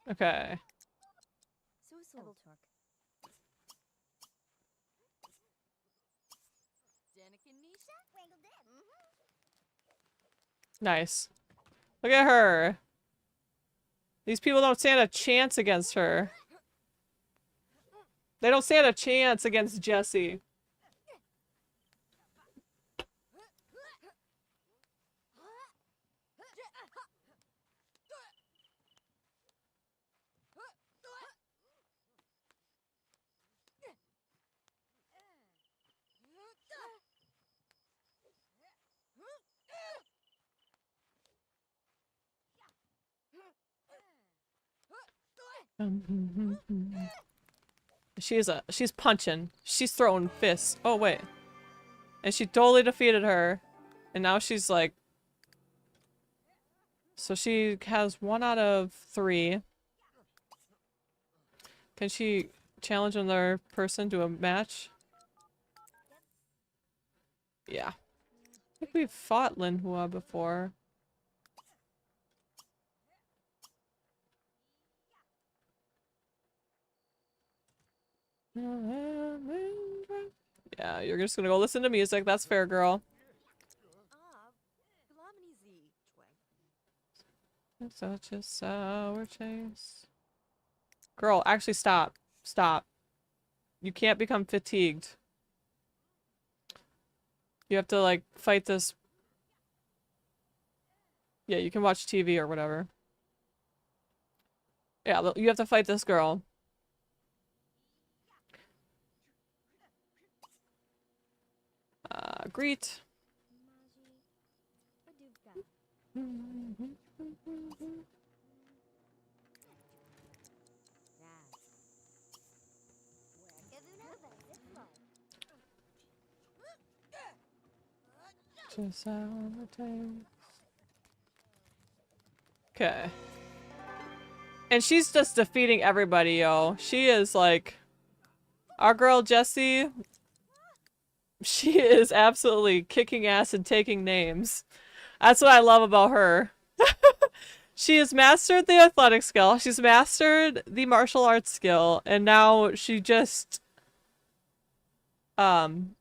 Okay. Nice. Look at her. These people don't stand a chance against her. They don't stand a chance against Jessie. She's punching. She's throwing fists. Oh, wait. And she totally defeated her. And now she's like... So she has 1 out of 3. Can she challenge another person to a match? Yeah. I think we've fought Lin Hua before. Yeah, you're just gonna go listen to music. That's fair, girl. Such a sour chase. Girl, actually stop. Stop. You can't become fatigued. You have to, like, fight this. Yeah, you can watch TV or whatever. Yeah, you have to fight this girl. Greet. Okay. And she's just defeating everybody, yo. She is like... Our girl Jessie... She is absolutely kicking ass and taking names. That's what I love about her. She has mastered the athletic skill. She's mastered the martial arts skill, and now she just um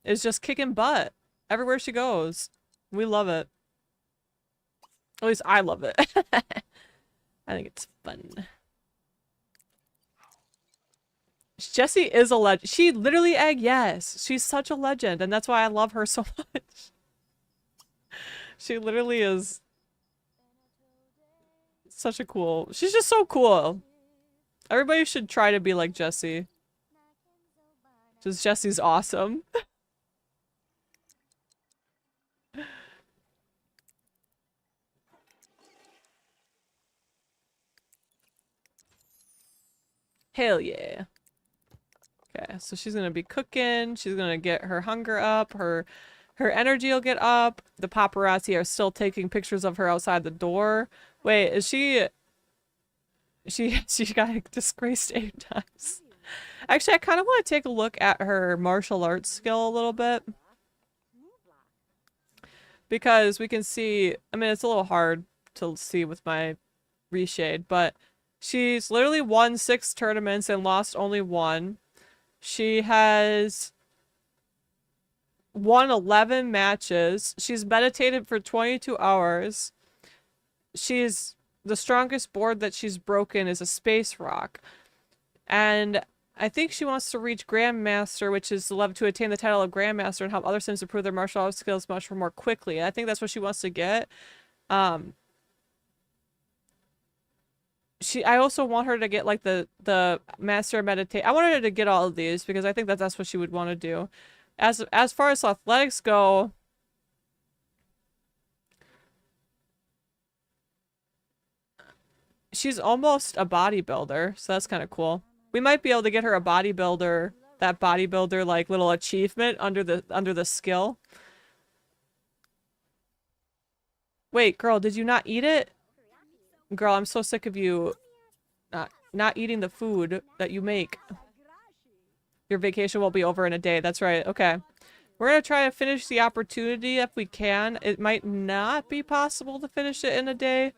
is just kicking butt everywhere she goes. We love it. At least I love it. I think it's fun. Jessie is a legend. She literally yes. She's such a legend, and that's why I love her so much. She literally is such a cool. She's just so cool. Everybody should try to be like Jessie. Just Jessie's awesome. Hell yeah. Okay, so she's gonna be cooking. She's gonna get her hunger up. Her energy will get up. The paparazzi are still taking pictures of her outside the door. Wait, is she got disgraced 8 times. Actually, I kind of want to take a look at her martial arts skill a little bit. Because we can see, I mean, it's a little hard to see with my reshade, but she's literally won 6 tournaments and lost only 1. She has won 11 matches. She's meditated for 22 hours. She's the strongest board that she's broken is a space rock. And I think she wants to reach Grandmaster, which is the level to attain the title of Grandmaster and help other Sims improve their martial arts skills much more quickly. I think that's what she wants to get. I also want her to get like the Master Meditate. I wanted her to get all of these because I think that that's what she would want to do. As far as athletics go, she's almost a bodybuilder, so that's kind of cool. We might be able to get her a bodybuilder, that bodybuilder like little achievement under the skill. Wait, girl, did you not eat it? Girl, I'm so sick of you not eating the food that you make. Your vacation will be over in a day. That's right. Okay. We're gonna try to finish the opportunity if we can. It might not be possible to finish it in a day.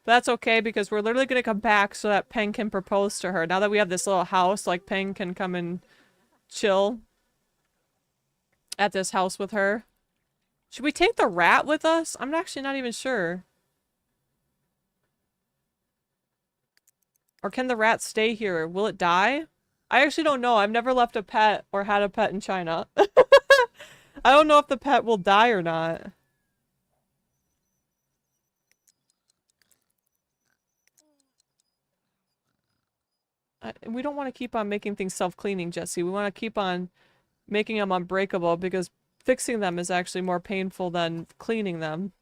But that's okay because we're literally gonna come back so that Peng can propose to her. Now that we have this little house, like Peng can come and chill at this house with her. Should we take the rat with us? I'm actually not even sure. Or can the rat stay here? Will it die? I actually don't know. I've never left a pet or had a pet in China. I don't know if the pet will die or not. We don't want to keep on making things self-cleaning, Jessie. We want to keep on making them unbreakable because fixing them is actually more painful than cleaning them.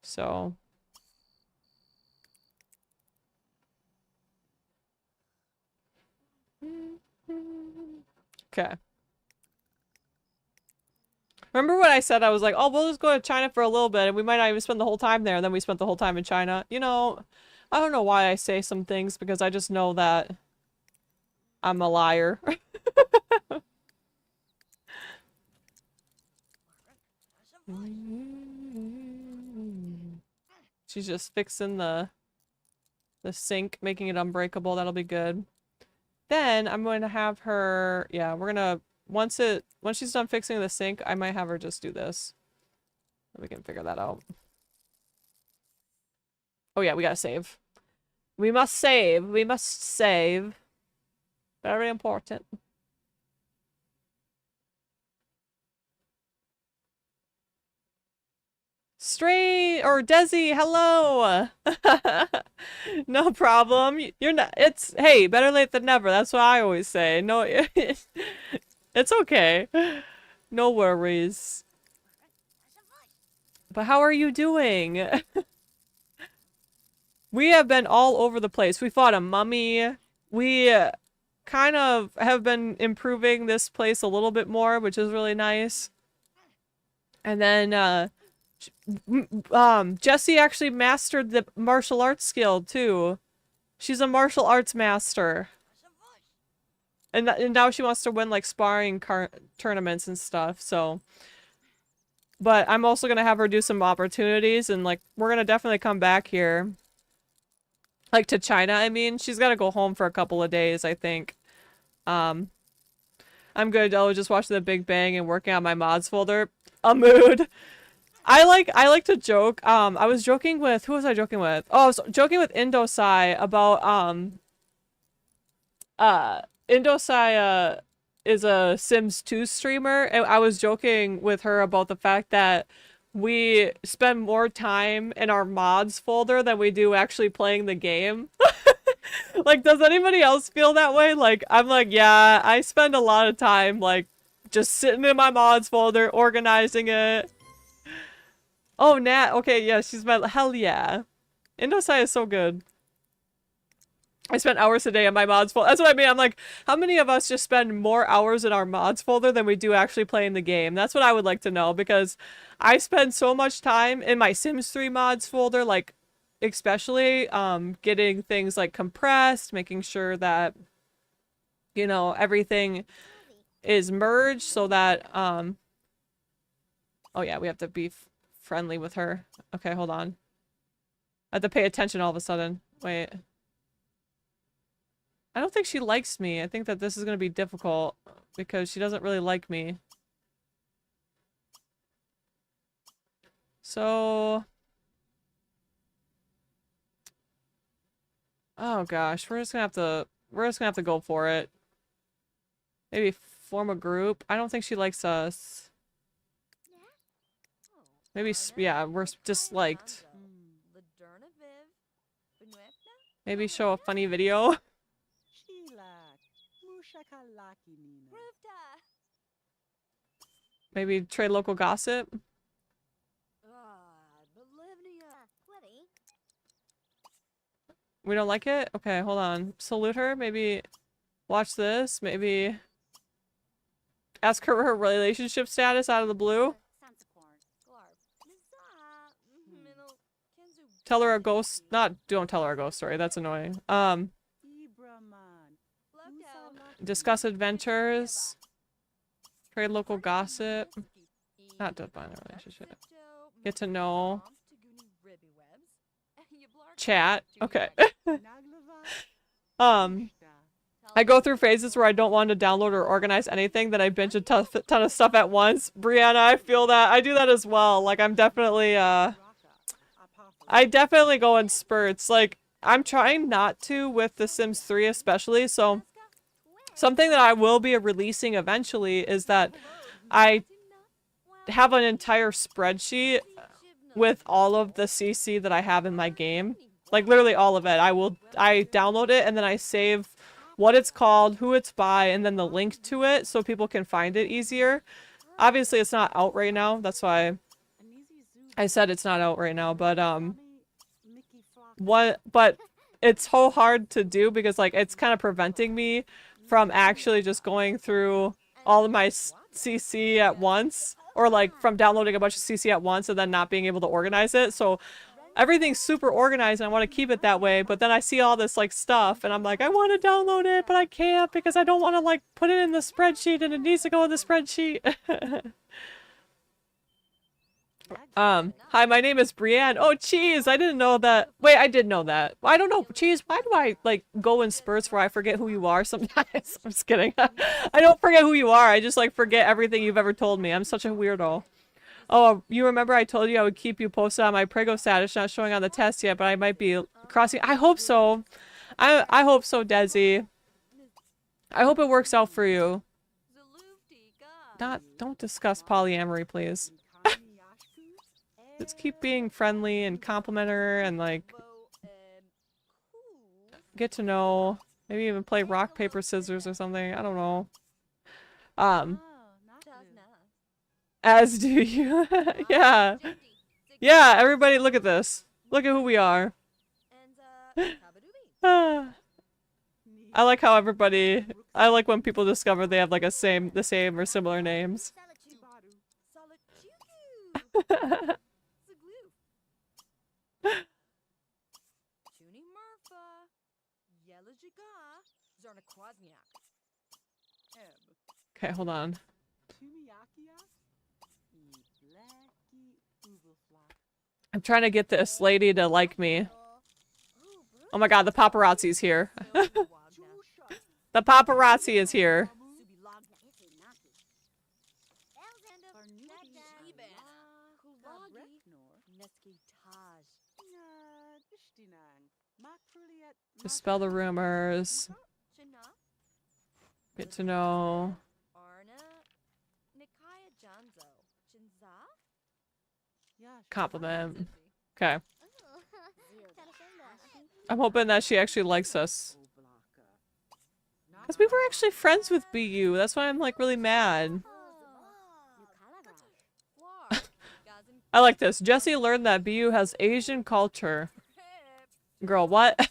So... Okay. Remember when I said I was like, oh, we'll just go to China for a little bit and we might not even spend the whole time there, and then we spent the whole time in China? You know, I don't know why I say some things because I just know that I'm a liar. She's just fixing the sink, making it unbreakable. That'll be good. Then I'm going to have her, yeah, we're gonna, once she's done fixing the sink, I might have her just do this. We can figure that out. Oh yeah, we gotta save. We must save. We must save. Very important. Or Desi, hello! No problem. You're not, hey, better late than never. That's what I always say. No, it's okay. No worries. But how are you doing? We have been all over the place. We fought a mummy. We kind of have been improving this place a little bit more, which is really nice. And then, Jessie actually mastered the martial arts skill too. She's a martial arts master. And now she wants to win like sparring tournaments and stuff, so But I'm also gonna have her do some opportunities, and like we're gonna definitely come back here. Like to China, I mean. She's gotta go home for a couple of days, I think. Um, I'm good. I was just watching The Big Bang and working on my mods folder. A mood. I like to joke. I was joking with, who was I joking with? Oh, I was joking with Indosai about uh Indosai is a Sims 2 streamer, and I was joking with her about the fact that we spend more time in our mods folder than we do actually playing the game. Like, does anybody else feel that way? Like, I'm like, yeah, I spend a lot of time like just sitting in my mods folder organizing it. Oh, Nat. Okay, yeah, she's my hell yeah. Indosai is so good. I spent hours a day on my mods folder. That's what I mean. I'm like, how many of us just spend more hours in our mods folder than we do actually playing the game? That's what I would like to know, because I spend so much time in my Sims 3 mods folder, like especially getting things like compressed, making sure that you know everything is merged so that oh yeah, we have to be friendly with her. Okay, hold on. I have to pay attention all of a sudden. Wait. I don't think she likes me. I think that this is going to be difficult because she doesn't really like me. So... oh gosh, we're just gonna have to go for it. Maybe form a group. I don't think she likes us. Maybe, yeah, we're disliked. Maybe show a funny video. Maybe trade local gossip. We don't like it? Okay, hold on. Salute her? Maybe watch this? Maybe ask her her relationship status out of the blue? Tell her a ghost- not- don't tell her a ghost story, that's annoying. Discuss adventures. Trade local gossip. Not define a relationship. Get to know. Chat. Okay. I go through phases where I don't want to download or organize anything, then I binge a ton of stuff at once. Brianna, I feel that. I do that as well. Like, I'm definitely, I definitely go in spurts. Like, I'm trying not to with The Sims 3 especially, so something that I will be releasing eventually is that I have an entire spreadsheet with all of the CC that I have in my game. Like, literally all of it. I download it and then I save what it's called, who it's by, and then the link to it so people can find it easier. Obviously, it's not out right now. That's why I said it's not out right now, but, but it's so hard to do because, like, it's kind of preventing me from actually just going through all of my CC at once, or like from downloading a bunch of CC at once and then not being able to organize it. So everything's super organized and I want to keep it that way, but then I see all this like stuff and I'm like, I want to download it, but I can't because I don't want to like put it in the spreadsheet and it needs to go in the spreadsheet. Hi, my name is Brienne. Oh, Cheese, I didn't know that. Wait, I did know that. I don't know, Cheese, why do I, like, go in spurts where I forget who you are sometimes? I'm just kidding. I don't forget who you are. I just, like, forget everything you've ever told me. I'm such a weirdo. Oh, you remember I told you I would keep you posted on my Prego status, not showing on the test yet, but I might be crossing. I hope so. I hope so, Desi. I hope it works out for you. Don't discuss polyamory, please. Just keep being friendly and compliment her and like get to know. Maybe even play rock, paper, scissors or something. I don't know. As do you. Yeah. Yeah, everybody look at this. Look at who we are. I like how everybody, I like when people discover they have like the same or similar names. Okay, hold on. I'm trying to get this lady to like me. Oh my god, the paparazzi's here. The paparazzi is here. Dispel the rumors. Get to know. Compliment. Okay. I'm hoping that she actually likes us. Because we were actually friends with BU. That's why I'm like really mad. I like this. Jessie learned that BU has Asian culture. Girl, what?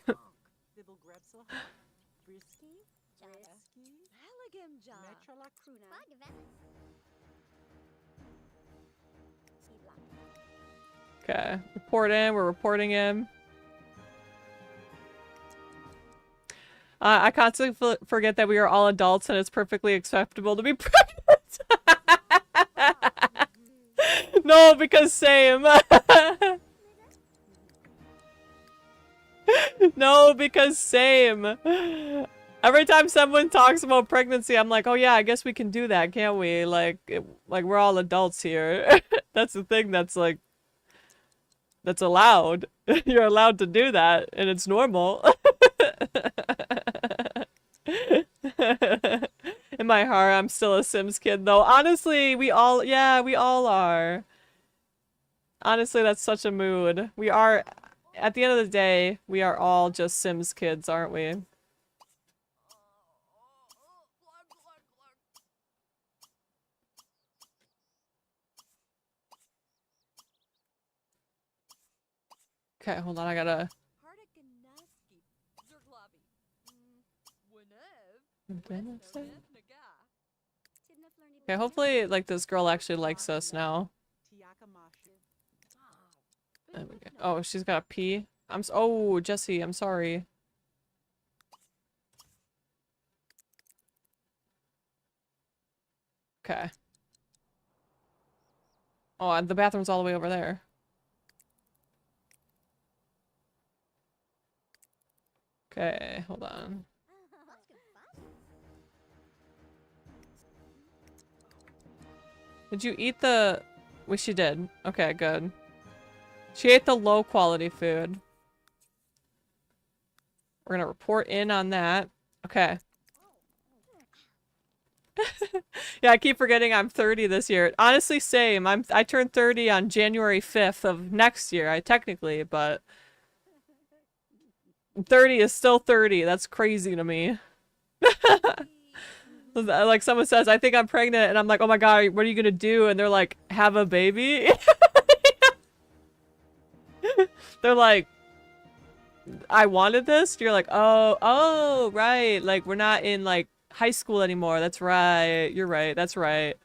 Okay. Report in. We're reporting in. I constantly forget that we are all adults and it's perfectly acceptable to be pregnant. No, because same. No, because same. Every time someone talks about pregnancy, I'm like, oh yeah, I guess we can do that, can't we? Like we're all adults here. That's the thing that's like, that's allowed. You're allowed to do that, and it's normal. In my heart, I'm still a Sims kid, though. Honestly, we all are. Honestly, that's such a mood. We are, at the end of the day, we are all just Sims kids, aren't we? Okay, hold on, I gotta... Okay, hopefully, like, this girl actually likes us now. There we go. Oh, she's got a P. Oh, Jessie, I'm sorry. Okay. Oh, the bathroom's all the way over there. Okay, hold on. Did you eat the... Well, she did. Okay, good. She ate the low quality food. We're gonna report in on that. Okay. Yeah, I keep forgetting I'm 30 this year. Honestly, same. I turned 30 on January 5th of next year, technically, but 30 is still 30. That's crazy to me. Like someone says, I think I'm pregnant, and I'm like, oh my god, what are you gonna do? And they're like, have a baby? They're like, I wanted this? You're like, oh, right. Like, we're not in, like, high school anymore. That's right. You're right. That's right.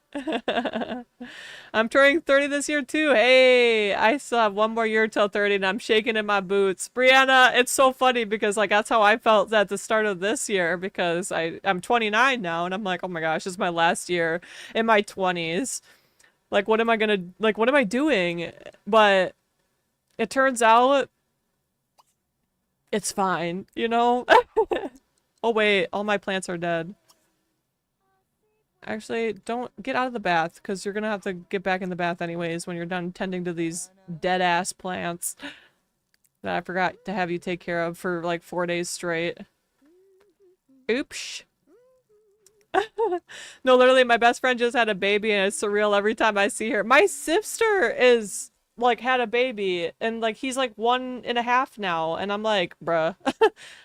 I'm turning 30 this year, too. Hey, I still have one more year till 30, and I'm shaking in my boots. Brianna, it's so funny because, like, that's how I felt at the start of this year because I'm 29 now, and I'm like, oh my gosh, this is my last year in my 20s. Like, what am I gonna, like, what am I doing? But it turns out it's fine, you know? Oh wait, all my plants are dead. Actually, don't get out of the bath, because you're gonna have to get back in the bath anyways when you're done tending to these dead-ass plants that I forgot to have you take care of for like 4 days straight. Oops. No, literally, my best friend just had a baby, and it's surreal every time I see her. My sister is... like had a baby and like he's like 1.5 now and I'm like, bruh,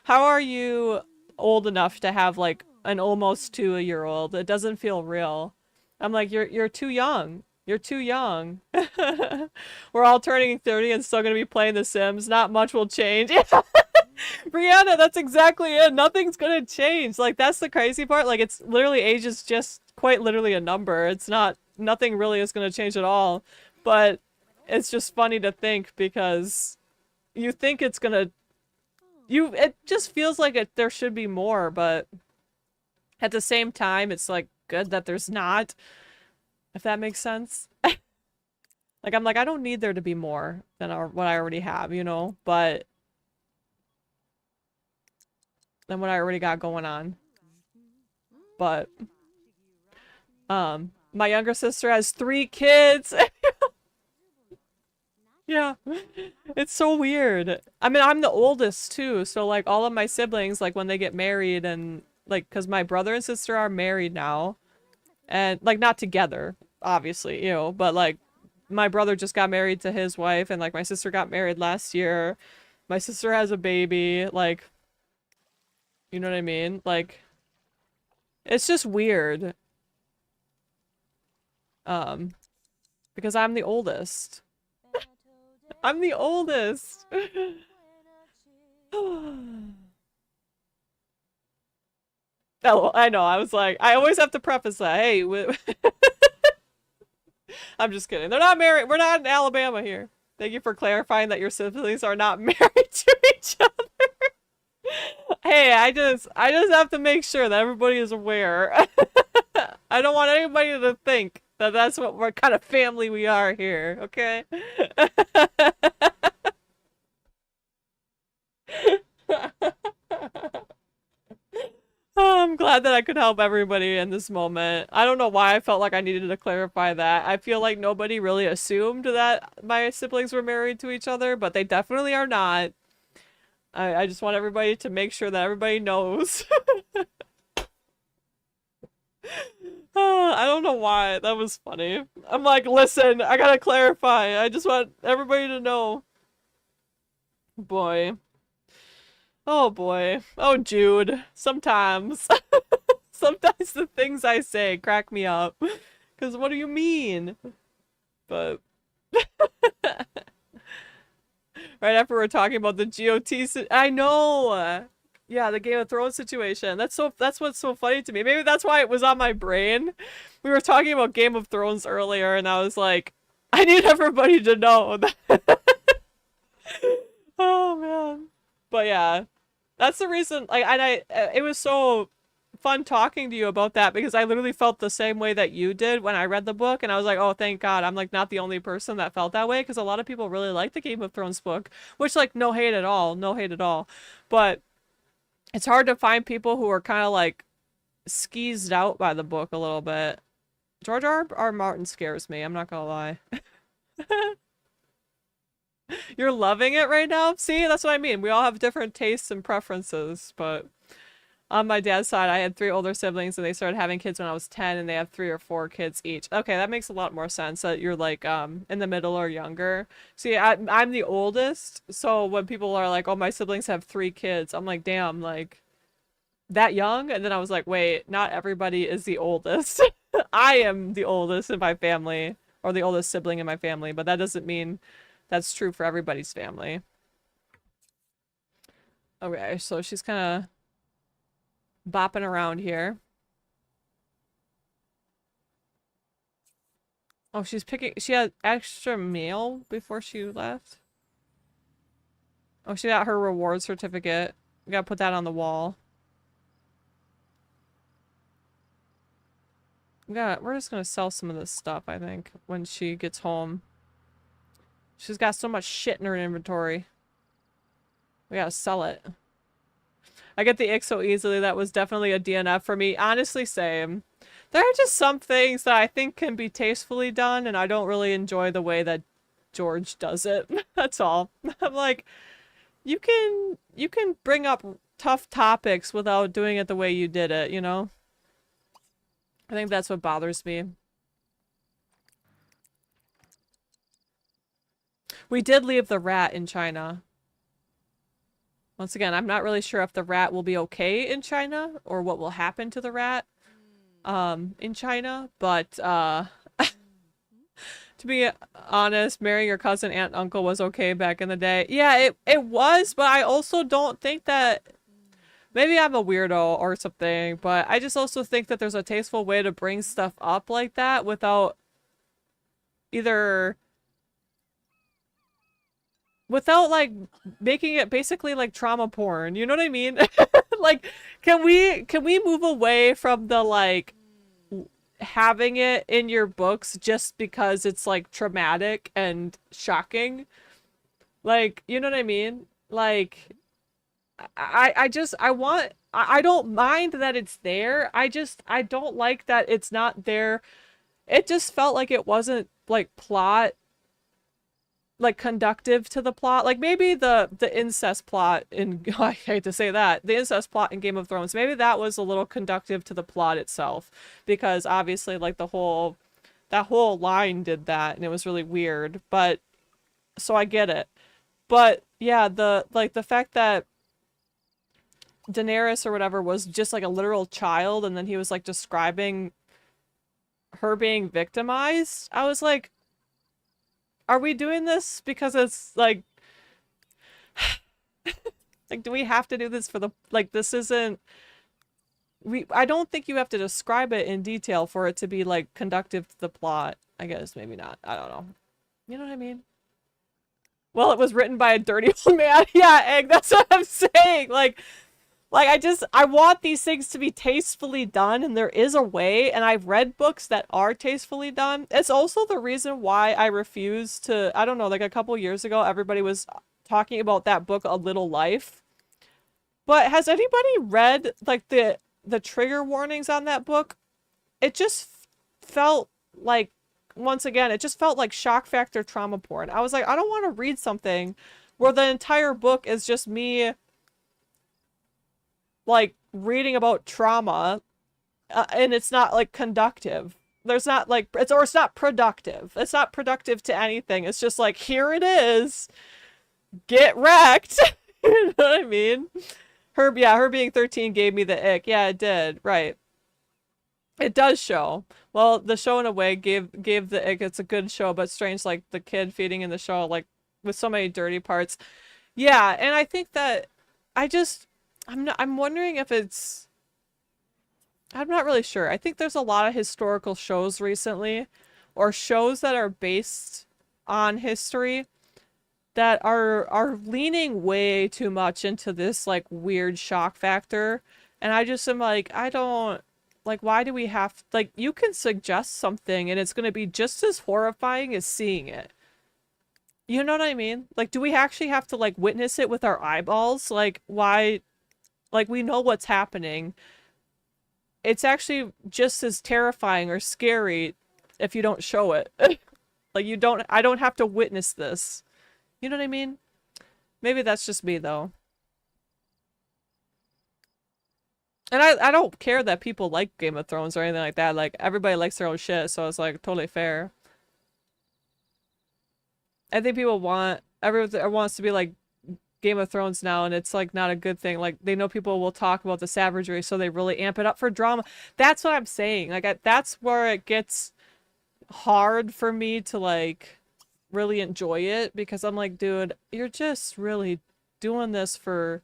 how are you old enough to have like an almost 2-year-old? It doesn't feel real. I'm like, you're too young. You're too young. We're all turning 30 and still gonna be playing The Sims. Not much will change. Brianna, that's exactly it. Nothing's gonna change. Like, that's the crazy part. Like, it's literally, age is just quite literally a number. It's not, nothing really is gonna change at all. But it's just funny to think because you think it's gonna... it just feels like there should be more, but at the same time, it's like good that there's not. If that makes sense. Like, I'm like, I don't need there to be more than what I already have, you know? But than what I already got going on. But, my younger sister has 3 kids. Yeah. It's so weird. I mean, I'm the oldest too, so like all of my siblings, like when they get married and like, cause my brother and sister are married now, and like not together, obviously, you know, but like my brother just got married to his wife, and like my sister got married last year. My sister has a baby, like, you know what I mean? Like, it's just weird. Um, because I'm the oldest. I'm the oldest. Oh, I know. I was like, I always have to preface that. Hey, I'm just kidding. They're not married. We're not in Alabama here. Thank you for clarifying that your siblings are not married to each other. Hey, I just have to make sure that everybody is aware. I don't want anybody to think that that's what kind of family we are here, okay? Oh, I'm glad that I could help everybody in this moment. I don't know why I felt like I needed to clarify that. I feel like nobody really assumed that my siblings were married to each other, but they definitely are not. I just want everybody to make sure that everybody knows. I don't know why. That was funny. I'm like, listen, I gotta clarify. I just want everybody to know. Boy. Oh boy. Oh, Jude. Sometimes. Sometimes the things I say crack me up. Because what do you mean? But right after we're talking about the GOT, I know. Yeah, the Game of Thrones situation. That's what's so funny to me. Maybe that's why it was on my brain. We were talking about Game of Thrones earlier, and I was like, I need everybody to know that. Oh man. But yeah, that's the reason. Like, and it was so fun talking to you about that because I literally felt the same way that you did when I read the book, and I was like, oh, thank God, I'm like not the only person that felt that way because a lot of people really like the Game of Thrones book, which like no hate at all, no hate at all, but it's hard to find people who are kind of like skeezed out by the book a little bit. George R. Martin scares me, I'm not gonna lie. You're loving it right now? See, that's what I mean. We all have different tastes and preferences, but on my dad's side, I had 3 older siblings and they started having kids when I was 10 and they have 3 or 4 kids each. Okay, that makes a lot more sense that you're like in the middle or younger. See, I'm the oldest, so when people are like, "Oh, my siblings have 3 kids." I'm like, "Damn, like that young?" And then I was like, "Wait, not everybody is the oldest." I am the oldest in my family or the oldest sibling in my family, but that doesn't mean that's true for everybody's family. Okay, so she's kind of bopping around here. Oh, she had extra mail before she left. Oh, she got her reward certificate. We gotta put that on the wall. We're just gonna sell some of this stuff, I think, when she gets home. She's got so much shit in her inventory. We gotta sell it. I get the ick so easily. That was definitely a DNF for me. Honestly, same. There are just some things that I think can be tastefully done, and I don't really enjoy the way that George does it. That's all. I'm like, you can bring up tough topics without doing it the way you did it, you know? I think that's what bothers me. We did leave the rat in China. Once again, I'm not really sure if the rat will be okay in China or what will happen to the rat in China, but to be honest, marrying your cousin, aunt, uncle was okay back in the day. Yeah, it was, but I also don't think that maybe I'm a weirdo or something, but I just also think that there's a tasteful way to bring stuff up like that without either like making it basically like trauma porn. You know what I mean? Like, can we move away from the like having it in your books just because it's like traumatic and shocking. Like, you know what I mean? Like I just I want I don't mind that it's there. I don't like that it's not there. It just felt like it wasn't like plot like conductive to the plot. Like maybe the incest plot in I hate to say that, the incest plot in Game of Thrones, maybe that was a little conductive to the plot itself because obviously like the whole that whole line did that and it was really weird. But so I get it. But yeah, the like the fact that Daenerys or whatever was just like a literal child and then he was like describing her being victimized. I was like, are we doing this because it's like do we have to do this for the like this isn't we I don't think you have to describe it in detail for it to be like conductive to the plot. I guess maybe not. I don't know. You know what I mean? Well, it was written by a dirty old man. Yeah, Egg, that's what I'm saying. Like I want these things to be tastefully done and there is a way and I've read books that are tastefully done. It's also the reason why I refuse to I don't know, like a couple years ago everybody was talking about that book A Little Life. But has anybody read like the trigger warnings on that book? It just felt like once again, it just felt like shock factor trauma porn. I was like, I don't want to read something where the entire book is just me like reading about trauma and it's not like conductive. There's not like it's not productive. It's not productive to anything. It's just like here it is. Get wrecked. You know what I mean? Her being 13 gave me the ick. Yeah, it did. Right. It does show. Well, the show in a way gave the ick. It's a good show, but strange like the kid feeding in the show like with so many dirty parts. Yeah, and I think that I just I'm wondering if it's I'm not really sure. I think there's a lot of historical shows recently or shows that are based on history that are leaning way too much into this like weird shock factor. And I just am like, I don't like why do we have like you can suggest something and it's going to be just as horrifying as seeing it. You know what I mean? Like do we actually have to like witness it with our eyeballs? Like why like we know what's happening. It's actually just as terrifying or scary if you don't show it. Like you don't I don't have to witness this. You know what I mean? Maybe that's just me though. And I don't care that people like Game of Thrones or anything like that. Like everybody likes their own shit, so it's like totally fair. I think people want everyone wants to be like Game of Thrones now, and it's like not a good thing. Like they know people will talk about the savagery, so they really amp it up for drama. That's what I'm saying. Like that's where it gets hard for me to like really enjoy it because I'm like, dude, you're just really doing this for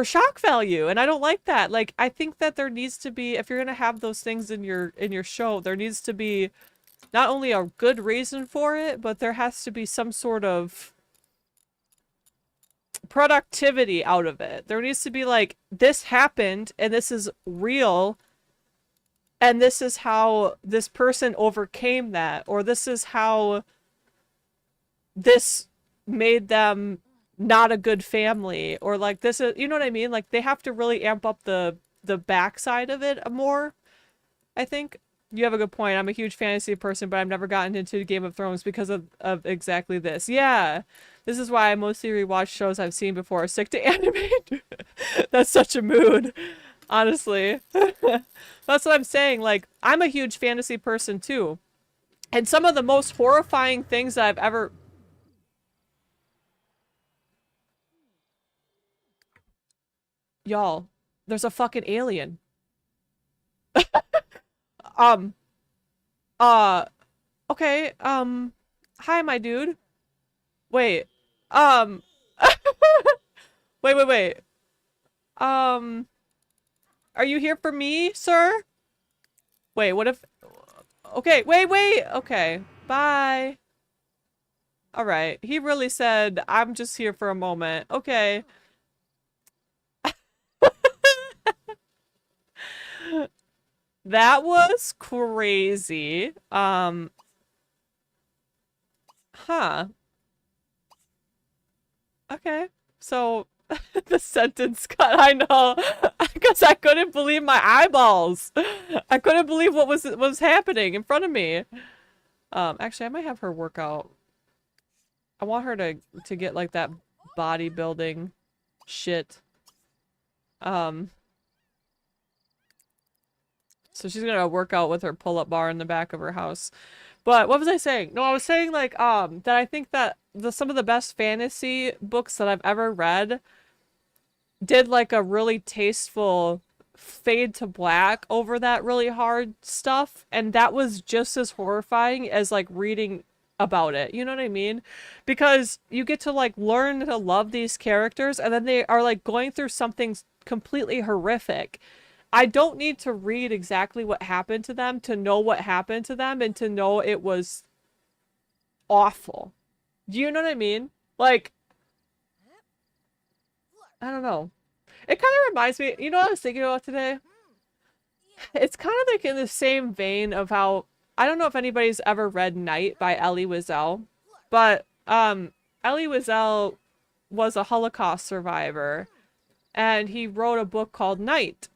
shock value, and I don't like that. Like I think that there needs to be if you're gonna have those things in your show, there needs to be not only a good reason for it, but there has to be some sort of productivity out of it. There needs to be like this happened and this is real and this is how this person overcame that or this is how this made them not a good family or like this is you know what I mean? Like they have to really amp up the backside of it more, I think. You have a good point. I'm a huge fantasy person, but I've never gotten into Game of Thrones because of exactly this. Yeah. This is why I mostly rewatch shows I've seen before. Sick to animate. That's such a mood. Honestly. That's what I'm saying. Like, I'm a huge fantasy person too. And some of the most horrifying things that I've ever... Y'all, there's a fucking alien. Um, uh, okay, hi, my dude. Wait, um, wait. Um, are you here for me, sir? Wait, what if... Okay, wait. Okay, bye. All right, he really said, I'm just here for a moment. Okay. That was crazy. Huh. Okay. So the sentence cut, I know. Because I couldn't believe my eyeballs. I couldn't believe what was happening in front of me. Actually I might have her work out. I want her to get like that bodybuilding shit. Um so she's gonna work out with her pull-up bar in the back of her house. But what was I saying? No, I was saying like that I think that some of the best fantasy books that I've ever read did like a really tasteful fade to black over that really hard stuff, and that was just as horrifying as like reading about it. You know what I mean? Because you get to like learn to love these characters, and then they are like going through something completely horrific. I don't need to read exactly what happened to them to know what happened to them and to know it was awful. Do you know what I mean? Like, I don't know. It kind of reminds me, you know what I was thinking about today? It's kind of like in the same vein of how, I don't know if anybody's ever read Night by Elie Wiesel, but Elie Wiesel was a Holocaust survivor, and he wrote a book called Night.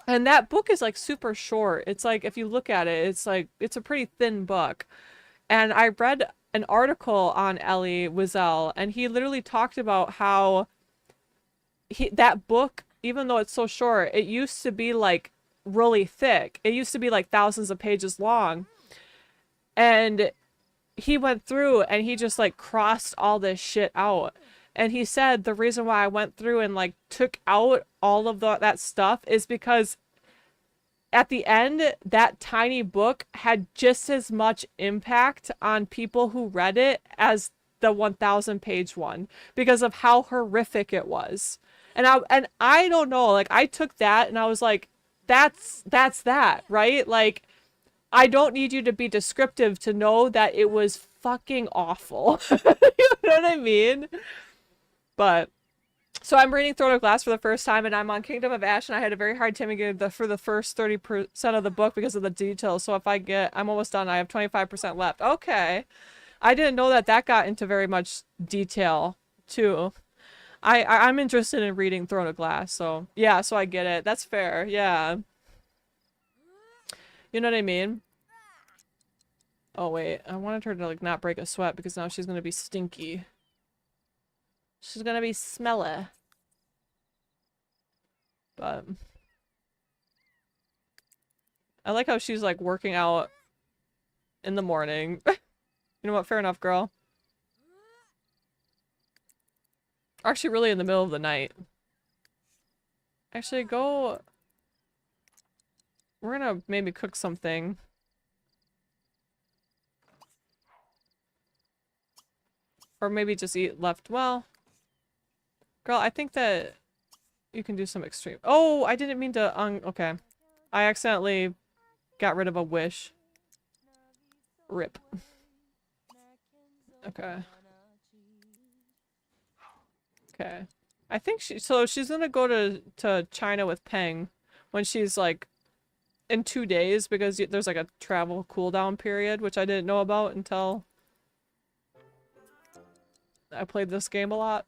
And that book is like super short. It's like, if you look at it, it's like, it's a pretty thin book. And I read an article on Elie Wiesel, and he literally talked about how that book, even though it's so short, it used to be like really thick. It used to be like thousands of pages long. And he went through and he just like crossed all this shit out. And he said the reason why I went through and like took out all of that stuff is because at the end, that tiny book had just as much impact on people who read it as the 1,000 page one because of how horrific it was. And I don't know, like I took that and I was like, that's that, right? Like I don't need you to be descriptive to know that it was fucking awful. You know what I mean? But so I'm reading Throne of Glass for the first time, and I'm on Kingdom of Ash, and I had a very hard time getting for the first 30% of the book because of the details. So if I'm almost done. I have 25% left. Okay. I didn't know that got into very much detail too. I'm interested in reading Throne of Glass, so yeah, so I get it. That's fair. Yeah. You know what I mean? Oh wait, I wanted her to like not break a sweat because now she's gonna be stinky. She's gonna be smelly. But I like how she's like working out in the morning. You know what? Fair enough, girl. Actually, really in the middle of the night. Actually, go. We're gonna maybe cook something. Or maybe just eat left. Well, girl, I think that you can do some extreme. Oh, I didn't mean to. Okay. I accidentally got rid of a wish. Rip. Okay. Okay. I think she's gonna go to China with Peng when she's like in 2 days because there's like a travel cooldown period, which I didn't know about until I played this game a lot.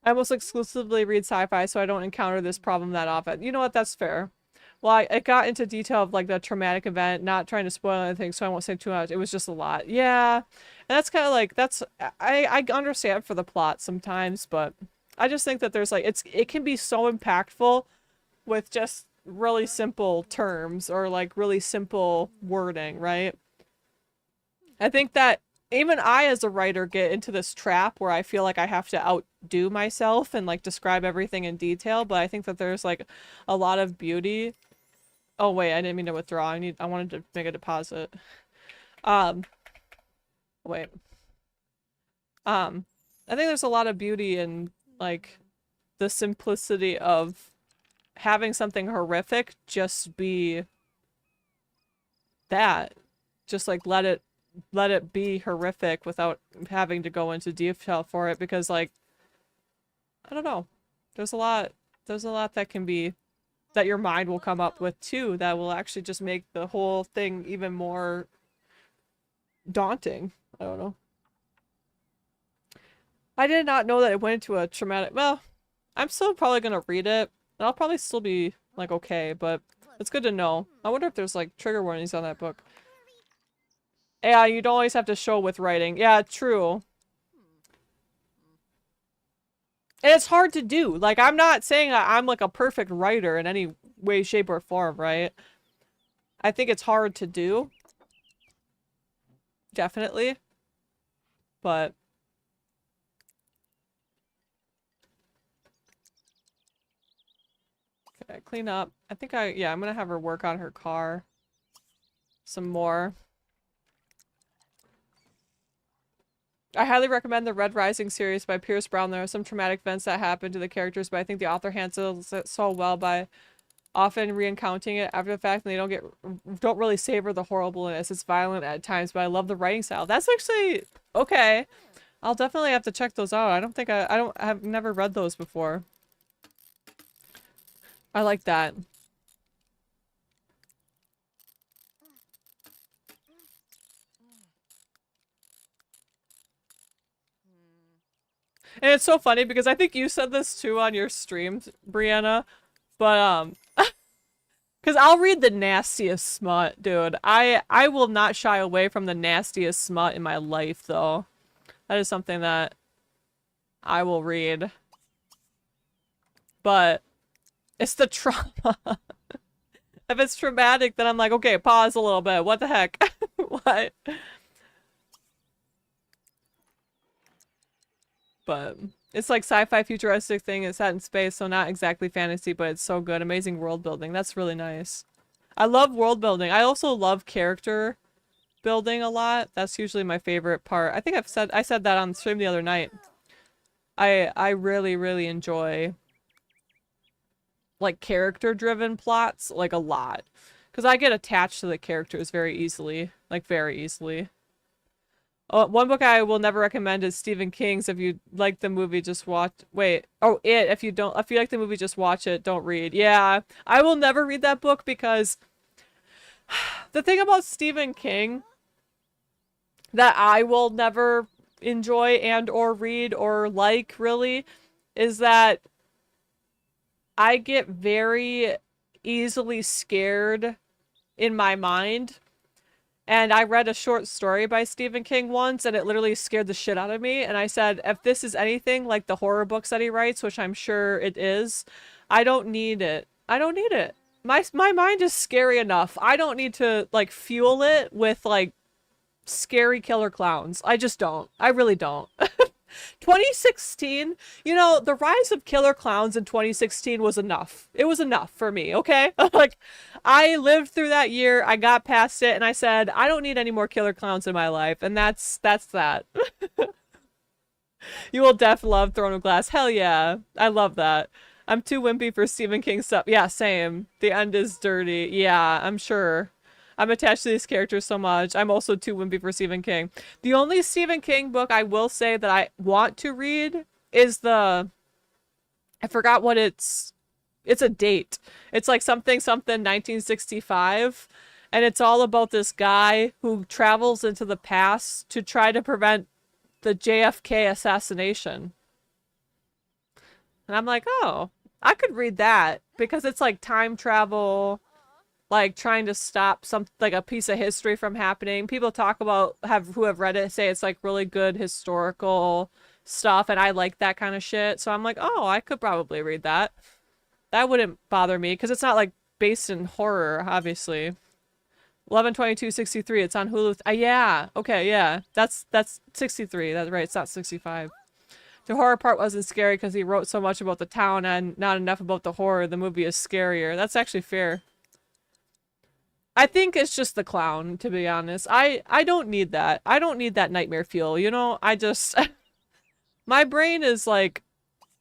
I almost exclusively read sci-fi, so I don't encounter this problem that often. You know what? That's fair. Well, it got into detail of like the traumatic event, not trying to spoil anything, so I won't say too much. It was just a lot. Yeah. And that's kind of like, I understand for the plot sometimes, but I just think that there's like, it can be so impactful with just really simple terms or like really simple wording, right? I think that even I as a writer get into this trap where I feel like I have to outdo myself and like describe everything in detail, but I think that there's like a lot of beauty. Oh wait, I didn't mean to withdraw. I wanted to make a deposit. Um wait. I think there's a lot of beauty in like the simplicity of having something horrific just be that. Just like let it be horrific without having to go into detail for it because like I don't know. There's a lot that can be that your mind will come up with too that will actually just make the whole thing even more daunting. I don't know. I did not know that it went into a traumatic. Well, I'm still probably gonna read it. And I'll probably still be like okay, but it's good to know. I wonder if there's like trigger warnings on that book. Yeah, you don't always have to show with writing. Yeah, true. And it's hard to do. Like, I'm not saying I'm like a perfect writer in any way, shape, or form, right? I think it's hard to do. Definitely. But okay, clean up. I think yeah, I'm gonna have her work on her car some more. I highly recommend the Red Rising series by Pierce Brown. There are some traumatic events that happen to the characters, but I think the author handles it so well by often re-encountering it after the fact, and they don't really savor the horribleness. It's violent at times, but I love the writing style. That's actually okay. I'll definitely have to check those out. I don't think I've never read those before. I like that. And it's so funny because I think you said this too on your stream, Brianna, but because I'll read the nastiest smut, dude. I will not shy away from the nastiest smut in my life, though. That is something that I will read. But it's the trauma. If it's traumatic, then I'm like, okay, pause a little bit. What the heck? What? But it's like sci-fi futuristic thing. It's set in space, so not exactly fantasy, but it's so good. Amazing world building. That's really nice. I love world building. I also love character building a lot. That's usually my favorite part. I think I said that on the stream the other night. I really, really enjoy like character-driven plots like a lot. Because I get attached to the characters very easily. Like very easily. One book I will never recommend is Stephen King's. If you like the movie, just watch. Wait. Oh, it. If you like the movie, just watch it. Don't read. Yeah. I will never read that book because the thing about Stephen King that I will never enjoy and or read or like really is that I get very easily scared in my mind. And I read a short story by Stephen King once, and it literally scared the shit out of me. And I said, if this is anything like the horror books that he writes, which I'm sure it is, I don't need it. I don't need it. My mind is scary enough. I don't need to, like, fuel it with, like, scary killer clowns. I just don't. I really don't. 2016, you know, the rise of killer clowns in 2016 was enough. It was enough for me, okay? Like, I lived through that year, I got past it, and I said, I don't need any more killer clowns in my life, and that's that. You will def love Throne of Glass. Hell yeah. I love that. I'm too wimpy for Stephen King stuff. Yeah, same. The end is dirty. Yeah, I'm sure. I'm attached to these characters so much. I'm also too wimpy for Stephen King. The only Stephen King book I will say that I want to read is I forgot what it's a date. It's like something 1965. And it's all about this guy who travels into the past to try to prevent the JFK assassination. And I'm like, oh, I could read that because it's like time travel, like trying to stop like a piece of history from happening. People talk about who have read it say it's like really good historical stuff, and I like that kind of shit. So I'm like, oh, I could probably read that. That wouldn't bother me because it's not like based in horror, obviously. 11/22/63. It's on Hulu. Yeah. Okay. Yeah. That's 63. That's right. It's not 65. The horror part wasn't scary because he wrote so much about the town and not enough about the horror. The movie is scarier. That's actually fair. I think it's just the clown, to be honest. I don't need that. I don't need that nightmare fuel, you know? I just... my brain is, like,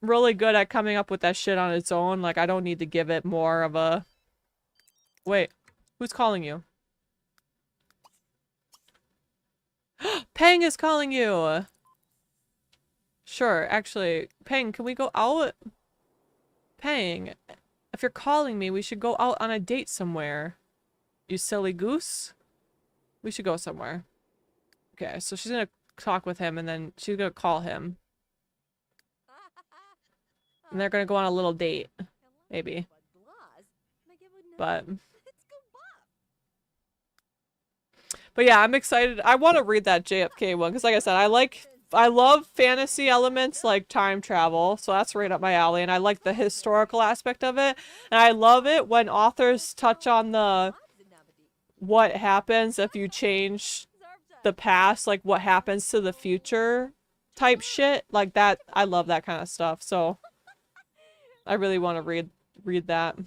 really good at coming up with that shit on its own. Like, I don't need to give it more of a... Wait. Who's calling you? Peng is calling you! Sure, actually. Peng, can we go out? Peng. If you're calling me, we should go out on a date somewhere. You silly goose. We should go somewhere. Okay, so she's gonna talk with him and then she's gonna call him. And they're gonna go on a little date. Maybe. But yeah, I'm excited. I want to read that JFK one because like I said, I love fantasy elements like time travel, so that's right up my alley, and I like the historical aspect of it. And I love it when authors touch on the what happens if you change the past, like what happens to the future type shit. Like that, I love that kind of stuff. So I really want to read that.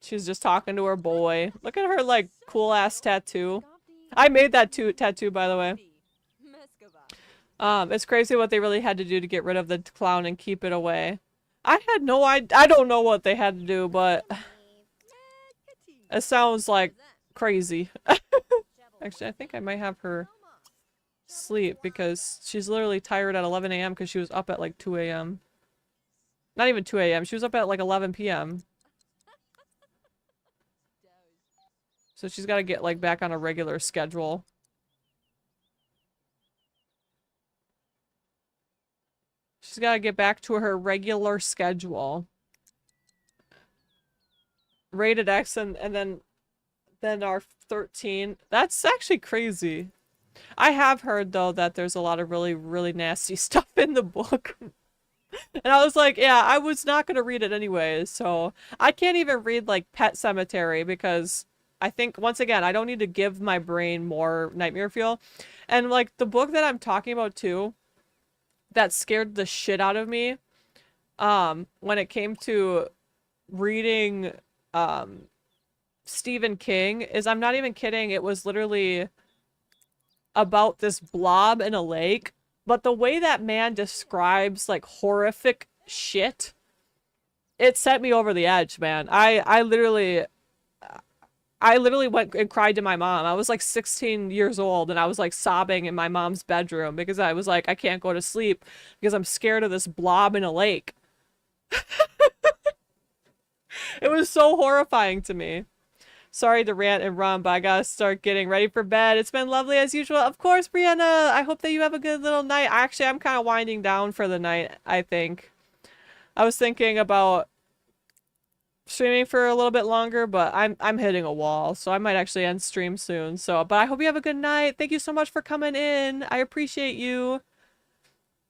She's just talking to her boy. Look at her like cool ass tattoo. I made that tattoo, by the way. It's crazy what they really had to do to get rid of the clown and keep it away. I had no idea. I don't know what they had to do, but it sounds like crazy. Actually, I think I might have her sleep because she's literally tired at 11 a.m. because she was up at like 2 a.m. Not even 2 a.m. She was up at like 11 p.m. So she's got to get like back on a regular schedule. She's got to get back to her regular schedule. Rated X and then our 13. That's actually crazy. I have heard though that there's a lot of really, really nasty stuff in the book. And I was like, yeah, I was not going to read it anyways. So I can't even read like Pet Sematary because I think, once again, I don't need to give my brain more nightmare fuel. And, like, the book that I'm talking about, too, that scared the shit out of me, when it came to reading, Stephen King, is, I'm not even kidding, it was literally about this blob in a lake. But the way that man describes, like, horrific shit, it set me over the edge, man. I literally went and cried to my mom. I was like 16 years old and I was like sobbing in my mom's bedroom because I was like, I can't go to sleep because I'm scared of this blob in a lake. It was so horrifying to me. Sorry to rant and run, but I gotta start getting ready for bed. It's been lovely as usual. Of course, Brianna, I hope that you have a good little night. Actually, I'm kind of winding down for the night, I think. I was thinking about streaming for a little bit longer, but I'm hitting a wall, so I might actually end stream soon. So, but I hope you have a good night. Thank you so much for coming in. I appreciate you.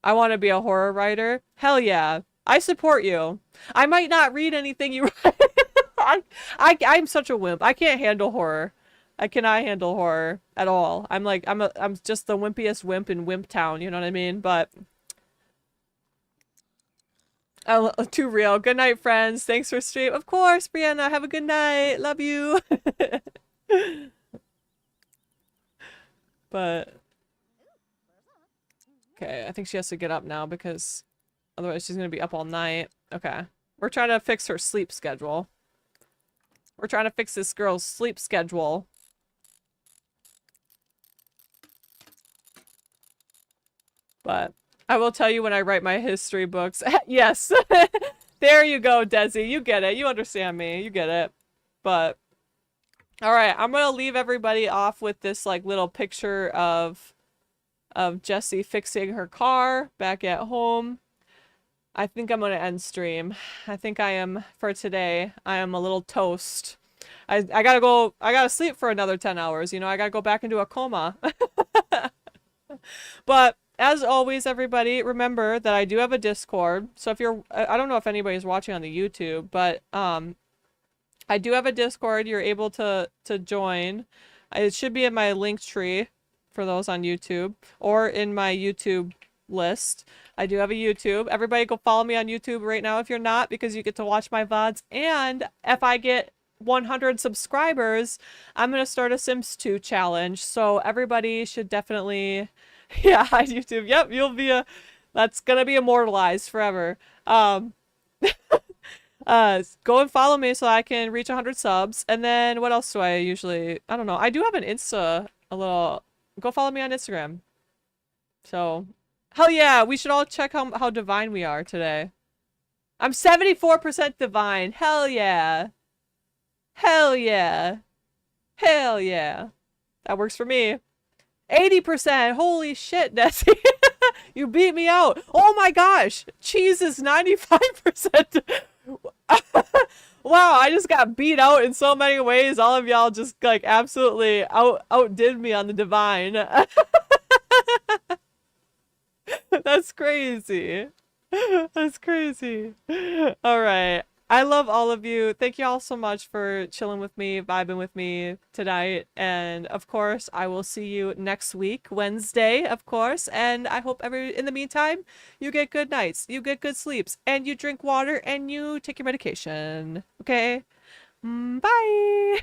I want to be a horror writer. Hell yeah. I support you. I might not read anything you write. I'm such a wimp. I can't handle horror. I cannot handle horror at all. I'm just the wimpiest wimp in Wimp Town, you know what I mean? But too real. Good night, friends. Thanks for stream. Of course, Brianna. Have a good night. Love you. But okay, I think she has to get up now because otherwise she's gonna be up all night. Okay. We're trying to fix her sleep schedule. We're trying to fix this girl's sleep schedule. But I will tell you when I write my history books. Yes. There you go, Desi. You get it. You understand me. You get it. But all right, I'm going to leave everybody off with this like little picture of Jessie fixing her car back at home. I think I'm going to end stream. I think I am, for today, I am a little toast. I gotta go, I gotta sleep for another 10 hours, you know, I gotta go back into a coma. But as always, everybody, remember that I do have a Discord. So if you're, I don't know if anybody's watching on the YouTube, but I do have a Discord. You're able to join. It should be in my link tree for those on YouTube or in my YouTube list. I do have a YouTube. Everybody go follow me on YouTube right now if you're not, because you get to watch my VODs. And if I get 100 subscribers, I'm going to start a Sims 2 challenge. So everybody should definitely, yeah, YouTube. Yep, you'll be that's going to be immortalized forever. Go and follow me so I can reach 100 subs. And then what else do I usually, I don't know. I do have an Insta, go follow me on Instagram. So, hell yeah, we should all check how divine we are today. I'm 74% divine. Hell yeah. Hell yeah. Hell yeah. That works for me. 80%. Holy shit, Nessie. You beat me out. Oh my gosh. Cheese is 95%. Wow, I just got beat out in so many ways. All of y'all just like absolutely outdid me on the divine. That's crazy. That's crazy. All right. I love all of you. Thank you all so much for chilling with me, vibing with me tonight. And of course, I will see you next week, Wednesday, of course. And I hope in the meantime, you get good nights, you get good sleeps, and you drink water and you take your medication. Okay? Bye.